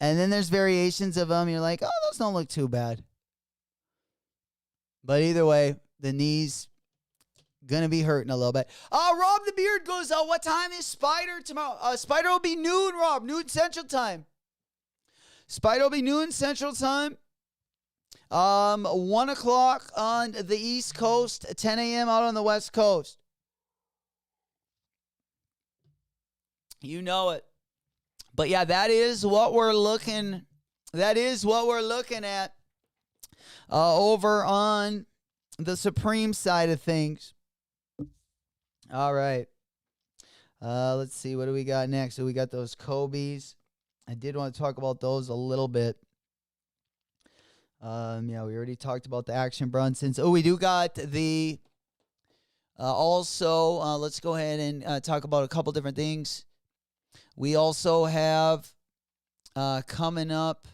And then there's variations of them. You're like, oh, those don't look too bad. But either way, the knees going to be hurting a little bit. Rob the Beard goes, what time is Spider tomorrow? Spider will be noon, Rob. Noon Central Time. Spite will be noon Central Time. 1 o'clock on the East Coast, 10 a.m. out on the West Coast. You know it. But yeah, that is what we're looking. That is what we're looking at over on the Supreme side of things. All right. Let's see. What do we got next? So we got those Kobe's. I did want to talk about those a little bit. Yeah, we already talked about the Action Brunsons. Oh, we do got the also, let's go ahead and talk about a couple different things. We also have coming up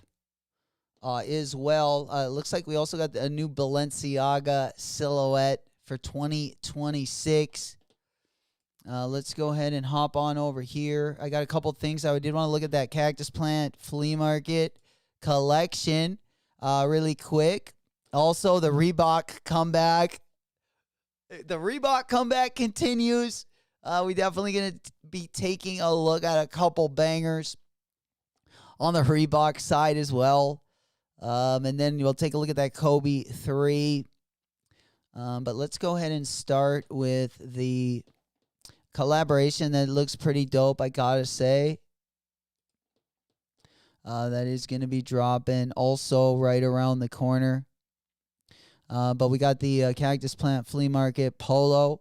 as well. It looks like we also got a new Balenciaga silhouette for 2026. Let's go ahead and hop on over here. I got a couple things. I did want to look at that Cactus Plant Flea Market collection really quick. Also, the Reebok comeback. The Reebok comeback continues. We definitely going to be taking a look at a couple bangers on the Reebok side as well. And then we'll take a look at that Kobe 3. But let's go ahead and start with the collaboration that looks pretty dope, I gotta say. That is going to be dropping also right around the corner. But we got the Cactus Plant Flea Market Polo.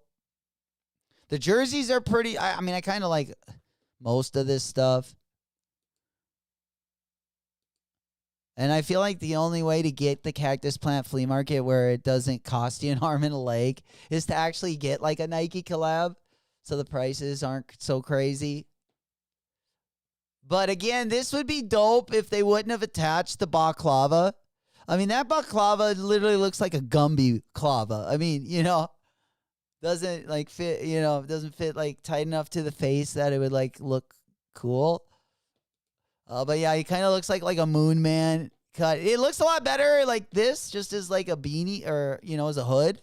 The jerseys are pretty, I mean, I kind of like most of this stuff. And I feel like the only way to get the Cactus Plant Flea Market where it doesn't cost you an arm and a leg is to actually get like a Nike collab, so the prices aren't so crazy. But again, this would be dope if they wouldn't have attached the baklava. I mean, that baklava literally looks like a Gumby clava. I mean, you know, doesn't like fit, you know, doesn't fit like tight enough to the face that it would like look cool. But yeah, he kind of looks like a Moon Man cut. It looks a lot better like this, just as like a beanie or, you know, as a hood.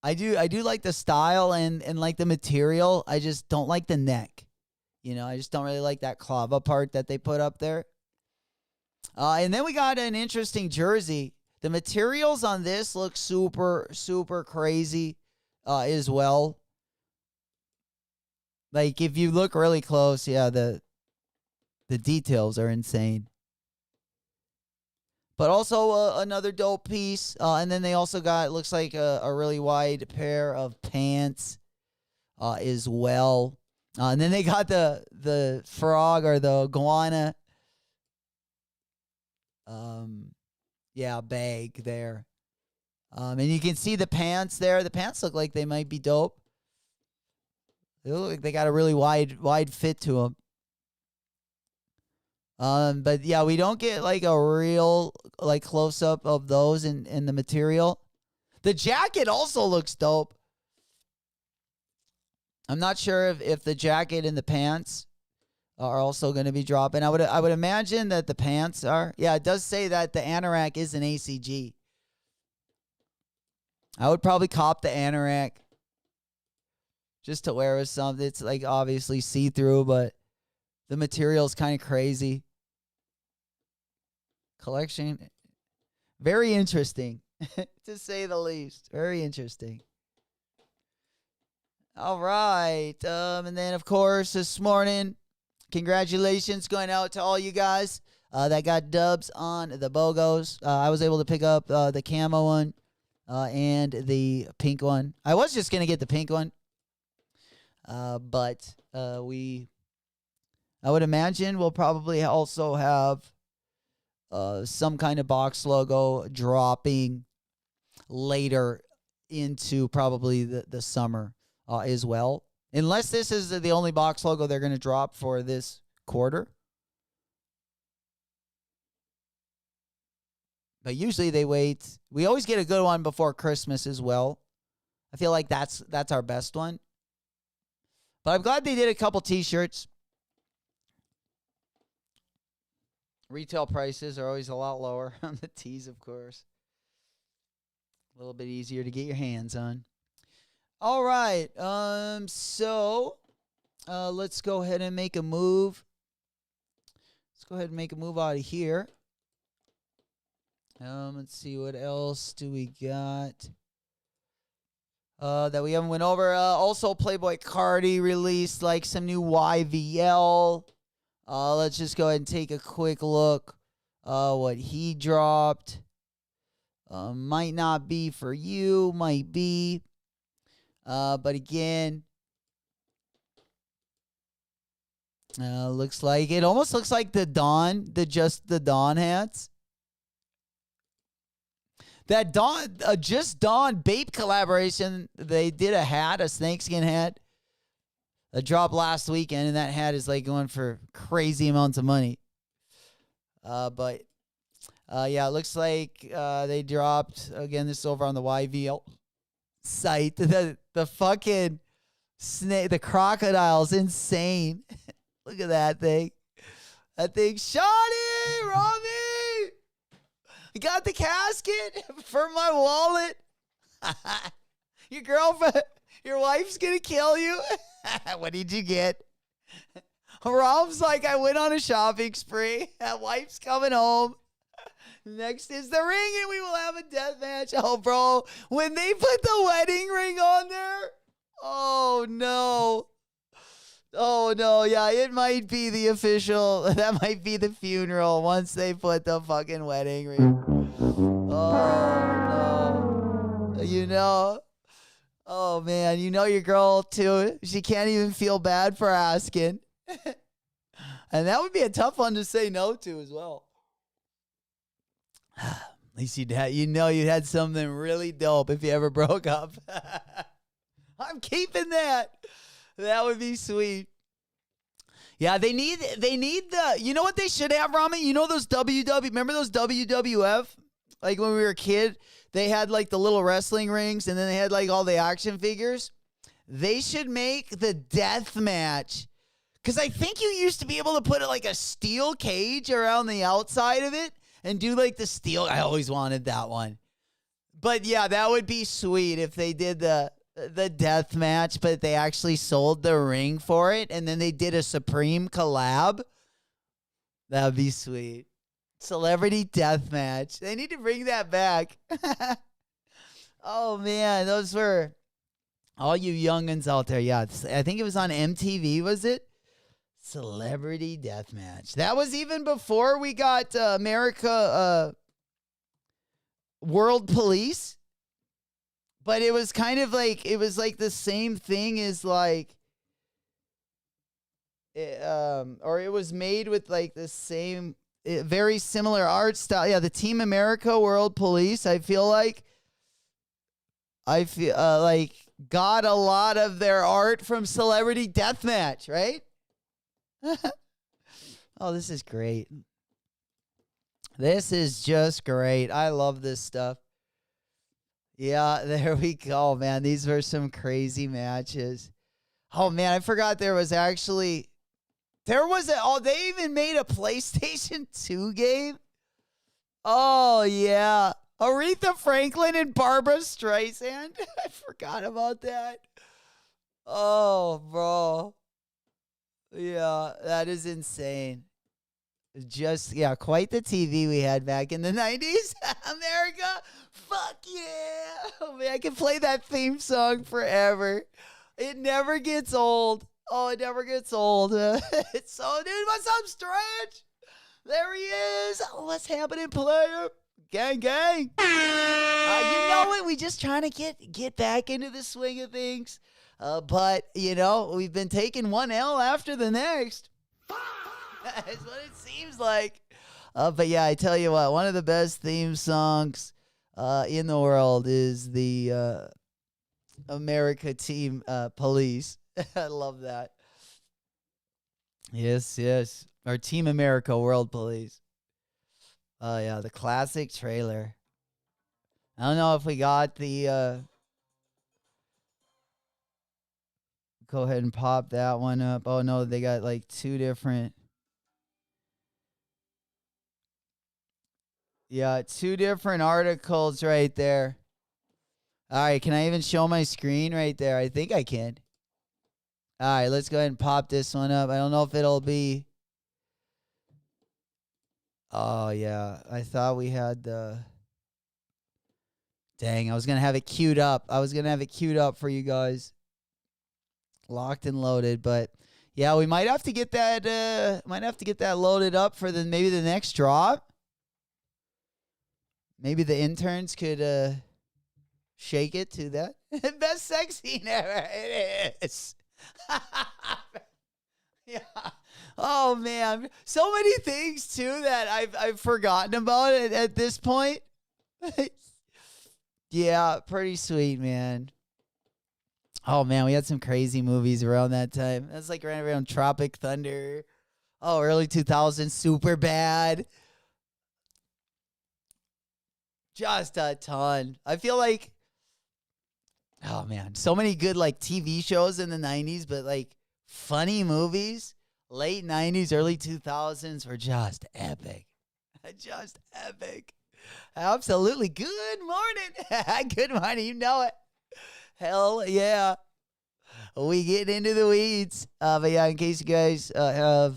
I do like the style and like the material. I just don't like the neck. You know, I just don't really like that clava part that they put up there. And then we got an interesting jersey. The materials on this look super, super crazy as well. Like, if you look really close, yeah, the details are insane. But also another dope piece. And then they also got, looks like a really wide pair of pants as well. And then they got the frog or the iguana bag there. And you can see the pants there. The pants look like they might be dope. They look like they got a really wide fit to them. But yeah, we don't get like a real like close up of those in the material. The jacket also looks dope. I'm not sure if the jacket and the pants are also going to be dropping. I would imagine that the pants are. Yeah, it does say that the anorak is an ACG. I would probably cop the anorak just to wear with something. It's like obviously see-through, but the material's kind of crazy. Collection, very interesting, to say the least. Very interesting. All right. And then, of course, this morning, congratulations going out to all you guys that got dubs on the BOGOs. I was able to pick up the camo one and the pink one. I was just going to get the pink one. But I would imagine we'll probably also have some kind of box logo dropping later into probably the summer as well. Unless this is the only box logo they're going to drop for this quarter. But usually they wait. We always get a good one before Christmas as well. I feel like that's our best one. But I'm glad they did a couple t-shirts. Retail prices are always a lot lower on the tees, of course. A little bit easier to get your hands on. All right. So let's go ahead and make a move Let's go ahead and make a move out of here. Let's see, what else do we got that we haven't went over. Also, Playboy Cardi released like some new YVL. Let's just go ahead and take a quick look. What he dropped. Might not be for you, might be. But again, looks like it almost looks like the Dawn, the Dawn hats. That Dawn, Just Dawn Bape collaboration, they did a hat, a snakeskin hat. A drop last weekend, and that hat is like going for crazy amounts of money. But yeah, it looks like they dropped, again, this is over on the YVL site. The fucking snake, the crocodile's insane. Look at that thing. That thing, Shawty, Robbie! I got the casket for my wallet. Your girlfriend, your wife's gonna kill you. What did you get? Rob's like, I went on a shopping spree. That wife's coming home. Next is the ring, and we will have a death match. Oh, bro, when they put the wedding ring on there, oh, no. Oh, no, yeah, it might be the official. That might be the funeral once they put the fucking wedding ring. Oh, no. You know. Oh, man, you know your girl, too. She can't even feel bad for asking. And that would be a tough one to say no to as well. At least you'd had something really dope if you ever broke up. I'm keeping that. That would be sweet. Yeah, they need the, you know what they should have, Rami? You know those remember those WWF? Like when we were a kid, they had like the little wrestling rings and then they had like all the action figures. They should make the death match. Because I think you used to be able to put like a steel cage around the outside of it and do like the steel. I always wanted that one. But yeah, that would be sweet if they did the death match, but they actually sold the ring for it, and then they did a Supreme collab. That would be sweet. Celebrity death match. They need to bring that back. Oh, man. Those were all you youngins out there. Yeah, I think it was on MTV, was it? Celebrity death match. That was even before we got America World Police. But it was kind of like, it was like the same thing as like, or it was made with like the same, very similar art style. Yeah, the Team America World Police, I feel like got a lot of their art from Celebrity Deathmatch, right? Oh, this is great. This is just great. I love this stuff. Yeah, there we go, man. These were some crazy matches. Oh, man, I forgot they even made a PlayStation 2 game. Oh, yeah. Aretha Franklin and Barbara Streisand. I forgot about that. Oh, bro. Yeah, that is insane. Just, yeah, quite the TV we had back in the 90s. America, fuck yeah. Oh, man, I can play that theme song forever. It never gets old. Oh, it never gets old. It's so, dude, what's up, Stretch? There he is. Oh, what's happening, player? Gang, gang. You know what? We just trying to get back into the swing of things. But, you know, we've been taking one L after the next. That's what it seems like. But yeah, I tell you what, one of the best theme songs in the world is the America Team Police. I love that. Yes, yes. Or Team America World Police. Oh, yeah, the classic trailer. I don't know if we got the... Go ahead and pop that one up. Oh, no, they got like two different... Yeah, two different articles right there. All right, can I even show my screen right there? I think I can. All right, let's go ahead and pop this one up. I don't know if it'll be... Oh yeah, I thought we had the. Dang, I was gonna have it queued up. I was gonna have it queued up for you guys. Locked and loaded, but yeah, we might have to get that. Might have to get that loaded up for maybe the next drop. Maybe the interns could shake it to that best sex scene ever. It is. Yeah. Oh man, so many things too that I've forgotten about it at this point. Yeah, pretty sweet, man. Oh man, we had some crazy movies around that time. That's like right around Tropic Thunder. Oh, early 2000s, Super Bad. Just a ton. I feel like, oh man, so many good like TV shows in the 90s, but like funny movies, late 90s, early 2000s were just epic. Just epic. Absolutely. Good morning. Good morning. You know it. Hell yeah. We get into the weeds. But yeah, in case you guys are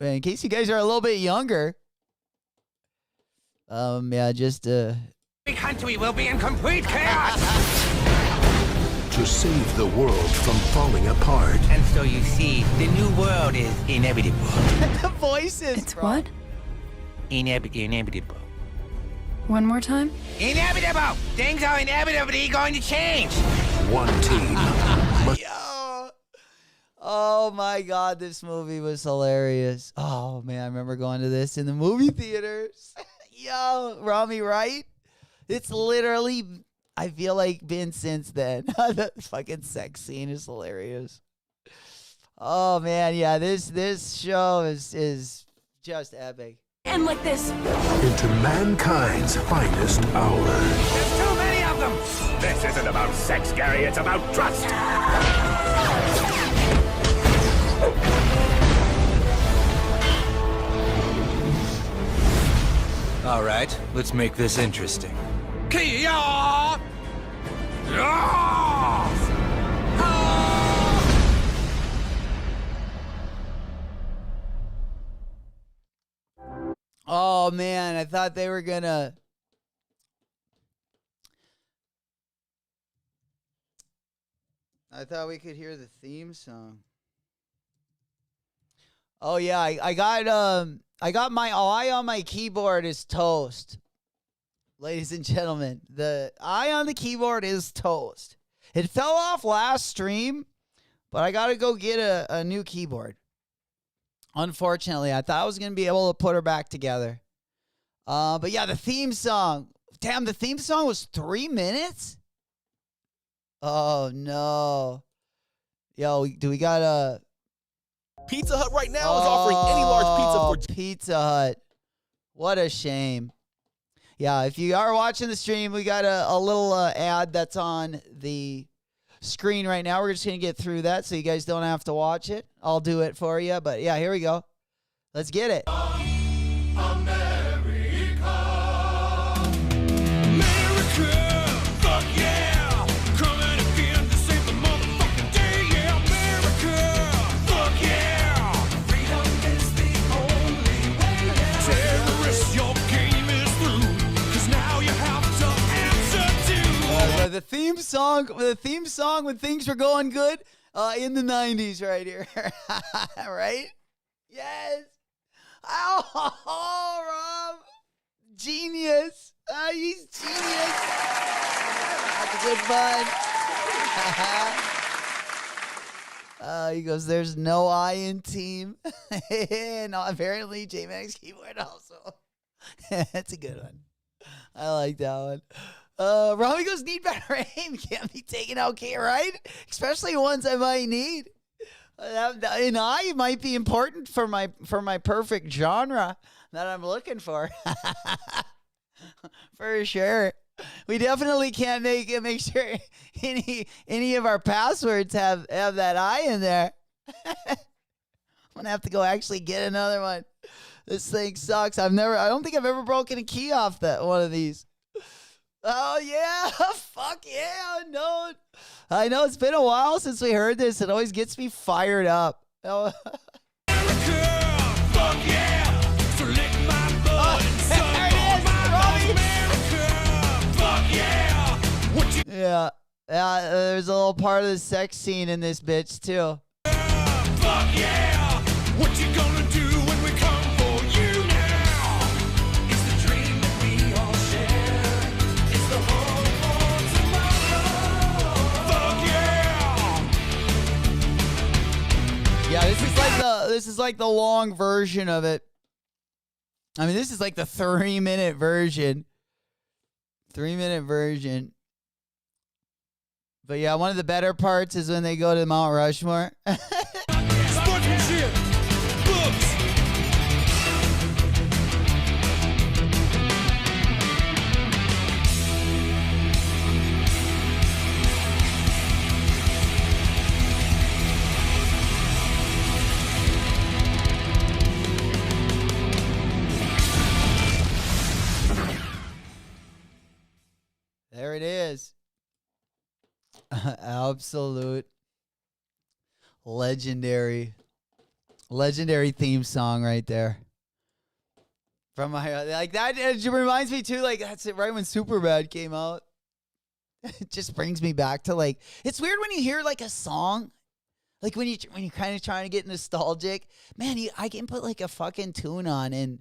a little bit younger, yeah, just Big country will be in complete chaos. To save the world from falling apart. And so you see, the new world is inevitable. the voices. It's bro. what? Inevitable. One more time? Inevitable! Things are inevitably going to change. One team. Yo. Oh my God, this movie was hilarious. Oh man, I remember going to this in the movie theaters. Yo, Rami, right? It's literally, I feel like, been since then. The fucking sex scene is hilarious. Oh man, yeah, this show is just epic. And like this. Into mankind's finest hour. There's too many of them. This isn't about sex, Gary. It's about trust. All right, let's make this interesting. Kia! Oh man, I thought they were gonna. I thought we could hear the theme song. Oh yeah, I got my eye on my keyboard is toast. Ladies and gentlemen, the eye on the keyboard is toast. It fell off last stream, but I gotta go get a new keyboard. Unfortunately, I thought I was going to be able to put her back together. But yeah, the theme song. Damn, the theme song was 3 minutes? Oh, no. Yo, do we got a... Pizza Hut right now is offering any large pizza for... Pizza Hut. What a shame. Yeah, if you are watching the stream, we got a little ad that's on the screen right now. We're just going to get through that so you guys don't have to watch it. I'll do it for you. But yeah, here we go. Let's get it. The theme song when things were going good in the 90s right here. Right? Yes. Oh, Rob. Genius. He's genius. That's a good fun. He goes, there's no I in team. No, apparently J-Max keyboard also. That's a good one. I like that one. Robbie goes, need better aim. Can't be taken okay, right? Especially ones I might need. An eye might be important for my perfect genre that I'm looking for. For sure. We definitely can't make sure any of our passwords have that eye in there. I'm gonna have to go actually get another one. This thing sucks. I don't think I've ever broken a key off one of these. Oh, yeah. Fuck yeah. No. I know it's been a while since we heard this. It always gets me fired up. Oh. Fuck yeah. So lick Yeah. There's a little part of the sex scene in this bitch, too. Fuck yeah! What you gonna do when we come for you now? It's the dream that we all share. It's the hope for tomorrow. Fuck yeah! Yeah, this is like the long version of it. I mean, this is like the 3-minute version. 3-minute version. But yeah, one of the better parts is when they go to Mount Rushmore. Sportsmanship! Books! There it is. Absolute legendary theme song right there. From my like that, it reminds me too. Like that's it, right when Superbad came out. It just brings me back to like it's weird when you hear like a song, like when you're kind of trying to get nostalgic. Man, I can put like a fucking tune on, and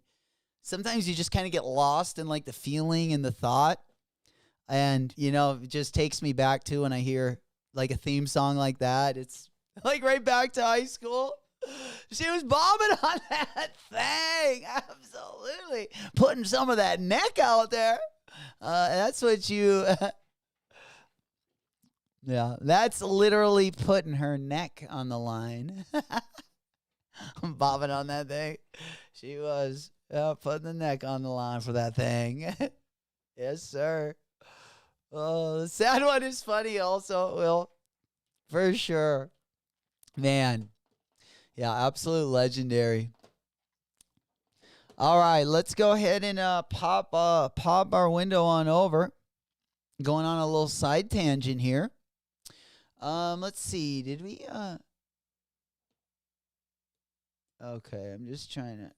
sometimes you just kind of get lost in like the feeling and the thought. And, you know, it just takes me back to when I hear like a theme song like that. It's like right back to high school. She was bobbing on that thing. Absolutely. Putting some of that neck out there. That's what you... yeah, that's literally putting her neck on the line. Bobbing on that thing. She was putting the neck on the line for that thing. Yes, sir. Oh, the sad one is funny also, Will. For sure. Man. Yeah, absolute legendary. All right, let's go ahead and pop our window on over. Going on a little side tangent here. Let's see. Did we okay, I'm just trying to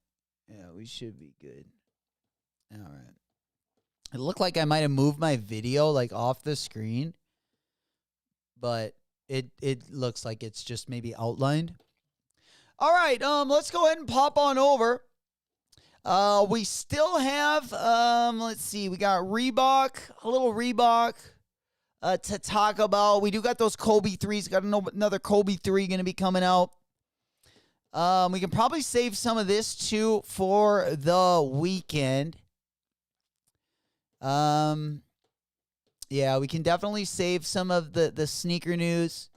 yeah, we should be good. All right. It looked like I might have moved my video like off the screen, but it looks like it's just maybe outlined. All right, let's go ahead and pop on over. We still have let's see, we got Reebok, a little Reebok to talk about. We do got those Kobe 3s. Got another Kobe 3 going to be coming out. We can probably save some of this too for the weekend. Yeah, we can definitely save some of the sneaker news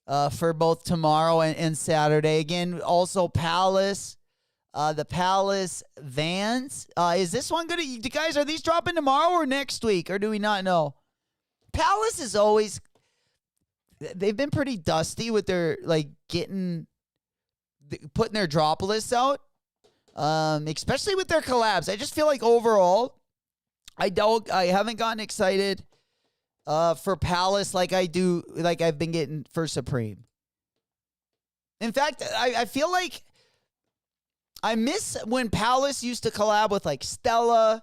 for both tomorrow and Saturday. Again, also Palace, the Palace Vans. Is this one going to, guys, are these dropping tomorrow or next week, or do we not know? Palace is always, they've been pretty dusty with their, like, putting their drop lists out, especially with their collabs. I just feel like overall, I haven't gotten excited for Palace like I've been getting for Supreme. In fact, I feel like I miss when Palace used to collab with like Stella.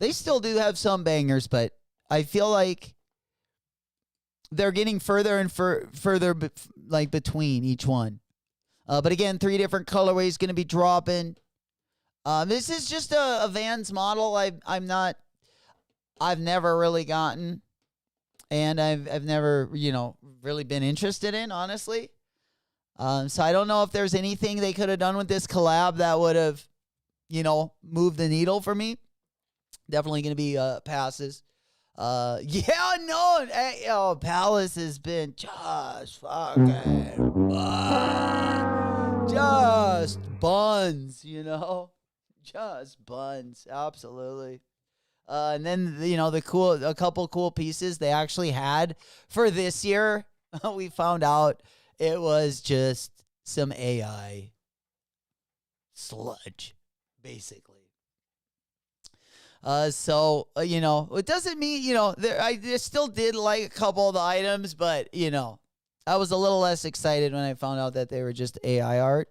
They still do have some bangers, but I feel like they're getting further and further like between each one. But again, 3 different colorways going to be dropping. This is just a Vans model I've never really gotten, and I've never, really been interested in, honestly. So I don't know if there's anything they could have done with this collab that would have, moved the needle for me. Definitely going to be passes. Palace has been just fucking just buns, just buns, absolutely. And then a couple cool pieces they actually had for this year. We found out it was just some AI sludge, basically. It doesn't mean, I still did like a couple of the items, but, I was a little less excited when I found out that they were just AI art.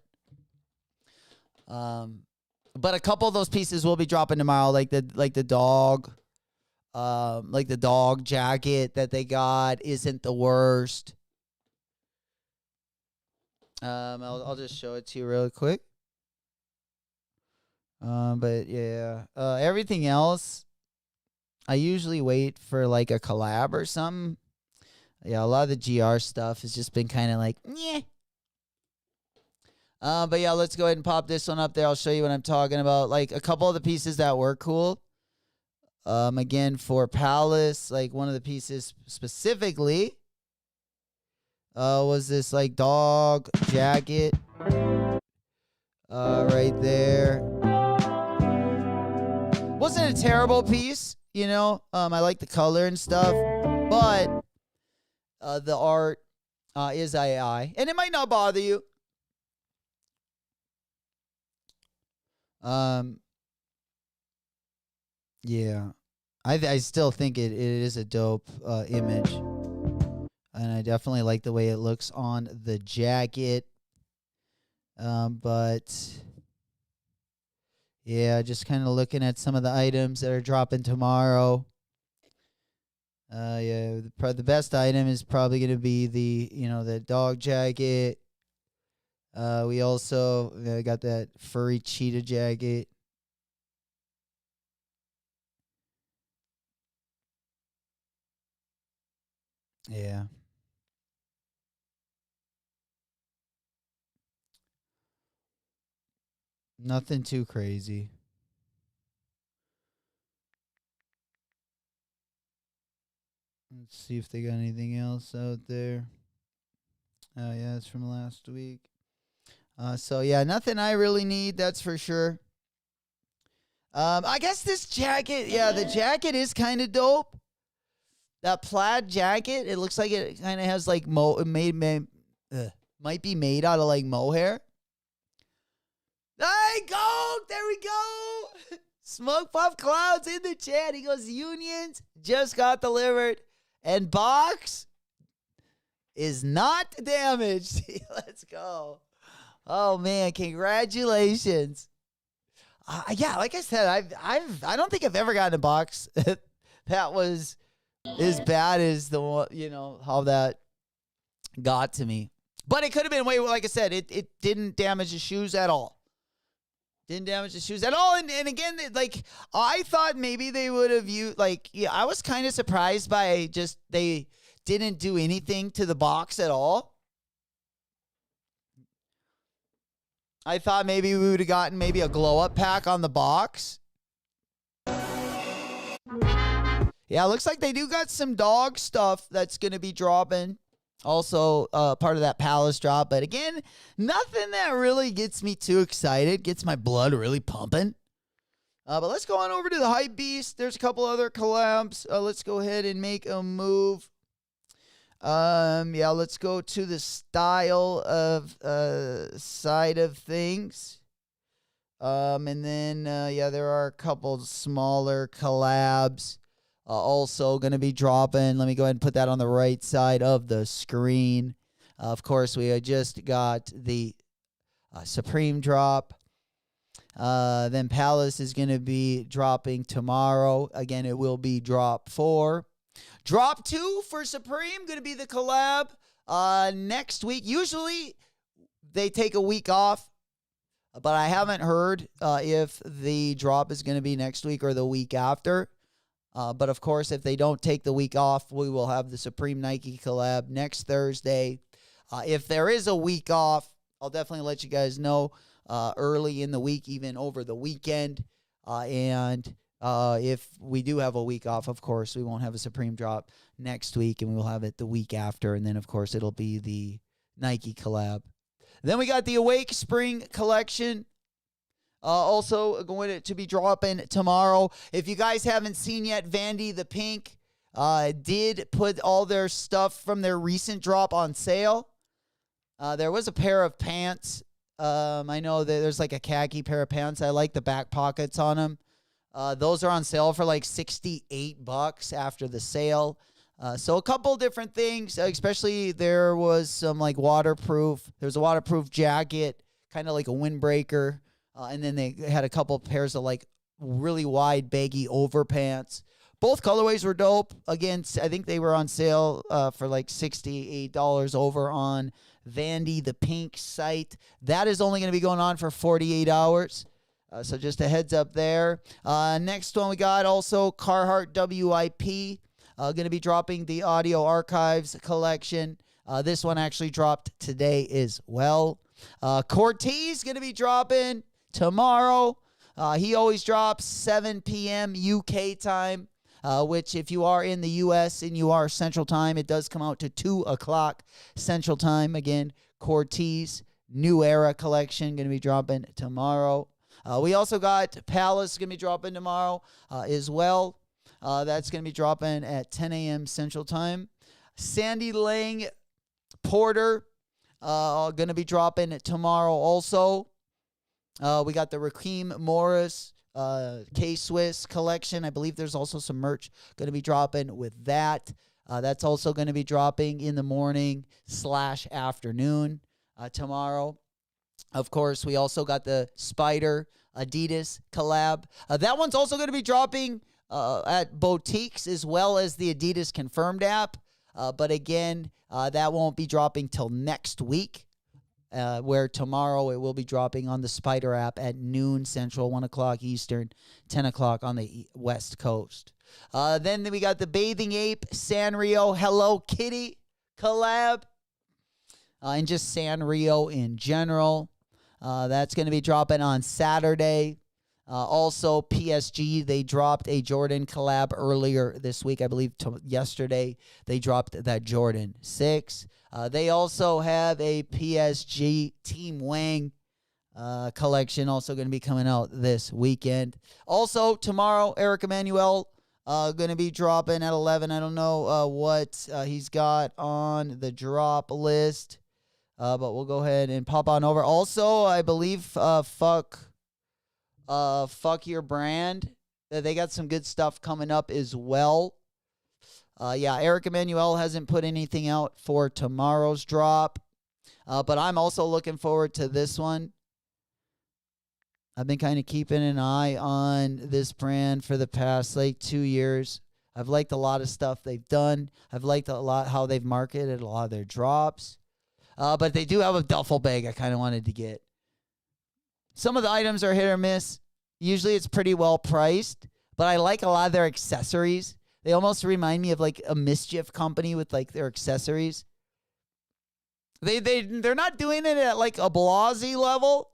But a couple of those pieces will be dropping tomorrow, like the dog jacket that they got isn't the worst. I'll just show it to you real quick. But yeah, everything else, I usually wait for like a collab or something. Yeah, a lot of the GR stuff has just been kind of like, yeah. But yeah, let's go ahead and pop this one up there. I'll show you what I'm talking about. Like a couple of the pieces that were cool. Again, for Palace, like one of the pieces specifically was this like dog jacket right there. Wasn't a terrible piece, you know. I like the color and stuff, but the art is AI, and it might not bother you. Yeah, I still think it is a dope image, and I definitely like the way it looks on the jacket. But yeah, just kind of looking at some of the items that are dropping tomorrow. Yeah, the best item is probably going to be the dog jacket. We also got that furry cheetah jacket. Yeah. Nothing too crazy. Let's see if they got anything else out there. Oh, yeah, it's from last week. So, yeah, nothing I really need, that's for sure. I guess this jacket, yeah, the jacket is kind of dope. That plaid jacket, it looks like it kind of has, like, might be made out of, like, mohair. Hey, go! There we go! Smoke Puff Clouds in the chat. He goes, Unions just got delivered. And box is not damaged. Let's go. Oh, man, congratulations. Yeah, like I said, I don't think I've ever gotten a box that was as bad as the one, how that got to me. But it could have been way, like I said, it didn't damage the shoes at all. Didn't damage the shoes at all. And again, like, I thought maybe they would have used, like, yeah, I was kind of surprised by just they didn't do anything to the box at all. I thought maybe we would have gotten maybe a glow-up pack on the box. Yeah, looks like they do got some dog stuff that's going to be dropping. Also, part of that Palace drop. But again, nothing that really gets me too excited. Gets my blood really pumping. But let's go on over to the Hype Beast. There's a couple other collabs. Let's go ahead and make a move. Yeah, let's go to the style of side of things. And then, yeah, there are a couple smaller collabs. Also going to be dropping. Let me go ahead and put that on the right side of the screen. Of course, we just got the Supreme drop. Then Palace is going to be dropping tomorrow. Again, it will be drop 4. Drop 2 for Supreme, going to be the collab next week. Usually, they take a week off. But I haven't heard if the drop is going to be next week or the week after. But, of course, if they don't take the week off, we will have the Supreme Nike collab next Thursday. If there is a week off, I'll definitely let you guys know early in the week, even over the weekend. And if we do have a week off, of course, we won't have a Supreme drop next week, and we will have it the week after. And then, of course, it'll be the Nike collab. Then we got the Awake Spring collection. Also going to be dropping tomorrow. If you guys haven't seen yet, Vandy the Pink did put all their stuff from their recent drop on sale. There was a pair of pants. I know that there's like a khaki pair of pants. I like the back pockets on them. Those are on sale for like $68 after the sale. So a couple different things, especially there was some like waterproof. There's a waterproof jacket, kind of like a windbreaker. And then they had a couple pairs of like really wide baggy overpants. Both colorways were dope. Again, I think they were on sale for like $68 over on Vandy, the pink site. That is only going to be going on for 48 hours. So just a heads up there. Next one we got also Carhartt WIP. Going to be dropping the Audio Archives collection. This one actually dropped today as well. Cortez going to be dropping tomorrow. He always drops 7 p.m. UK time. Which if you are in the U.S. and you are Central Time, it does come out to 2 o'clock Central Time. Again, Cortez New Era collection going to be dropping tomorrow. We also got Palace going to be dropping tomorrow as well. That's going to be dropping at 10 a.m. Central Time. Sandy Lang Porter going to be dropping tomorrow also. We got the Raheem Morris K-Swiss collection. I believe there's also some merch going to be dropping with that. That's also going to be dropping in the morning / afternoon tomorrow. Of course, we also got the Spider Adidas collab. That one's also going to be dropping at boutiques as well as the Adidas Confirmed app. But again, that won't be dropping till next week. Where tomorrow it will be dropping on the Spider app at noon Central, 1 o'clock Eastern, 10 o'clock on the West Coast. Then we got the Bathing Ape Sanrio Hello Kitty collab. And just Sanrio in general. That's going to be dropping on Saturday. Also, PSG, they dropped a Jordan collab earlier this week. I believe yesterday they dropped that Jordan 6. They also have a PSG Team Wang collection also going to be coming out this weekend. Also, tomorrow, Eric Emanuel going to be dropping at 11. I don't know what he's got on the drop list, but we'll go ahead and pop on over. Also, I believe Fuck Your Brand. They got some good stuff coming up as well. Yeah, Eric Emanuel hasn't put anything out for tomorrow's drop. But I'm also looking forward to this one. I've been kind of keeping an eye on this brand for the past 2 years. I've liked a lot of stuff they've done. I've liked a lot how they've marketed a lot of their drops. But they do have a duffel bag I kind of wanted to get. Some of the items are hit or miss. Usually it's pretty well priced. But I like a lot of their accessories. They almost remind me of a Mischief company with their accessories. They're not doing it at a Blasi level.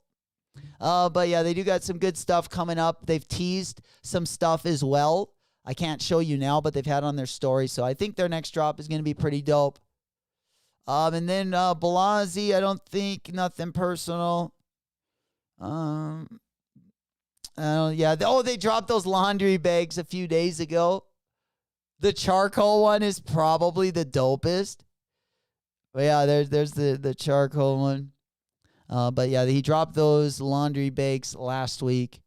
But yeah, they do got some good stuff coming up. They've teased some stuff as well. I can't show you now, but they've had on their story. So I think their next drop is going to be pretty dope. And then Blasi, I don't think nothing personal. Yeah. They dropped those laundry bags a few days ago. The charcoal one is probably the dopest. But yeah, there's the charcoal one. But yeah, he dropped those laundry bags last week.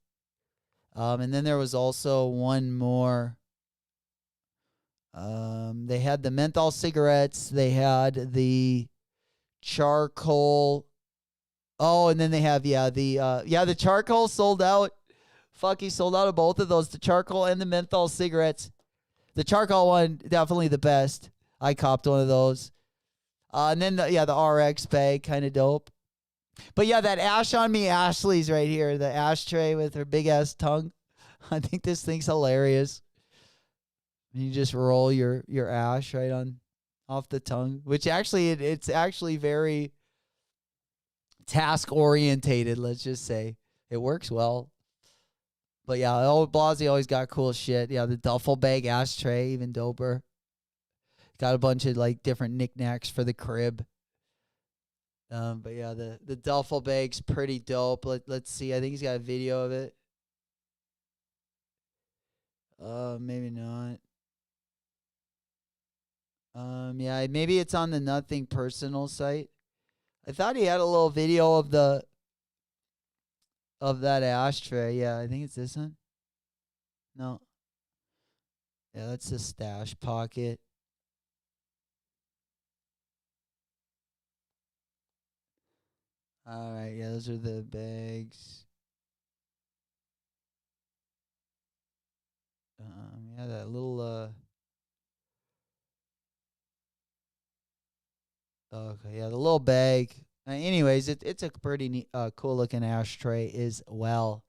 And then there was also one more. They had the menthol cigarettes. They had the charcoal. Oh, and then they have the charcoal sold out. Fuck, he sold out of both of those, the charcoal and the menthol cigarettes. The charcoal one, definitely the best. I copped one of those. And then the RX bag, kind of dope. But yeah, that Ash on Me Ashley's right here, the ashtray with her big ass tongue. I think this thing's hilarious. You just roll your ash right on off the tongue, which actually it's actually very task orientated. Let's just say it works well. But yeah, Blasi always got cool shit. Yeah, the duffel bag ashtray, even doper. Got a bunch of different knickknacks for the crib. But yeah, the duffel bag's pretty dope. Let's see. I think he's got a video of it. Maybe not. Yeah, maybe it's on the Nothing Personal site. I thought he had a little video of that ashtray. Yeah, I think it's this one. No. Yeah, that's the stash pocket. All right, yeah, those are the bags. Yeah, that little okay, yeah, the little bag. Anyways, it's a pretty neat, cool looking ashtray as well.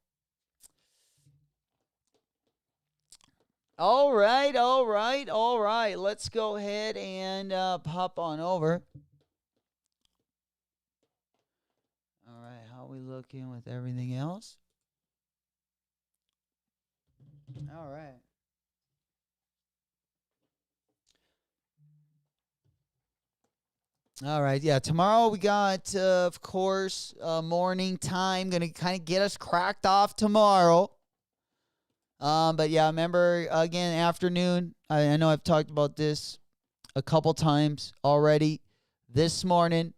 All right. Let's go ahead and pop on over. All right, how we looking with everything else? All right. All right, yeah. Tomorrow we got, of course, morning time. Gonna kind of get us cracked off tomorrow. But yeah, remember again, afternoon. I know I've talked about this a couple times already. This morning,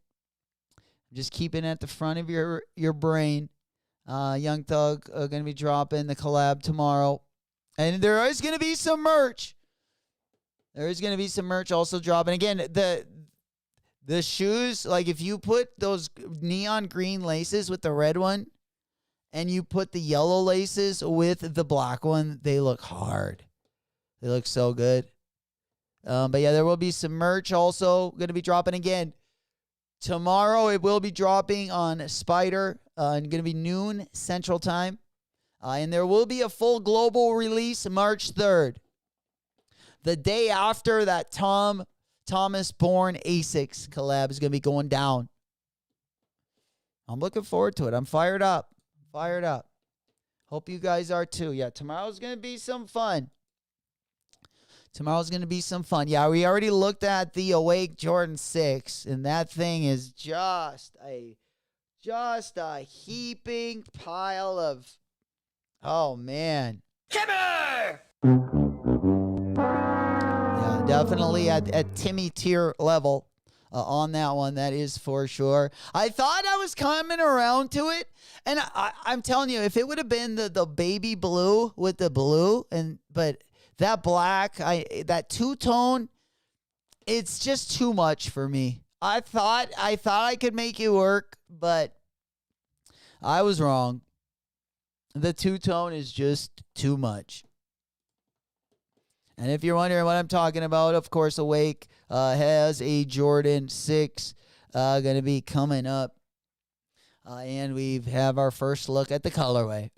just keeping it at the front of your brain. Young Thug gonna be dropping the collab tomorrow, and there is gonna be some merch. There is gonna be some merch also dropping. Again, the shoes, like if you put those neon green laces with the red one and you put the yellow laces with the black one, they look hard. They look so good. But yeah, there will be some merch also going to be dropping again. Tomorrow it will be dropping on Spider and going to be noon Central Time. And there will be a full global release March 3rd. The day after that Thomas Bourne Asics collab is going to be going down. I'm looking forward to it. I'm fired up. Hope you guys are too. Yeah, tomorrow's going to be some fun. Yeah, we already looked at the Awake Jordan 6, and that thing is just a heaping pile of, oh man. Timmy! Definitely at Timmy tier level on that one. That is for sure. I thought I was coming around to it. And I'm telling you, if it would have been the baby blue with the blue, but that black, that two-tone, it's just too much for me. I thought I could make it work, but I was wrong. The two-tone is just too much. And if you're wondering what I'm talking about, of course, Awake has a Jordan 6 going to be coming up. And we have our first look at the colorway,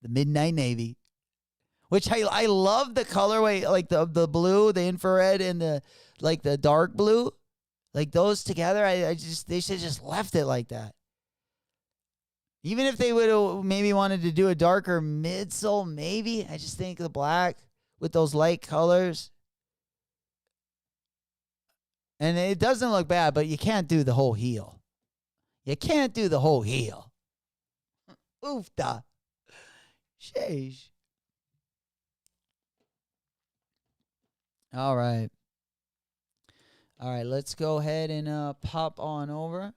the Midnight Navy, which I love the colorway, like the blue, the infrared, and the dark blue. Like those together, they should just left it like that. Even if they would have maybe wanted to do a darker midsole, maybe. I just think the black with those light colors. And it doesn't look bad, but you can't do the whole heel. Oofda. Sheesh. All right, let's go ahead and pop on over.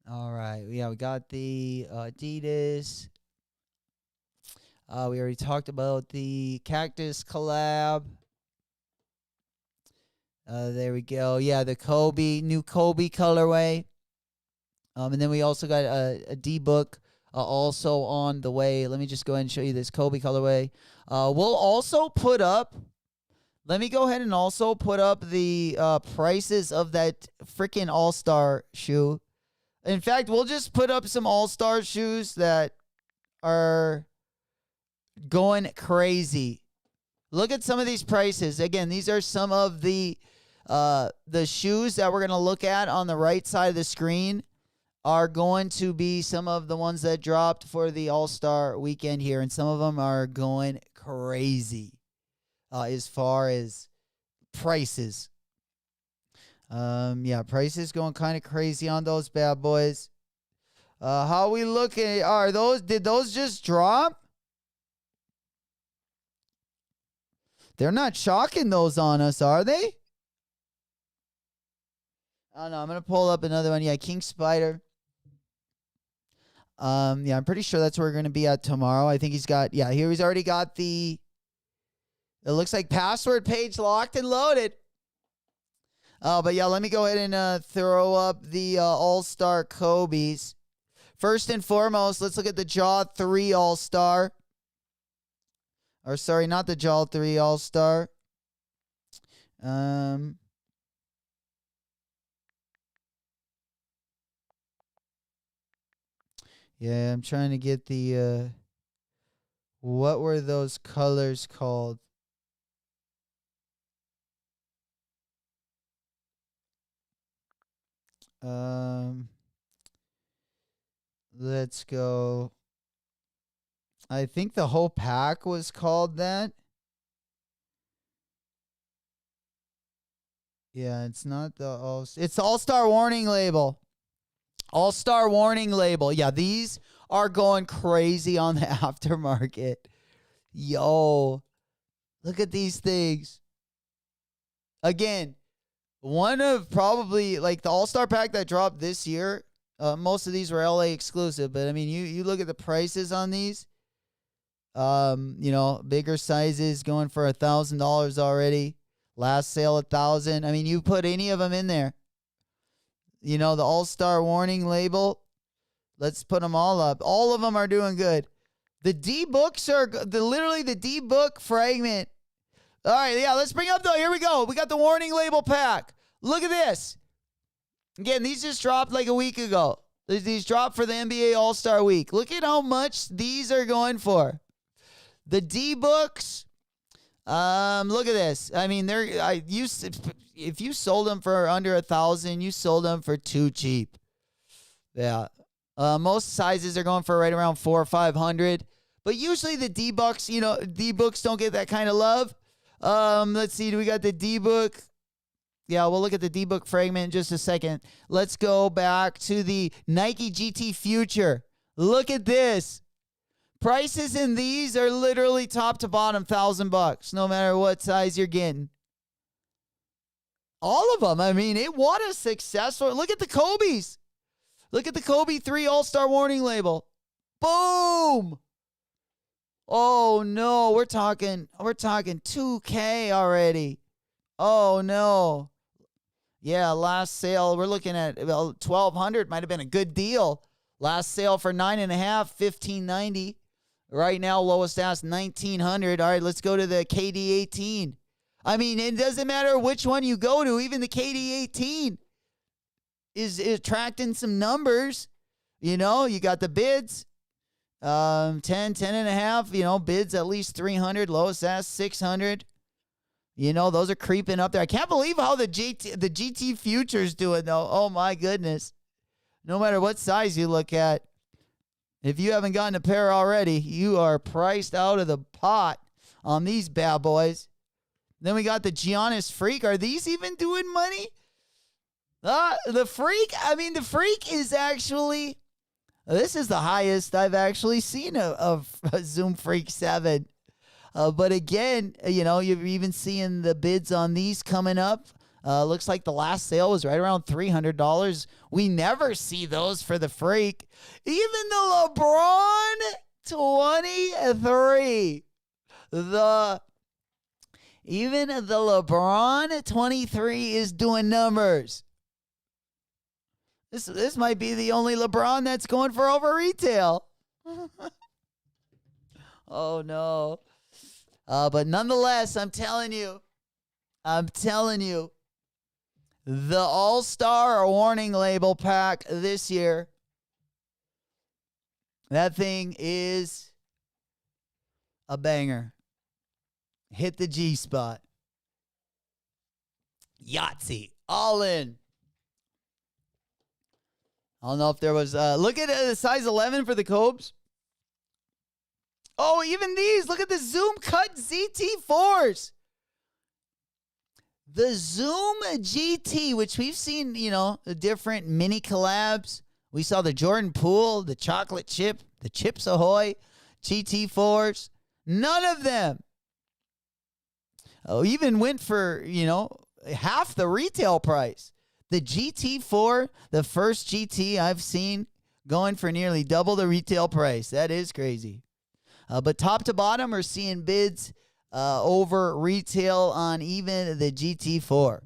All right, yeah, we got the Adidas. We already talked about the Cactus collab. There we go. Yeah, the new Kobe colorway. And then we also got a D-Book also on the way. Let me just go ahead and show you this Kobe colorway. We'll also put up, let me go ahead and also put up the prices of that freaking All-Star shoe. In fact, we'll just put up some All-Star shoes that are going crazy. Look at some of these prices. Again, these are some of the shoes that we're going to look at on the right side of the screen are going to be some of the ones that dropped for the All-Star weekend here, and some of them are going crazy as far as prices. Yeah, prices going kind of crazy on those bad boys. How we looking? Did those just drop? They're not shocking those on us, are they? I don't know. I'm going to pull up another one. Yeah, King Spider. Yeah, I'm pretty sure that's where we're going to be at tomorrow. I think he's already got it looks like password page locked and loaded. But yeah, let me go ahead and throw up the All-Star Kobe's. First and foremost, let's look at the Jaw 3 All-Star. Or sorry, not the JAL 3 All-Star. Yeah, I'm trying to get the what were those colors called? Let's go. I think the whole pack was called that. Yeah, it's not the it's All-Star Warning Label. All-Star Warning Label. Yeah, these are going crazy on the aftermarket. Yo, look at these things. Again, one of probably like the All-Star pack that dropped this year. Most of these were LA exclusive, but I mean, you look at the prices on these. You know, bigger sizes going for $1,000 already. Last sale $1,000. I mean, you put any of them in there. You know, the All-Star Warning Label. Let's put them all up. All of them are doing good. The D-Books are literally the D-Book fragment. All right, yeah, let's bring up though. Here we go. We got the Warning Label pack. Look at this. Again, these just dropped like a week ago. These dropped for the NBA All-Star Week. Look at how much these are going for. The D-Books. Look at this. I mean, if you sold them for under $1,000, you sold them for too cheap. Yeah. Most sizes are going for right around $400 or $500. But usually the D-Books, you know, D-Books don't get that kind of love. Let's see. Do we got the D-Book? Yeah, we'll look at the D-Book fragment in just a second. Let's go back to the Nike GT Future. Look at this. Prices in these are literally top to bottom $1,000, no matter what size you're getting. All of them. I mean, what a successful. Look at the Kobe's. Look at the Kobe 3 All-Star Warning Label. Boom. Oh no, we're talking 2K already. Oh no. Yeah, last sale, we're looking at $1,200. Might have been a good deal. Last sale for $9.5, $1,590. Right now, lowest ask $1,900. All right, let's go to the KD18. I mean, it doesn't matter which one you go to. Even the KD18 is attracting some numbers. You know, you got the bids. 10 and a half. You know, bids at least 300. Lowest ask 600. You know, those are creeping up there. I can't believe how the GT Future's doing, though. Oh, my goodness. No matter what size you look at, if you haven't gotten a pair already, you are priced out of the pot on these bad boys. Then we got the Giannis Freak. Are these even doing money? The Freak, I mean, the Freak is actually, this is the highest I've actually seen of Zoom Freak 7. But again, you know, you're even seeing the bids on these coming up. Looks like the last sale was right around $300. We never see those for the Freak. Even the LeBron 23. Even the LeBron 23 is doing numbers. This might be the only LeBron that's going for over retail. Oh, no. But nonetheless, I'm telling you, the All-Star Warning Label pack this year, that thing is a banger. Hit the G spot. Yahtzee. All in. I don't know if there was, look at the size 11 for the Cobes. Oh, even these. Look at the Zoom Cut ZT4s. The Zoom GT, which we've seen, you know, the different mini collabs. We saw the Jordan Poole, the Chocolate Chip, the Chips Ahoy, GT4s. None of them even went for, you know, half the retail price. The GT4, the first GT I've seen, going for nearly double the retail price. That is crazy. But top to bottom, we're seeing bids over retail on even the GT4.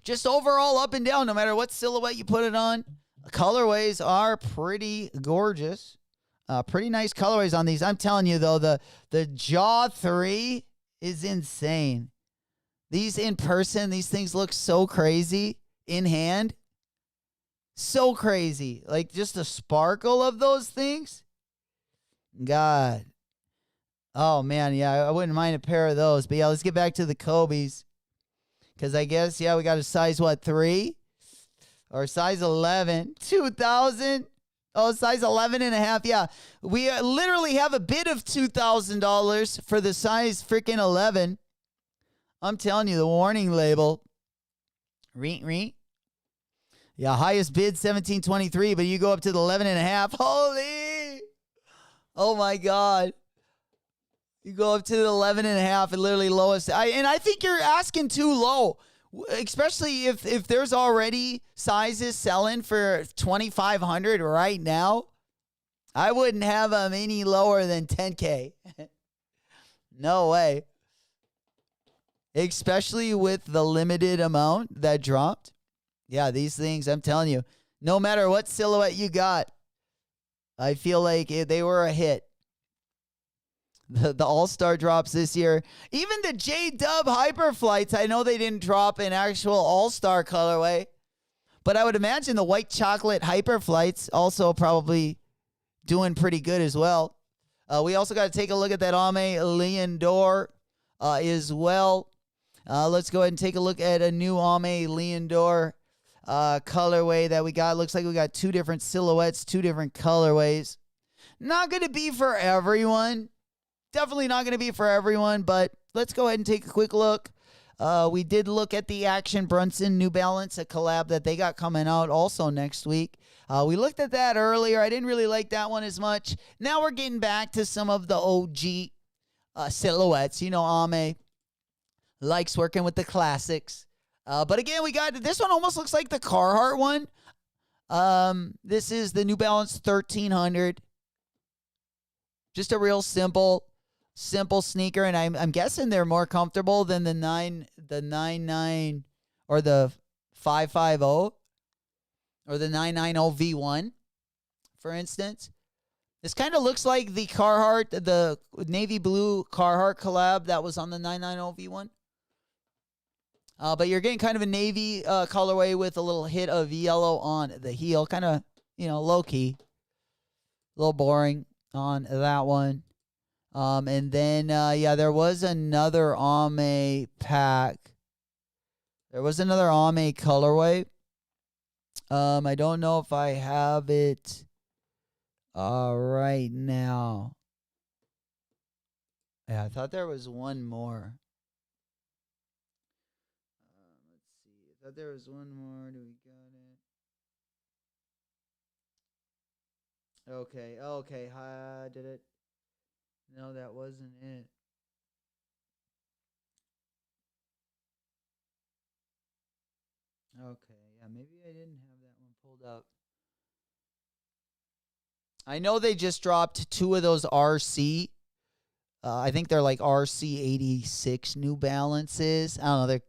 Just overall up and down, no matter what silhouette you put it on, colorways are pretty gorgeous. Pretty nice colorways on these. I'm telling you though, the Jaw 3 is insane. These in person, these things look so crazy in hand. So crazy. Like just the sparkle of those things. God. Oh man, yeah, I wouldn't mind a pair of those. But yeah, let's get back to the Kobe's. Because I guess, yeah, we got a size, what, 3? Or size 11. 2,000? Oh, size 11 and a half. Yeah, we literally have a bid of $2,000 for the size freaking 11. I'm telling you, the warning label. Reet. Yeah, highest bid 1723, but you go up to the 11 and a half. Holy! Oh my God. You go up to the 11 and a half and literally lowest. I think you're asking too low, especially if there's already sizes selling for 2,500 right now. I wouldn't have them any lower than 10K. No way. Especially with the limited amount that dropped. Yeah, these things, I'm telling you, no matter what silhouette you got, I feel like they were a hit. The All-Star drops this year. Even the J-Dub Hyperflights, I know they didn't drop an actual All-Star colorway, but I would imagine the white chocolate Hyperflights also probably doing pretty good as well. We also got to take a look at that Ame Leon Dore as well. Let's go ahead and take a look at a new Ame Leon Dore colorway that we got. Looks like we got 2 different silhouettes, 2 different colorways. Not going to be for everyone. Definitely not going to be for everyone, but let's go ahead and take a quick look. We did look at the Action Brunson New Balance, a collab that they got coming out also next week. We looked at that earlier. I didn't really like that one as much. Now we're getting back to some of the OG silhouettes. You know, Ame likes working with the classics. But again, we got this one almost looks like the Carhartt one. This is the New Balance 1300. Just a real simple sneaker, and I'm guessing they're more comfortable than the 99 or the 550 or the 990 V1, for instance. This kind of looks like the Carhartt, the navy blue Carhartt collab that was on the 990 V1. But you're getting kind of a navy colorway with a little hit of yellow on the heel. Kind of, low key. A little boring on that one. And then, there was another Ame pack. There was another Ame colorway. I don't know if I have it right now. Yeah, I thought there was one more. Let's see. I thought there was one more. Do we got it? Okay. Did it? No, that wasn't it. Okay, yeah, maybe I didn't have that one pulled up. I know they just dropped 2 of those RC. I think they're like RC 86 New Balances. I don't know.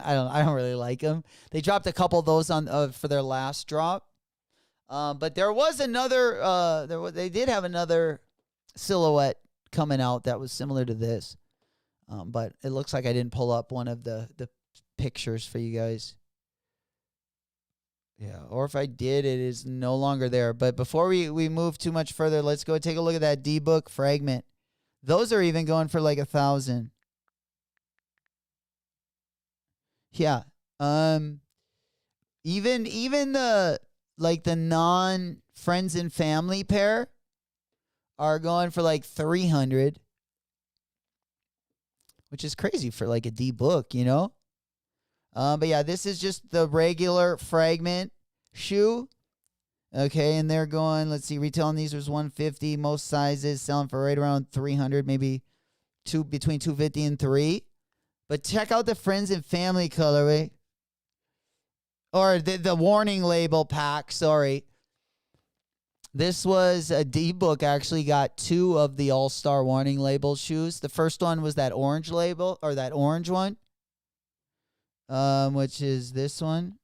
I don't really like them. They dropped a couple of those on for their last drop. But there was another. They did have another silhouette coming out that was similar to this. But it looks like I didn't pull up one of the pictures for you guys. Yeah, or if I did, it is no longer there. But before we move too much further, let's go take a look at that D-Book Fragment. Those are even going for like 1,000. Yeah. Even the the non-friends and family pair are going for like 300. Which is crazy for like a D-Book, But yeah, this is just the regular Fragment shoe. Okay, and they're going, let's see, retailing these was $150. Most sizes selling for right around 300, maybe between 250 and 3. But check out the friends and family colorway. Or the warning label pack, sorry. This was a D-Book actually got 2 of the All-Star warning label shoes. The first one was that orange label, or that orange one. Which is this one.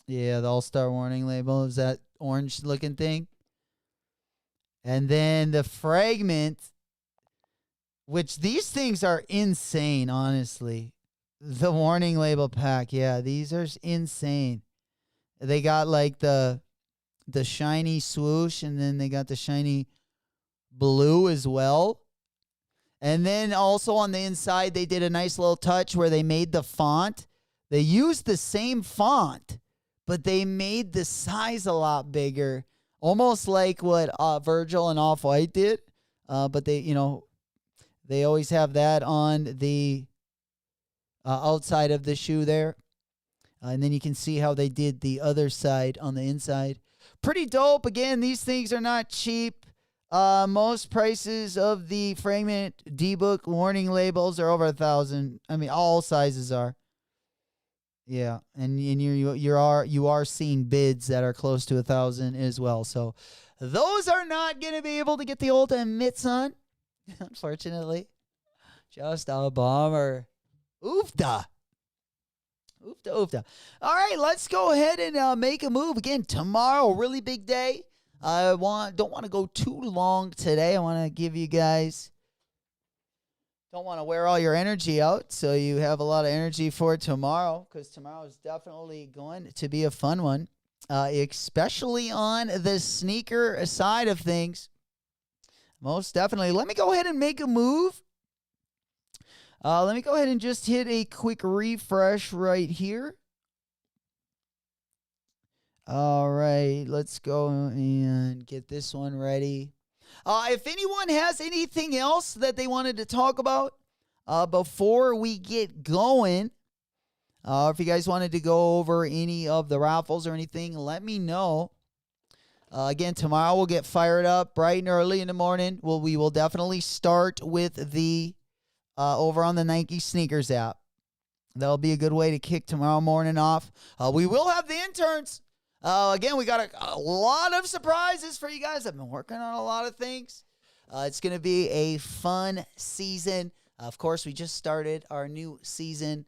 Yeah, the All-Star warning label is that orange-looking thing. And then the fragment, which these things are insane, honestly. The warning label pack, yeah, these are insane. They got like the shiny swoosh, and then they got the shiny blue as well. And then also on the inside, they did a nice little touch where they made the font. They used the same font, but they made the size a lot bigger, almost like what Virgil and Off-White did. But they, they always have that on the outside of the shoe there. And then you can see how they did the other side on the inside. Pretty dope. Again, these things are not cheap. Most prices of the Fragment D-Book warning labels are over $1,000. I mean, all sizes are. Yeah, and you are seeing bids that are close to $1,000 as well. So those are not going to be able to get the old mitts on, unfortunately. Just a bummer. Oofda. Oofda. All right, let's go ahead and make a move again tomorrow. Really big day. Don't want to go too long today. I want to give you guys. Don't want to wear all your energy out, so you have a lot of energy for tomorrow, because tomorrow is definitely going to be a fun one, especially on the sneaker side of things. Most definitely. Let me go ahead and make a move. Let me go ahead and just hit a quick refresh right here. All right, let's go and get this one ready. If anyone has anything else that they wanted to talk about before we get going, if you guys wanted to go over any of the raffles or anything, let me know. Again, tomorrow we'll get fired up bright and early in the morning. We will definitely start with the over on the Nike Sneakers app. That'll be a good way to kick tomorrow morning off. We will have the interns. Again, we got a lot of surprises for you guys. I've been working on a lot of things. It's going to be a fun season. Of course, we just started our new season.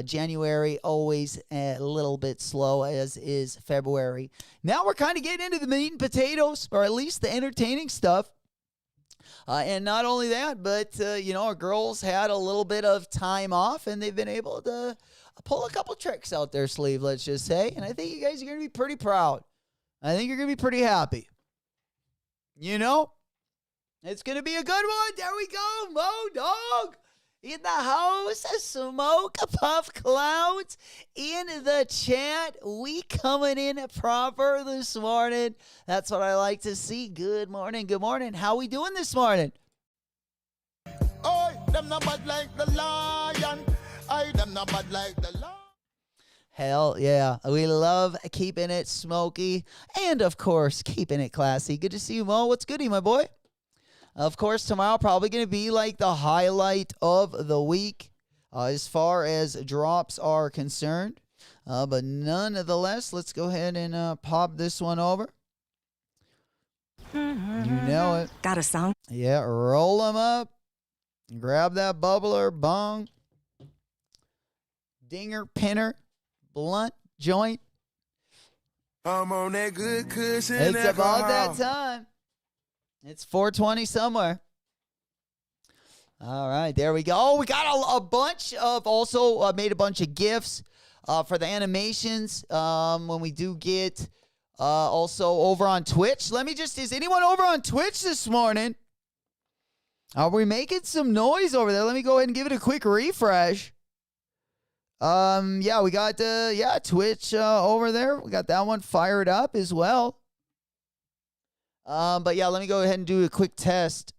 January, always a little bit slow, as is February. Now we're kind of getting into the meat and potatoes, or at least the entertaining stuff. And not only that, but, our girls had a little bit of time off, and they've been able to pull a couple tricks out their sleeve, let's just say. And I think you guys are going to be pretty proud. I think you're going to be pretty happy. It's going to be a good one. There we go. Mo Dog in the house. Smoke Puff Clouds in the chat. We coming in proper this morning. That's what I like to see. Good morning. Good morning. How we doing this morning? Oh, them not bad like the lion. I them not bad like the lion. Hell yeah. We love keeping it smoky and, of course, keeping it classy. Good to see you, Mo. What's goody, my boy? Of course, tomorrow probably going to be like the highlight of the week as far as drops are concerned. But nonetheless, let's go ahead and pop this one over. You know it. Got a song? Yeah, roll them up. Grab that bubbler, bong, dinger, pinner, blunt, joint. I'm on that good cushion. It's about that time. It's 4:20 somewhere. All right, there we go. Oh, we got a bunch of, also made a bunch of gifts for the animations when we do get also over on Twitch. Is anyone over on Twitch this morning? Are we making some noise over there? Let me go ahead and give it a quick refresh. Yeah, we got Twitch over there. We got that one fired up as well. But yeah, let me go ahead and do a quick test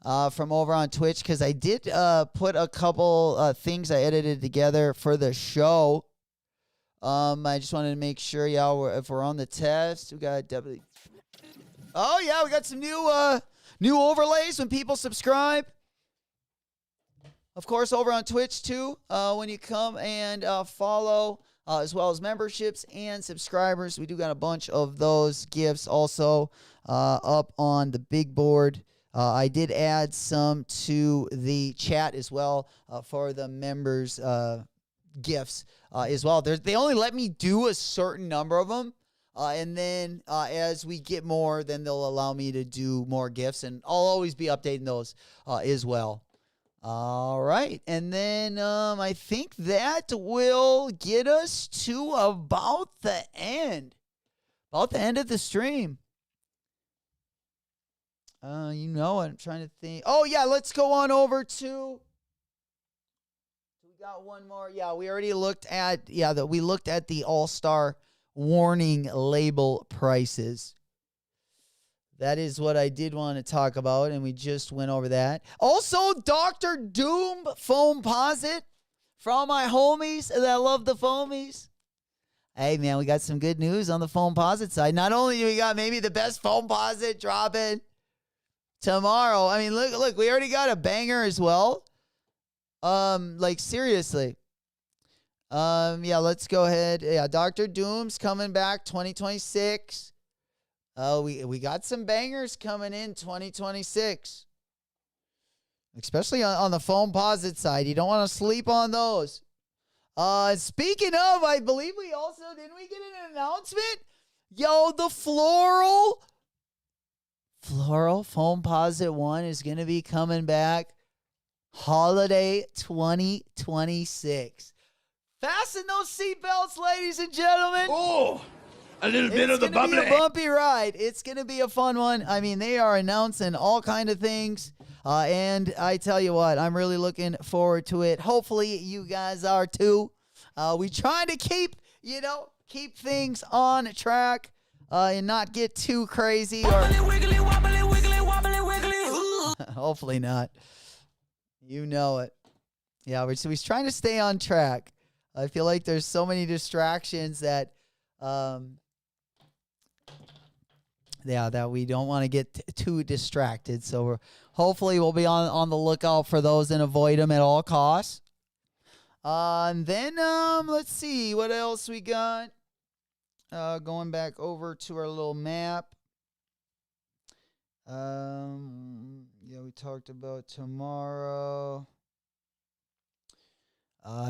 from over on Twitch, because I did put a couple things I edited together for the show. I just wanted to make sure, if we're on the test, we got definitely. Oh yeah, we got some new overlays when people subscribe. Of course, over on Twitch too, when you come and follow, as well as memberships and subscribers. We do got a bunch of those gifts also up on the big board. I did add some to the chat as well for the members gifts as well. They only let me do a certain number of them. And then as we get more, then they'll allow me to do more gifts. And I'll always be updating those as well. All right. And then I think that will get us to about the end. About the end of the stream. You know, I'm trying to think. Oh, yeah, let's go on over to... We got one more. Yeah, we already looked at... Yeah, we looked at the All-Star warning label prices. That is what I did want to talk about, and we just went over that. Also, Dr. Doom Foamposite for all my homies that love the foamies. Hey, man, we got some good news on the Foamposite side. Not only do we got maybe the best Foamposite dropping tomorrow. I mean, look, we already got a banger as well. Like, seriously. Yeah, let's go ahead. Yeah, Dr. Doom's coming back 2026. We got some bangers coming in 2026. Especially on the Foamposite side. You don't want to sleep on those. Speaking of, I believe we also, didn't we get an announcement? Yo, the Floral Foamposite 1 is going to be coming back holiday 2026. Fasten those seatbelts, ladies and gentlemen. Oh, a little bit of the bubbly. It's going to be a bumpy ride. It's going to be a fun one. I mean, they are announcing all kind of things. And I tell you what, I'm really looking forward to it. Hopefully, you guys are too. We trying to keep things on track and not get too crazy. Wiggly, wobbly, wiggly, wobbly, wiggly. Hopefully not. You know it. Yeah, we're trying to stay on track. I feel like there's so many distractions that, that we don't want to get too distracted. So hopefully we'll be on the lookout for those and avoid them at all costs. And then let's see what else we got. Going back over to our little map. Yeah, we talked about tomorrow.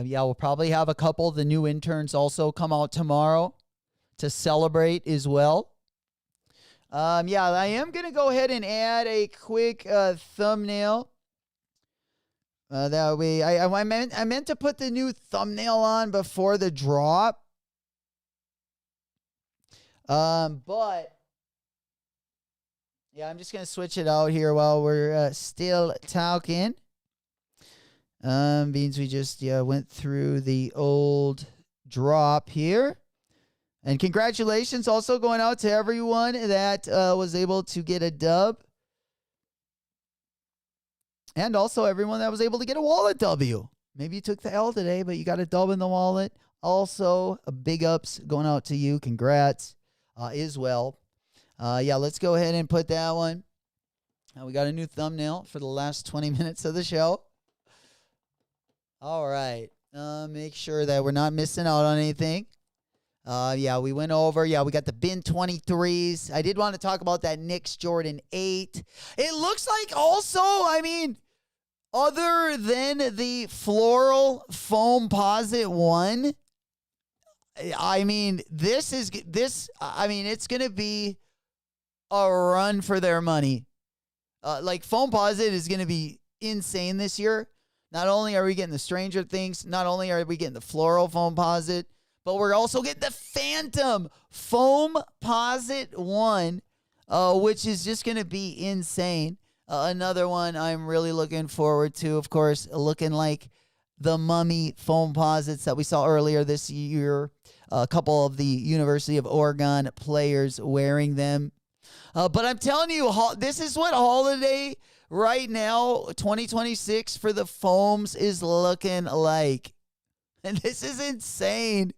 Yeah, we'll probably have a couple of the new interns also come out tomorrow to celebrate as well. Yeah, I am going to go ahead and add a quick thumbnail. That way, I meant to put the new thumbnail on before the drop. But yeah, I'm just going to switch it out here while we're still talking. Means we just went through the old drop here. And congratulations also going out to everyone that was able to get a dub. And also everyone that was able to get a wallet W. Maybe you took the L today, but you got a dub in the wallet. Also, big ups going out to you. Congrats as well. Yeah, let's go ahead and put that one. We got a new thumbnail for the last 20 minutes of the show. All right. Make sure that we're not missing out on anything. Yeah, we went over. Yeah, we got the bin 23s. I did want to talk about that Knicks Jordan 8. It looks like also, I mean, other than the Floral Foamposite 1, I mean, it's going to be a run for their money. Like, Foamposite is going to be insane this year. Not only are we getting the Stranger Things, not only are we getting the Floral Foamposite, but we're also getting the Phantom Foamposite 1, which is just going to be insane. Another one I'm really looking forward to, of course, looking like the Mummy Foamposites that we saw earlier this year. A couple of the University of Oregon players wearing them. But I'm telling you, this is what holiday right now, 2026 for the foams is looking like. And this is insane.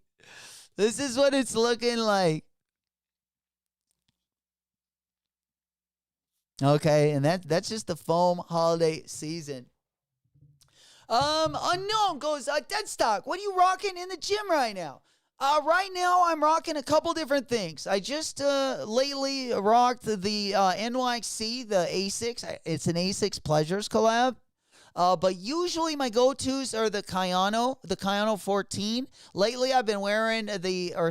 This is what it's looking like. Okay, and that's just the foam holiday season. Unknown goes, Deadstock, what are you rocking in the gym right now? Right now, I'm rocking a couple different things. I just lately rocked the NYC, the Asics. It's an Asics Pleasures collab. But usually my go-tos are the Kayano 14. Lately, I've been wearing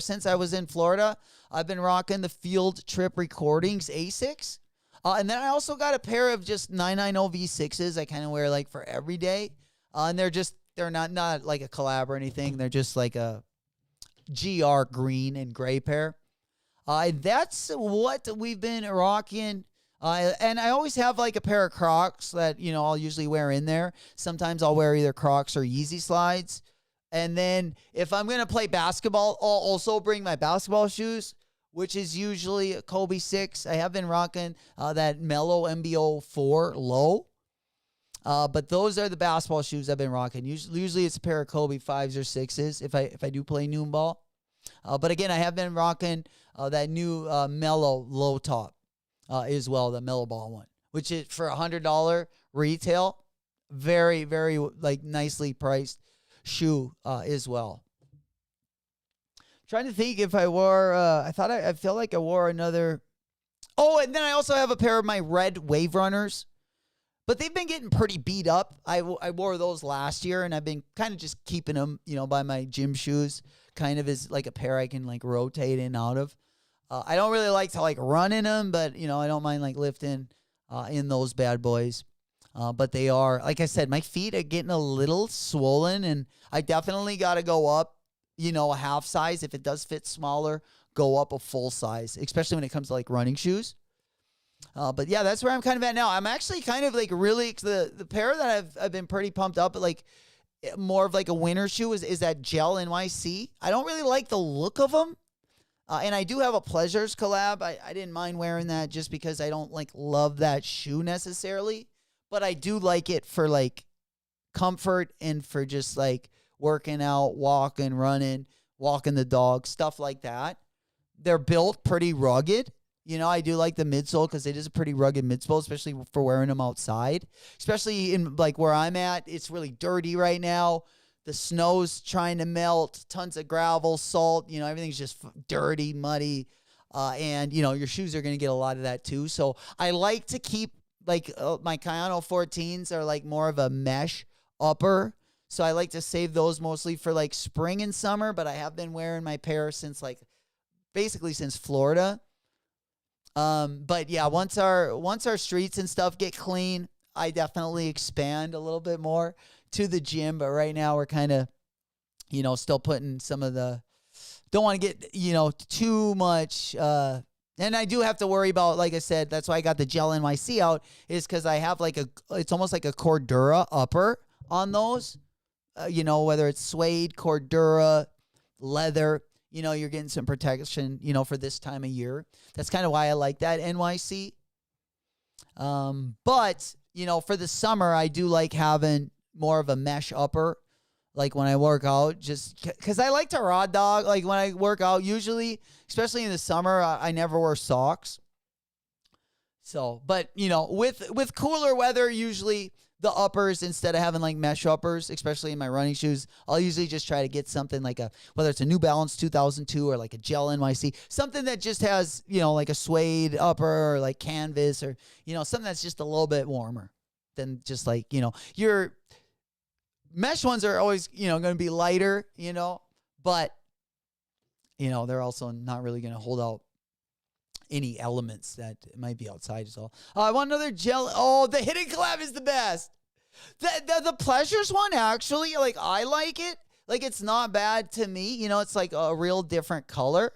since I was in Florida, I've been rocking the Field Trip Recordings Asics. And then I also got a pair of just 990 V6s I kind of wear like for every day. And they're not like a collab or anything. They're just like a GR green and gray pair. That's what we've been rocking. And I always have like a pair of Crocs that, I'll usually wear in there. Sometimes I'll wear either Crocs or Yeezy slides. And then if I'm going to play basketball, I'll also bring my basketball shoes, which is usually a Kobe 6. I have been rocking that Mellow MBO 4 low. But those are the basketball shoes I've been rocking. Usually it's a pair of Kobe 5s or 6s if I do play noon ball. But again, I have been rocking that new Mellow low top. As well, the Mellow Ball one, which is for $100 retail, very, very like nicely priced shoe as well. Trying to think if I wore, I feel like I wore another. Oh, and then I also have a pair of my red Wave Runners, but they've been getting pretty beat up. I wore those last year, and I've been kind of just keeping them, by my gym shoes, kind of as like a pair I can like rotate in and out of. I don't really like to like run in them, but I don't mind like lifting in those bad boys. But they are, like I said, my feet are getting a little swollen, and I definitely got to go up, a half size. If it does fit smaller, go up a full size, especially when it comes to like running shoes. But yeah, that's where I'm kind of at now. I'm actually kind of like really the pair that I've been pretty pumped up, but like more of like a winter shoe is that Gel NYC. I don't really like the look of them. And I do have a Pleasures collab. I didn't mind wearing that just because I don't like love that shoe necessarily. But I do like it for like comfort and for just like working out, walking, running, walking the dog, stuff like that. They're built pretty rugged. I do like the midsole because it is a pretty rugged midsole, especially for wearing them outside. Especially in like where I'm at, it's really dirty right now. The snow's trying to melt, tons of gravel, salt, everything's just dirty, muddy. And, your shoes are going to get a lot of that too. So I like to keep like my Kayano 14s are like more of a mesh upper. So I like to save those mostly for like spring and summer, but I have been wearing my pair since basically since Florida. But yeah, once our streets and stuff get clean, I definitely expand a little bit more to the gym, but right now we're kind of, still putting some of don't want to get, too much, and I do have to worry about, like I said, that's why I got the Gel NYC out, is because I have it's almost like a Cordura upper on those, whether it's suede, Cordura, leather, you're getting some protection, for this time of year. That's kind of why I like that NYC. But, for the summer, I do like having more of a mesh upper, like when I work out, just because I like to raw dog. Like when I work out, usually, especially in the summer, I never wear socks. So, but with cooler weather, usually the uppers, instead of having like mesh uppers, especially in my running shoes, I'll usually just try to get something like whether it's a New Balance 2002 or like a Gel NYC, something that just has, like a suede upper or like canvas or, something that's just a little bit warmer than just like, your mesh ones are always, going to be lighter, but, they're also not really going to hold out any elements that might be outside as well. I want another Gel. Oh, the Hidden collab is the best. The Pleasures one, actually, like, I like it. Like, it's not bad to me. It's like a real different color.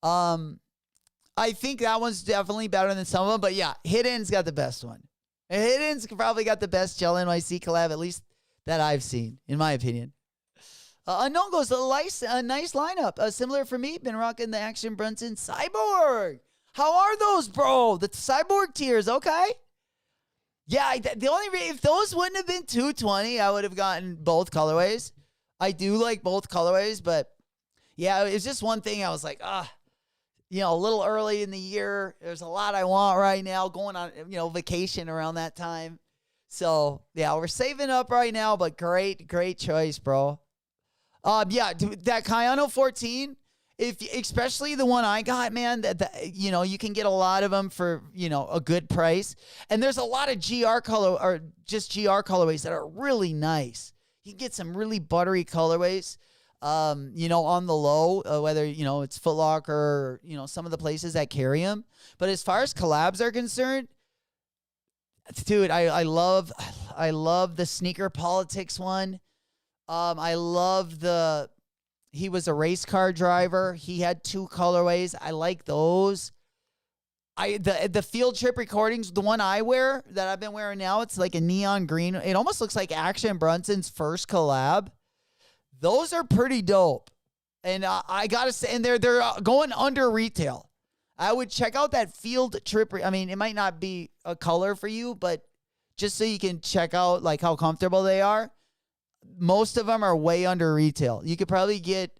I think that one's definitely better than some of them. But yeah, Hidden's got the best one. Hidden's probably got the best Gel NYC collab, at least that I've seen, in my opinion. Unknown goes, a nice lineup. Similar for me, been rocking the Action Bronson Cyborg. How are those, bro? The Cyborg tiers, okay? Yeah, the only if those wouldn't have been $220, I would have gotten both colorways. I do like both colorways, but yeah, it's just one thing. I was like, a little early in the year. There's a lot I want right now, going on, vacation around that time. So yeah, we're saving up right now, but great choice, bro. Yeah, that Kayano 14 especially the one I got, man, you can get a lot of them for, a good price. And there's a lot of just GR colorways that are really nice. You can get some really buttery colorways, on the low, whether, it's Foot Locker or, some of the places that carry them. But as far as collabs are concerned, dude, I love the Sneaker Politics one. I love he was a race car driver. He had 2 colorways. I like those. The Field Trip Recordings, the one I wear that I've been wearing now, it's like a neon green. It almost looks like Action Brunson's first collab. Those are pretty dope. And I gotta say, and they're going under retail. I would check out that Field Trip. I mean, it might not be a color for you, but just so you can check out like how comfortable they are. Most of them are way under retail. You could probably get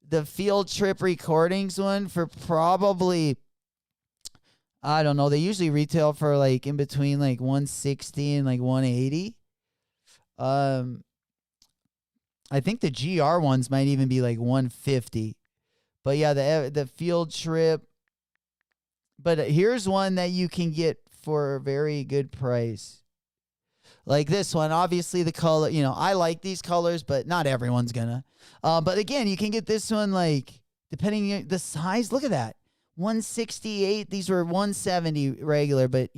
the Field Trip Recordings one for probably, I don't know. They usually retail for like in between like 160 and like 180. I think the GR ones might even be like 150. But yeah, the Field Trip. But here's one that you can get for a very good price. Like this one, obviously the color, I like these colors, but not everyone's gonna. But again, you can get this one like, depending on the size, look at that. 168, these were 170 regular, but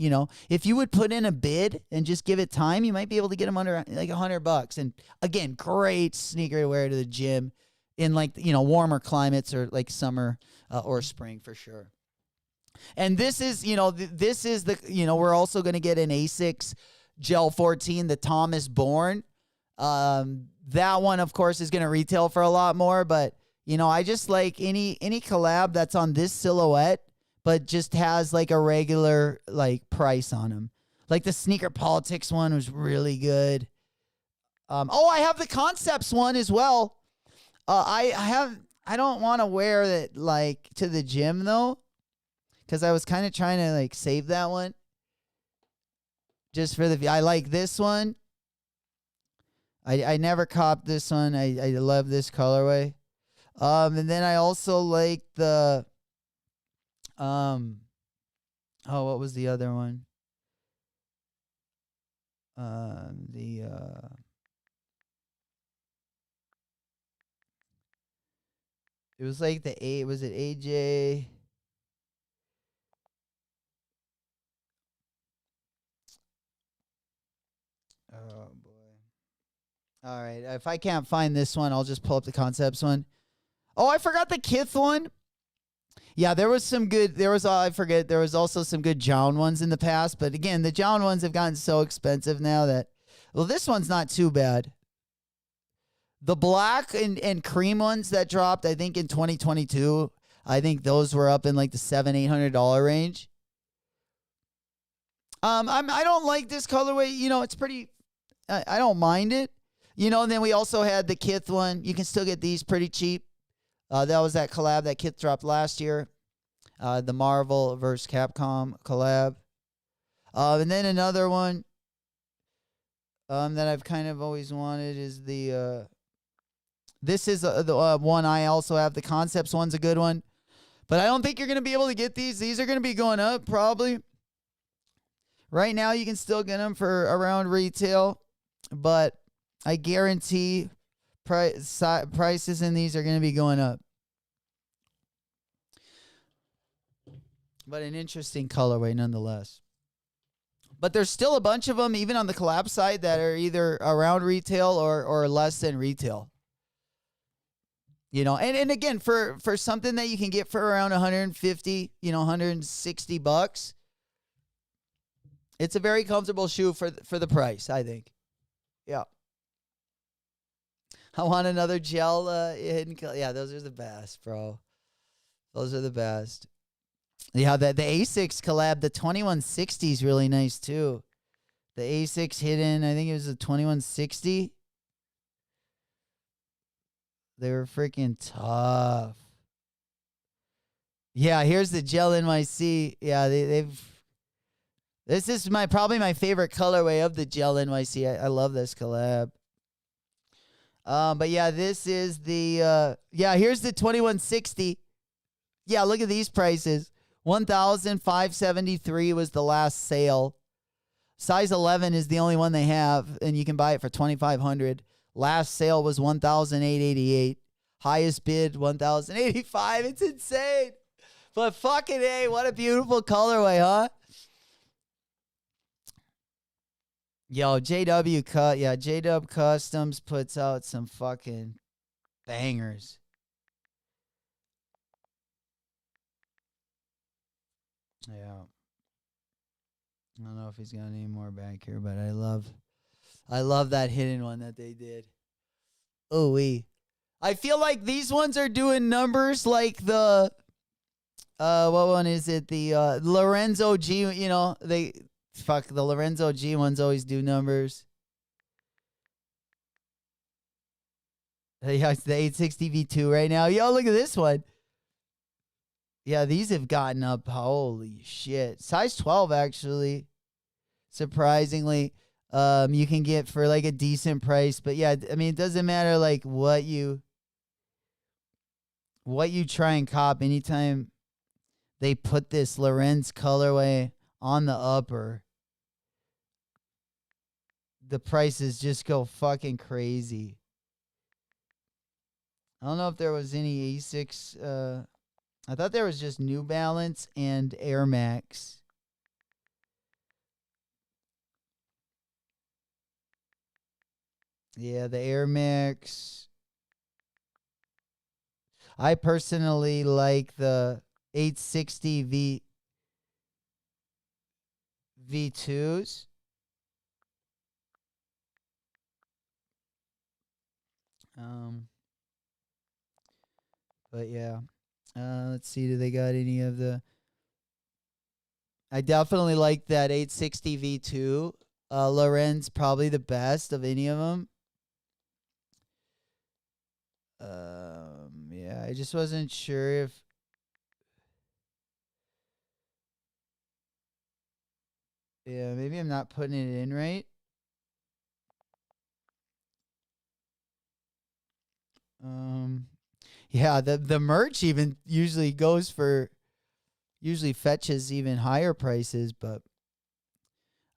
if you would put in a bid and just give it time, you might be able to get them under like $100. And again, great sneaker to wear to the gym in like, warmer climates or like summer or spring for sure. And this is, we're also going to get an Asics Gel 14, the Thomas Bourne. That one, of course, is going to retail for a lot more, but I just like any collab that's on this silhouette, but just has like a regular like price on them. Like the Sneaker Politics one was really good. I have the Concepts one as well. I don't want to wear that like to the gym though, because I was kind of trying to like save that one. Just for I like this one. I never copped this one. I love this colorway. And then I also like the, what was the other one? It was like was it AJ? Oh boy. All right. If I can't find this one, I'll just pull up the Concepts one. Oh, I forgot the Kith one. Yeah, there was some good. There was also some good Jown ones in the past. But again, the Jown ones have gotten so expensive now that, well, this one's not too bad. The black and cream ones that dropped, I think in 2022, I think those were up in like the $700-800 range. I don't like this colorway. It's pretty. I don't mind it. And then we also had the Kith one. You can still get these pretty cheap. That was that collab that Kith dropped last year. The Marvel versus Capcom collab. And then another one that I've kind of always wanted is the... this is the one I also have. The Concepts one's a good one. But I don't think you're going to be able to get these. These are going to be going up probably. Right now you can still get them for around retail. But I guarantee... prices in these are going to be going up. But an interesting colorway nonetheless. But there's still a bunch of them, even on the collab side, that are either around retail or less than retail. And again, for something that you can get for around 150, $160, it's a very comfortable shoe for the price, I think. Yeah. I want another gel hidden color. Yeah, those are the best, bro. Those are the best. Yeah, the Asics collab, the 2160 is really nice too. The Asics hidden, I think it was a 2160. They were freaking tough. Yeah, here's the Gel NYC. Yeah, they've. This is probably my favorite colorway of the Gel NYC. I love this collab. But yeah, this is the, here's the 2160. Yeah, look at these prices. 1,573 was the last sale. Size 11 is the only one they have, and you can buy it for 2,500. Last sale was 1,888. Highest bid 1,085. It's insane. But fucking A, what a beautiful colorway, huh? Yo, JW Customs puts out some fucking bangers. Yeah. I don't know if he's got any more back here, but I love that hidden one that they did. Ooh-wee. I feel like these ones are doing numbers like the what one is it? The Lorenzo G, you know, the Lorenzo G ones always do numbers. Yeah, it's the 860 V2 right now. Yo, look at this one. Yeah, these have gotten up. Holy shit. Size 12, actually. Surprisingly. You can get for like a decent price. But yeah, I mean, it doesn't matter like what you try and cop. Anytime they put this Lorenz colorway on the upper, the prices just go fucking crazy. I don't know if there was any Asics. I thought there was just New Balance and Air Max. Yeah, the Air Max. I personally like the 860 V2s. But yeah. Let's see. Do they got any of the... I definitely like that 860 V2. Lorenz probably the best of any of them. Yeah, I just wasn't sure if... Yeah, maybe I'm not putting it in right. Yeah, the merch even usually fetches even higher prices, but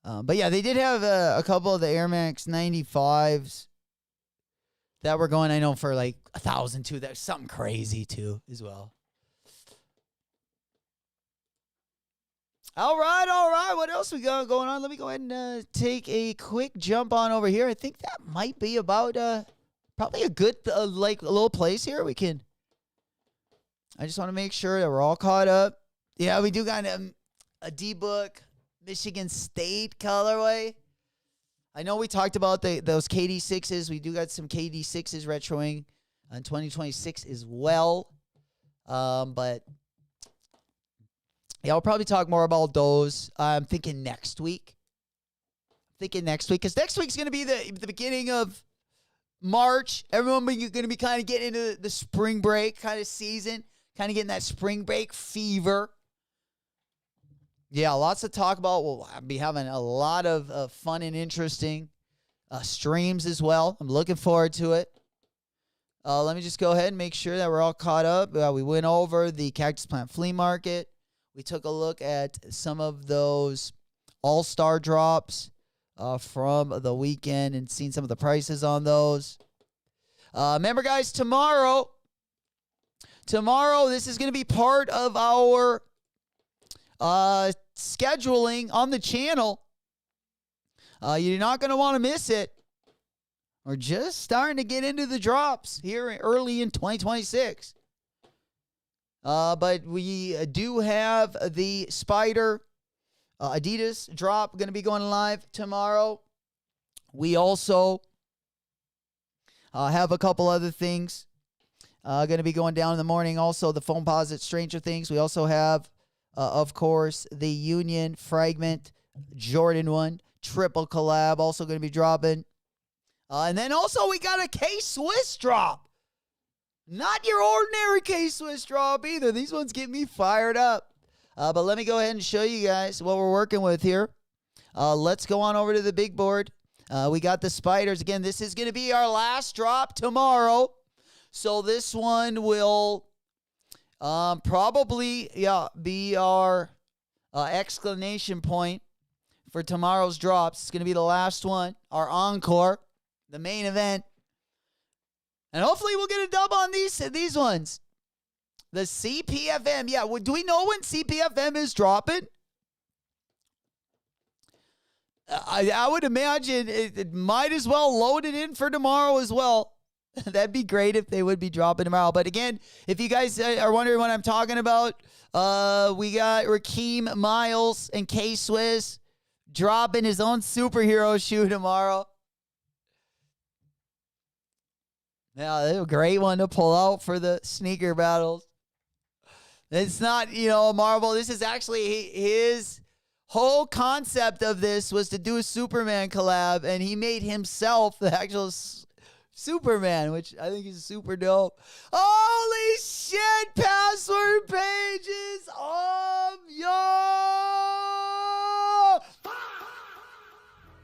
yeah, they did have a couple of the Air Max 95s that were going, I know, for like 1,000 too. That's something crazy too as well. All right. What else we got going on? Let me go ahead and take a quick jump on over here. I think that might be about probably a good like a little place here. I just want to make sure that we're all caught up. Yeah, we do got a D-Book Michigan State colorway. I know we talked about those KD6s. We do got some KD6s retroing in 2026 as well. But yeah, I'll probably talk more about those. I'm thinking next week. Because next week's going to be the beginning of March. Everyone going to be kind of getting into the spring break kind of season. Kind of getting that spring break fever. Yeah, lots to talk about. We'll be having a lot of fun and interesting streams as well. I'm looking forward to it. Let me just go ahead and make sure that we're all caught up. We went over the Cactus Plant Flea Market. We took a look at some of those all-star drops from the weekend and seen some of the prices on those. Remember, guys, tomorrow, this is going to be part of our scheduling on the channel. You're not going to want to miss it. We're just starting to get into the drops here early in 2026. But we do have the Spider Adidas drop going to be going live tomorrow. We also have a couple other things going to be going down in the morning. Also, the Foamposite Stranger Things. We also have, of course, the Union Fragment Jordan 1 triple collab also going to be dropping. And then also we got a K-Swiss drop. Not your ordinary K-Swiss drop either. These ones get me fired up. But let me go ahead and show you guys what we're working with here. Let's go on over to the big board. We got the Spiders. Again, this is going to be our last drop tomorrow. So this one will Probably, yeah, be our exclamation point for tomorrow's drops. It's going to be the last one, our encore, the main event. And hopefully we'll get a dub on these ones. The CPFM. Yeah, do we know when CPFM is dropping? I would imagine it might as well load it in for tomorrow as well. That'd be great if they would be dropping tomorrow. But again, if you guys are wondering what I'm talking about, we got Rakeem Miles and K-Swiss dropping his own superhero shoe tomorrow. Yeah, that's a great one to pull out for the sneaker battles. It's not, a Marvel. This is actually his whole concept of this was to do a Superman collab, and he made himself the actual Superman, which I think is super dope. Holy shit, password pages. Yo!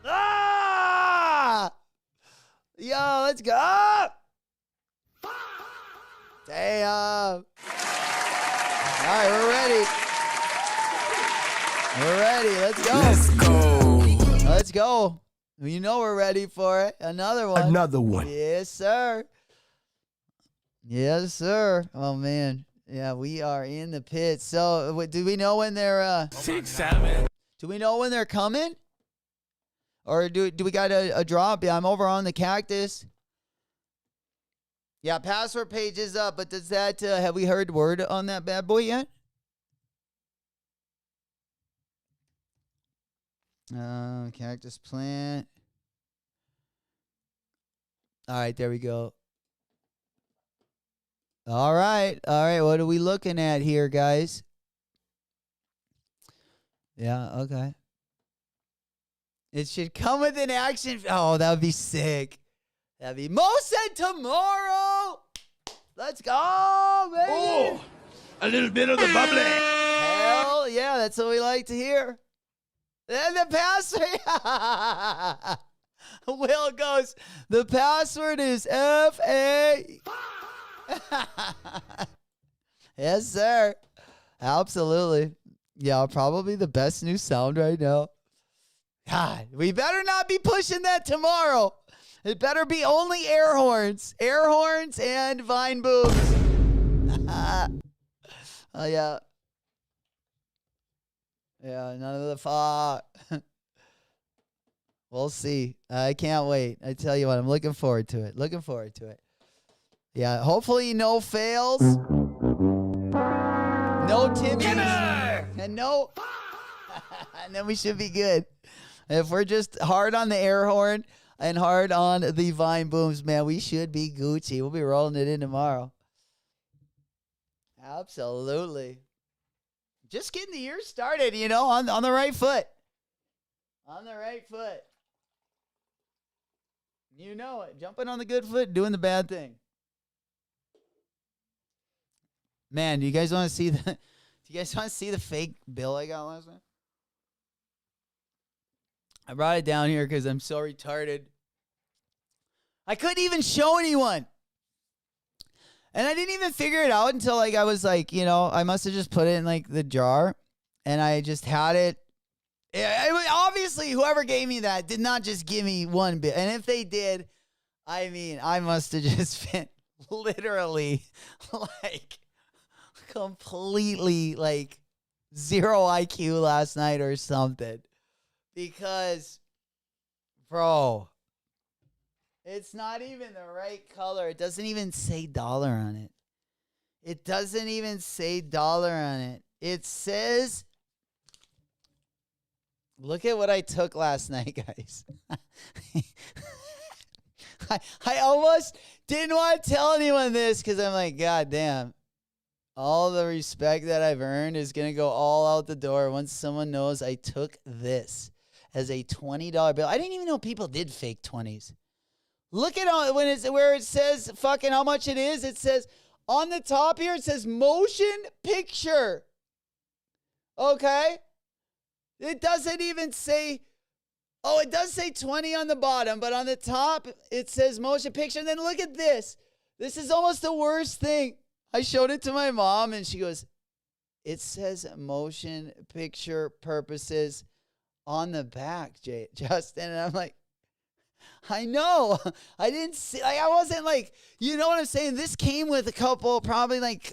Ah! Yo, let's go. Damn. All right, we're ready. We're ready. Let's go. Let's go. Let's go. You know we're ready for it. Another one. Another one. Yes, sir. Yes, sir. Oh, man. Yeah, we are in the pit. So, do we know when they're 6, 7. Do we know when they're coming? Or do we got a drop? Yeah, I'm over on the Cactus. Yeah, password page is up, but does that, have we heard word on that bad boy yet? Cactus plant. All right, there we go. All right. What are we looking at here, guys? Yeah, okay. It should come with an action. Oh, that would be sick. That'd be Mo said tomorrow. Let's go, baby. Oh, a little bit of the bubbly. Hell yeah, that's what we like to hear. And the password. Will goes, the password is FA. Yes, sir. Absolutely. Yeah, probably the best new sound right now. God, we better not be pushing that tomorrow. It better be only air horns. Air horns and vine boobs. Oh, yeah. Yeah, none of the fuck. We'll see. I can't wait. I tell you what, I'm looking forward to it. Looking forward to it. Yeah, hopefully no fails. No Timmys. And no. And then we should be good. If we're just hard on the air horn and hard on the vine booms, man, we should be Gucci. We'll be rolling it in tomorrow. Absolutely. Just getting the year started, on the right foot. On the right foot. You know it. Jumping on the good foot, doing the bad thing. Man, do you guys want to see the fake bill I got last night? I brought it down here because I'm so retarded. I couldn't even show anyone. And I didn't even figure it out until I was I must have just put it in the jar and I just had it. Obviously, whoever gave me that did not just give me one bit. And if they did, I must have just been literally completely zero IQ last night or something. Because, bro, it's not even the right color. It doesn't even say dollar on it. It doesn't even say dollar on it. It says, look at what I took last night, guys. I almost didn't want to tell anyone this because I'm like, God damn. All the respect that I've earned is going to go all out the door once someone knows I took this as a $20 bill. I didn't even know people did fake 20s. Look at where it says fucking how much it is. It says on the top here, it says motion picture. Okay? It doesn't even say, it does say 20 on the bottom, but on the top, it says motion picture. And then look at this. This is almost the worst thing. I showed it to my mom, and she goes, "It says motion picture purposes on the back, Justin." And I'm like, I know. I didn't see. Like, I wasn't like, you know what I'm saying? This came with a couple, probably like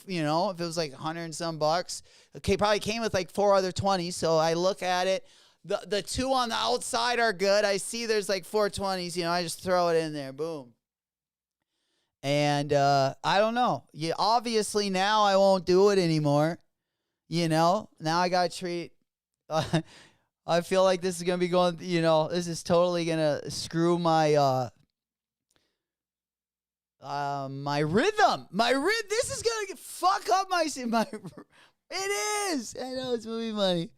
you know, if it was like 100 and some bucks, okay, probably came with like 4 other 20s. So I look at it. The 2 on the outside are good. I see there's like 4 20s. You know, I just throw it in there. Boom. And I don't know. Yeah, obviously now I won't do it anymore. You know, now I got to treat. I feel like this is going to be going, you know, this is totally going to screw my my rhythm. This is going to fuck up my it is. I know it's movie money.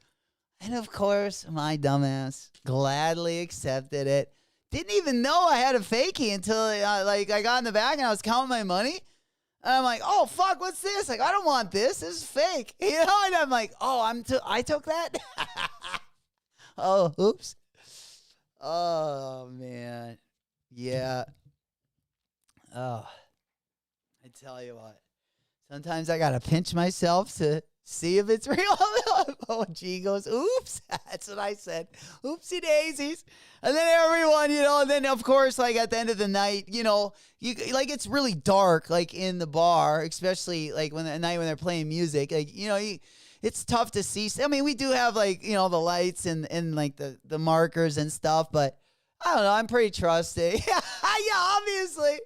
And of course, my dumbass gladly accepted it. Didn't even know I had a fakie until I got in the back and I was counting my money. And I'm like, oh, fuck, what's this? Like, I don't want this. This is fake. You know, and I'm like, oh, I took that? Oh, oops. Oh, man. Yeah. Oh, I tell you what. Sometimes I got to pinch myself to see if it's real. Oh, G goes, oops. That's what I said. Oopsie daisies. And then everyone, you know, and then, of course, like at the end of the night, you know, like it's really dark, like in the bar, especially like at night when they're playing music. Like, you know, it's tough to see. I mean, we do have like, you know, the lights and like the markers and stuff, but I don't know. I'm pretty trusty. Yeah, obviously.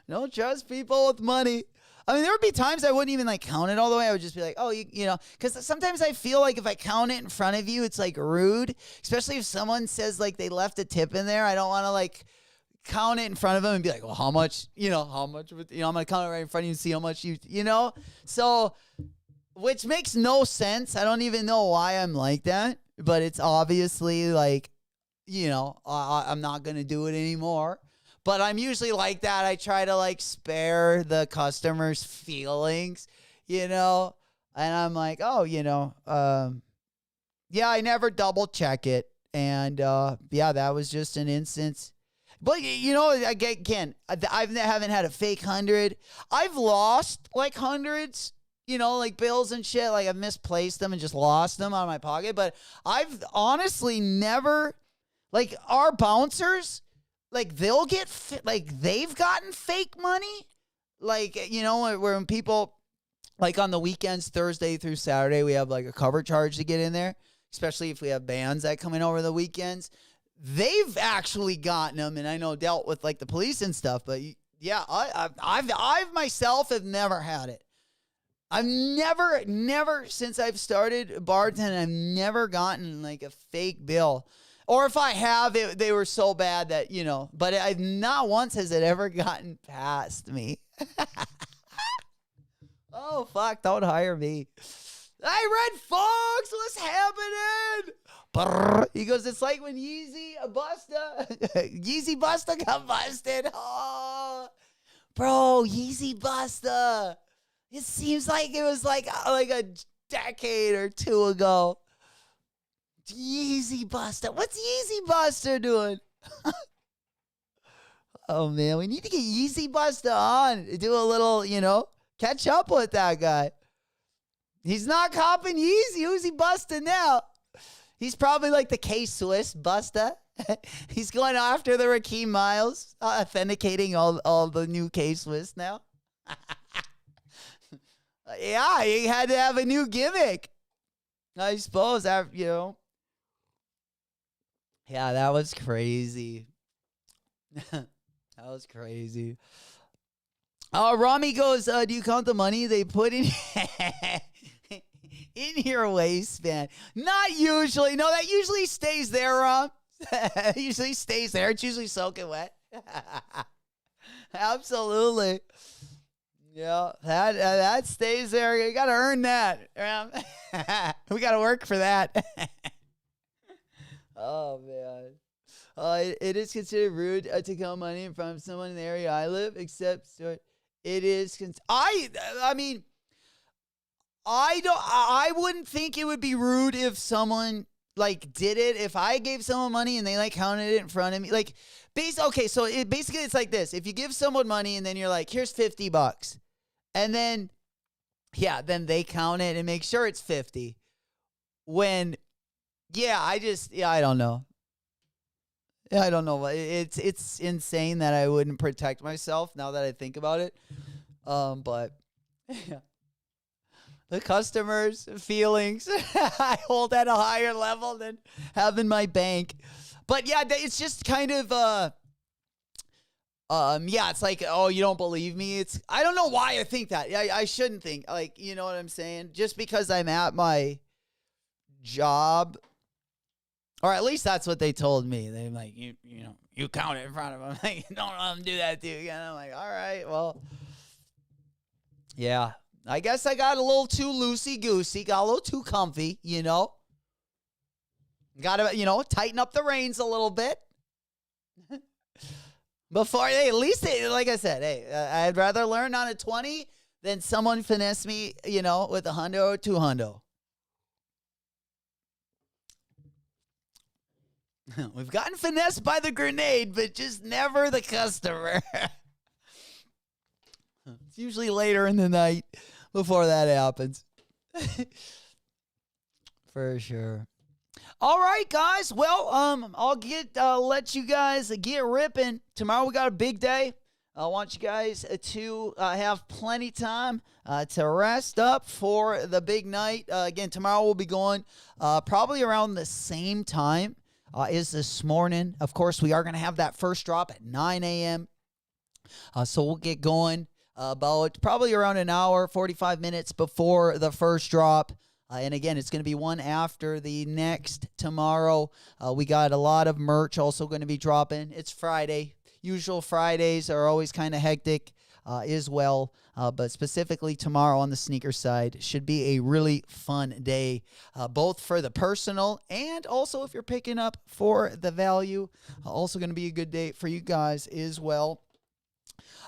Don't trust people with money. I mean, there would be times I wouldn't even like count it all the way. I would just be like, oh, you know, because sometimes I feel like if I count it in front of you, it's like rude, especially if someone says like they left a tip in there. I don't want to like count it in front of them and be like, well, how much, you know, I'm going to count it right in front of you and see how much you know, so. Which makes no sense. I don't even know why I'm like that, but it's obviously like, you know, I'm not going to do it anymore. But I'm usually like that. I try to like spare the customer's feelings, you know, and I'm like, oh, you know, yeah, I never double check it. And yeah, that was just an instance. But, you know, again, I haven't had a fake 100. I've lost like hundreds. You know, like bills and shit, like I've misplaced them and just lost them out of my pocket. But I've honestly never, like our bouncers, like they'll get, like they've gotten fake money. Like, you know, when people, like on the weekends, Thursday through Saturday, we have like a cover charge to get in there, especially if we have bands that come in over the weekends. They've actually gotten them, and I know dealt with like the police and stuff. But yeah, I've myself have never had it. I've never, since I've started bartending, I've never gotten like a fake bill. Or if I have, they were so bad that, you know, but I've not once has it ever gotten past me. Oh, fuck, don't hire me. Hey, Red Fox, what's happening? Brrr. He goes, it's like when Yeezy Busta got busted. Oh, bro, Yeezy Busta. It seems like it was like a decade or 2 ago. Yeezy Buster. What's Yeezy Buster doing? Oh, man. We need to get Yeezy Buster on. Do a little, you know, catch up with that guy. He's not copping Yeezy. Who's he busting now? He's probably like the K-Swiss Buster. He's going after the Rakeem Miles, authenticating all the new K-Swiss now. Yeah, he had to have a new gimmick. I suppose, you know. Yeah, that was crazy. That was crazy. Rami goes, do you count the money they put in in your waistband? Not usually. No, that usually stays there, Rom. It usually stays there. It's usually soaking wet. Absolutely. Yeah, that stays there. You got to earn that. We got to work for that. Oh, man. It is considered rude to count money from someone in the area I live, except it is. I mean, I wouldn't think it would be rude if someone like did it. If I gave someone money and they like counted it in front of me, like okay, so basically it's like this: if you give someone money and then you're like, here's $50, And then, yeah, then they count it and make sure it's 50. When, I don't know. I don't know. It's insane that I wouldn't protect myself now that I think about it. But yeah. The customers' feelings I hold at a higher level than having my bank. But yeah, it's just kind of it's like, oh, you don't believe me? I don't know why I think that. I shouldn't think. Like, you know what I'm saying? Just because I'm at my job, or at least that's what they told me. They're like, you count it in front of them. Like, don't let them do that to you again. I'm like, all right, well, yeah. I guess I got a little too loosey-goosey, got a little too comfy, Got to, tighten up the reins a little bit. Before, like I said, I'd rather learn on a 20 than someone finesse me, with a hundo or two hundo. We've gotten finessed by the grenade, but just never the customer. It's usually later in the night before that happens. For sure. All right, guys. Well, I'll let you guys get ripping. Tomorrow we got a big day. I want you guys to have plenty time to rest up for the big night. Again, tomorrow we'll be going probably around the same time as this morning. Of course, we are going to have that first drop at 9 a.m. So we'll get going about probably around an hour, 45 minutes before the first drop. And again, it's going to be one after the next tomorrow. We got a lot of merch also going to be dropping. It's Friday. Usual Fridays are always kind of hectic as well. But specifically tomorrow on the sneaker side should be a really fun day, both for the personal and also if you're picking up for the value. Also going to be a good day for you guys as well.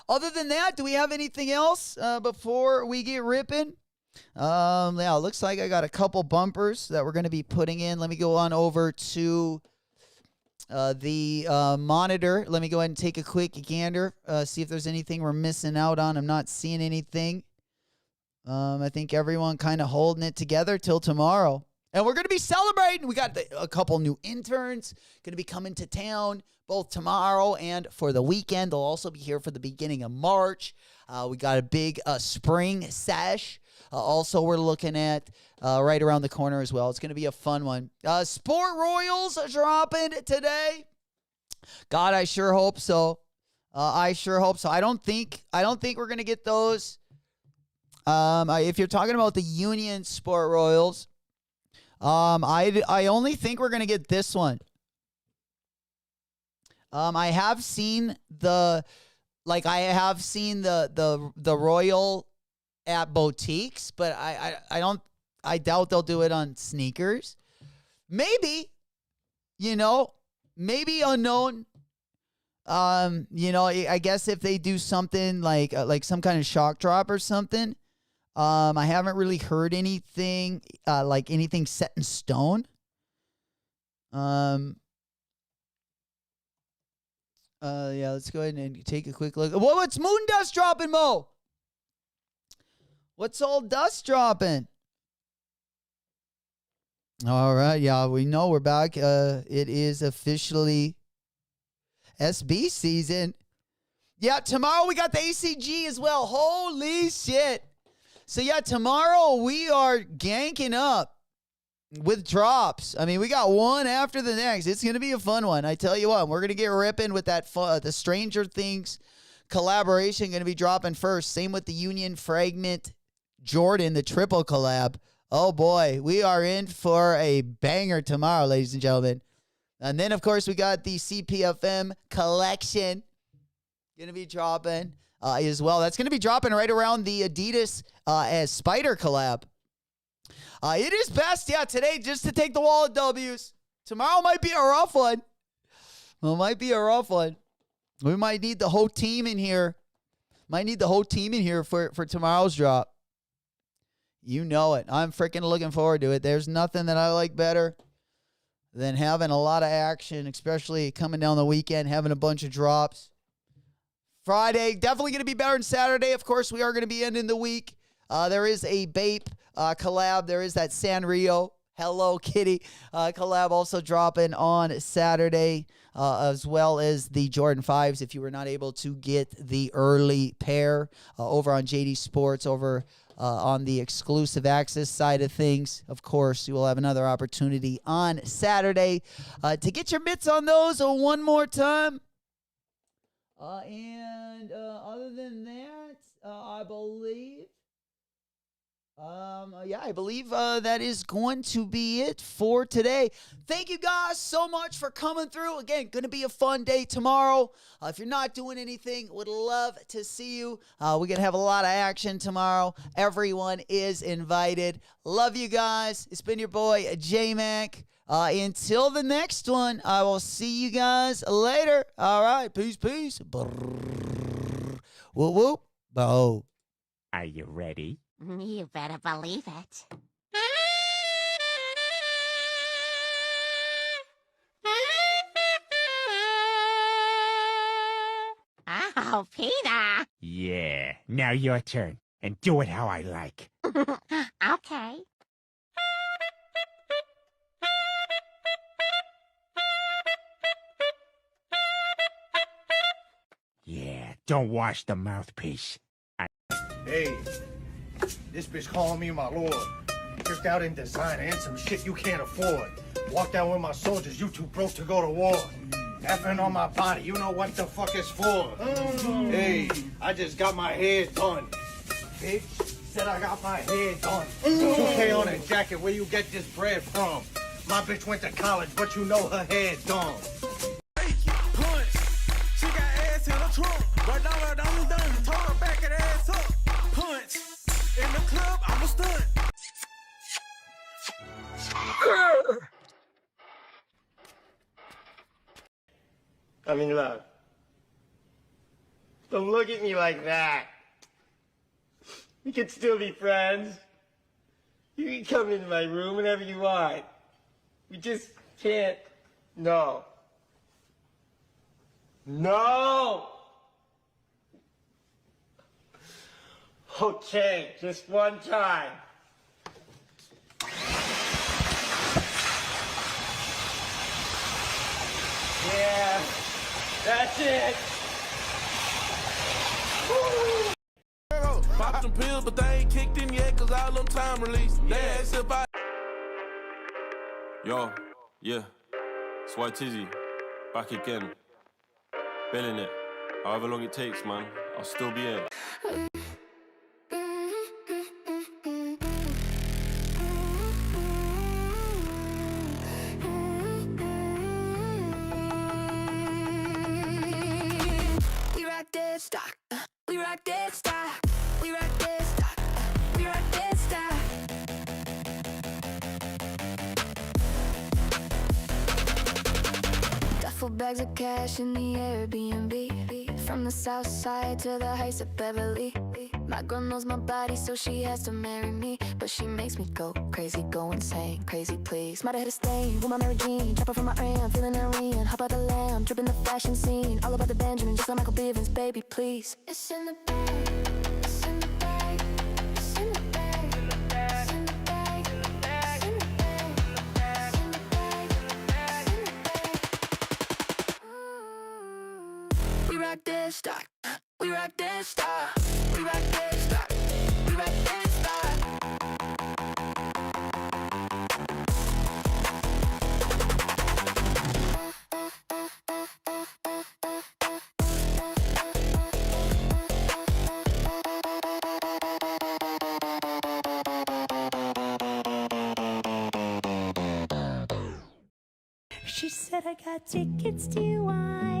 Other than that, do we have anything else before we get ripping? Yeah, it looks like I got a couple bumpers that we're going to be putting in. Let me go on over to the monitor. Let me go ahead and take a quick gander, see if there's anything we're missing out on. I'm not seeing anything. I think everyone kind of holding it together till tomorrow. And we're going to be celebrating. We got a couple new interns going to be coming to town both tomorrow and for the weekend. They'll also be here for the beginning of March. We got a big spring sesh. Also, we're looking at right around the corner as well. It's going to be a fun one. Sport Royals dropping today. God, I sure hope so. I don't think we're going to get those. If you're talking about the Union Sport Royals, I only think we're going to get this one. I have seen the Royal at boutiques, but I doubt they'll do it on sneakers. Maybe unknown. I guess if they do something like some kind of shock drop or something. I haven't really heard anything like anything set in stone. Yeah, let's go ahead and take a quick look. What's Moon Dust dropping, Mo? What's all dust dropping? All right, yeah, we know we're back. It is officially SB season. Yeah, tomorrow we got the ACG as well. Holy shit. So yeah, tomorrow we are ganking up with drops. I mean, we got one after the next. It's going to be a fun one. I tell you what, we're going to get ripping with that the Stranger Things collaboration going to be dropping first. Same with the Union Fragment Jordan, the triple collab. Oh boy, we are in for a banger tomorrow, ladies and gentlemen. And then, of course, we got the CPFM collection going to be dropping as well. That's going to be dropping right around the Adidas as Spider collab. It is best, yeah, today just to take the wall of W's. Tomorrow might be a rough one. Well, might be a rough one. We might need the whole team in here. Might need the whole team in here for tomorrow's drop. You know it. I'm freaking looking forward to it. There's nothing that I like better than having a lot of action, especially coming down the weekend, having a bunch of drops. Friday, definitely going to be better than Saturday. Of course, we are going to be ending the week. There is a Bape collab. There is that Sanrio Hello Kitty collab also dropping on Saturday, as well as the Jordan 5s. If you were not able to get the early pair over on JD Sports, over on the exclusive access side of things, of course, you will have another opportunity on Saturday to get your mitts on those one more time. And other than that, I believe that is going to be it for today. Thank you guys so much for coming through. Again, going to be a fun day tomorrow. If you're not doing anything, would love to see you. We're going to have a lot of action tomorrow. Everyone is invited. Love you guys. It's been your boy, J-Mac. Until the next one, I will see you guys later. All right. Peace, peace. Brrr. Whoop, whoop. Bo. Are you ready? You better believe it. Oh, Peter. Yeah, now your turn. And do it how I like. Okay. Yeah, don't wash the mouthpiece. Hey, this bitch calling me my lord. Just out in design and some shit you can't afford. Walked out with my soldiers, you too broke to go to war. Effing on my body, you know what the fuck it's for. Hey, I just got my hair done. Bitch, said I got my hair done. 2K on a jacket, where you get this bread from? My bitch went to college, but you know her hair dumb. Punch. She got ass in the trunk. Right now, I done done. Told her back her ass up. Punch. In the club, I'm a stunt. I'm in love. Don't look at me like that. We can still be friends. You can come into my room whenever you want. We just can't. No. No! Okay, just one time. Yeah, that's it. Pop some pills, but they ain't kicked in yet, cause all them time released. They asked if I. Yo, yeah, it's White Tizzy, back again. Billing it, however long it takes, man, I'll still be in. We rock this stock. We rock this stock. We rock this stock. We rock this stock. Duffel bags of cash in the Airbnb. From the south side to the heights of Beverly. My girl knows my body, so she has to marry me. But she makes me go crazy, go insane, crazy please. Might have hit a stain with my Mary Jean. Chopper from my ram, feeling Irene. Hop out the lamb, dripping the fashion scene. All about the Benjamin, just like Michael Bivins, baby, please. It's in the bag, it's in the bag, it's in the bag, it's in the bag, it's in the bag, it's in the bag, it's in the bag, it's in the bag, it's in the bag. We rock this stock. We rock this stock. We rock this stock. We rock this stock. She said I got tickets to wine.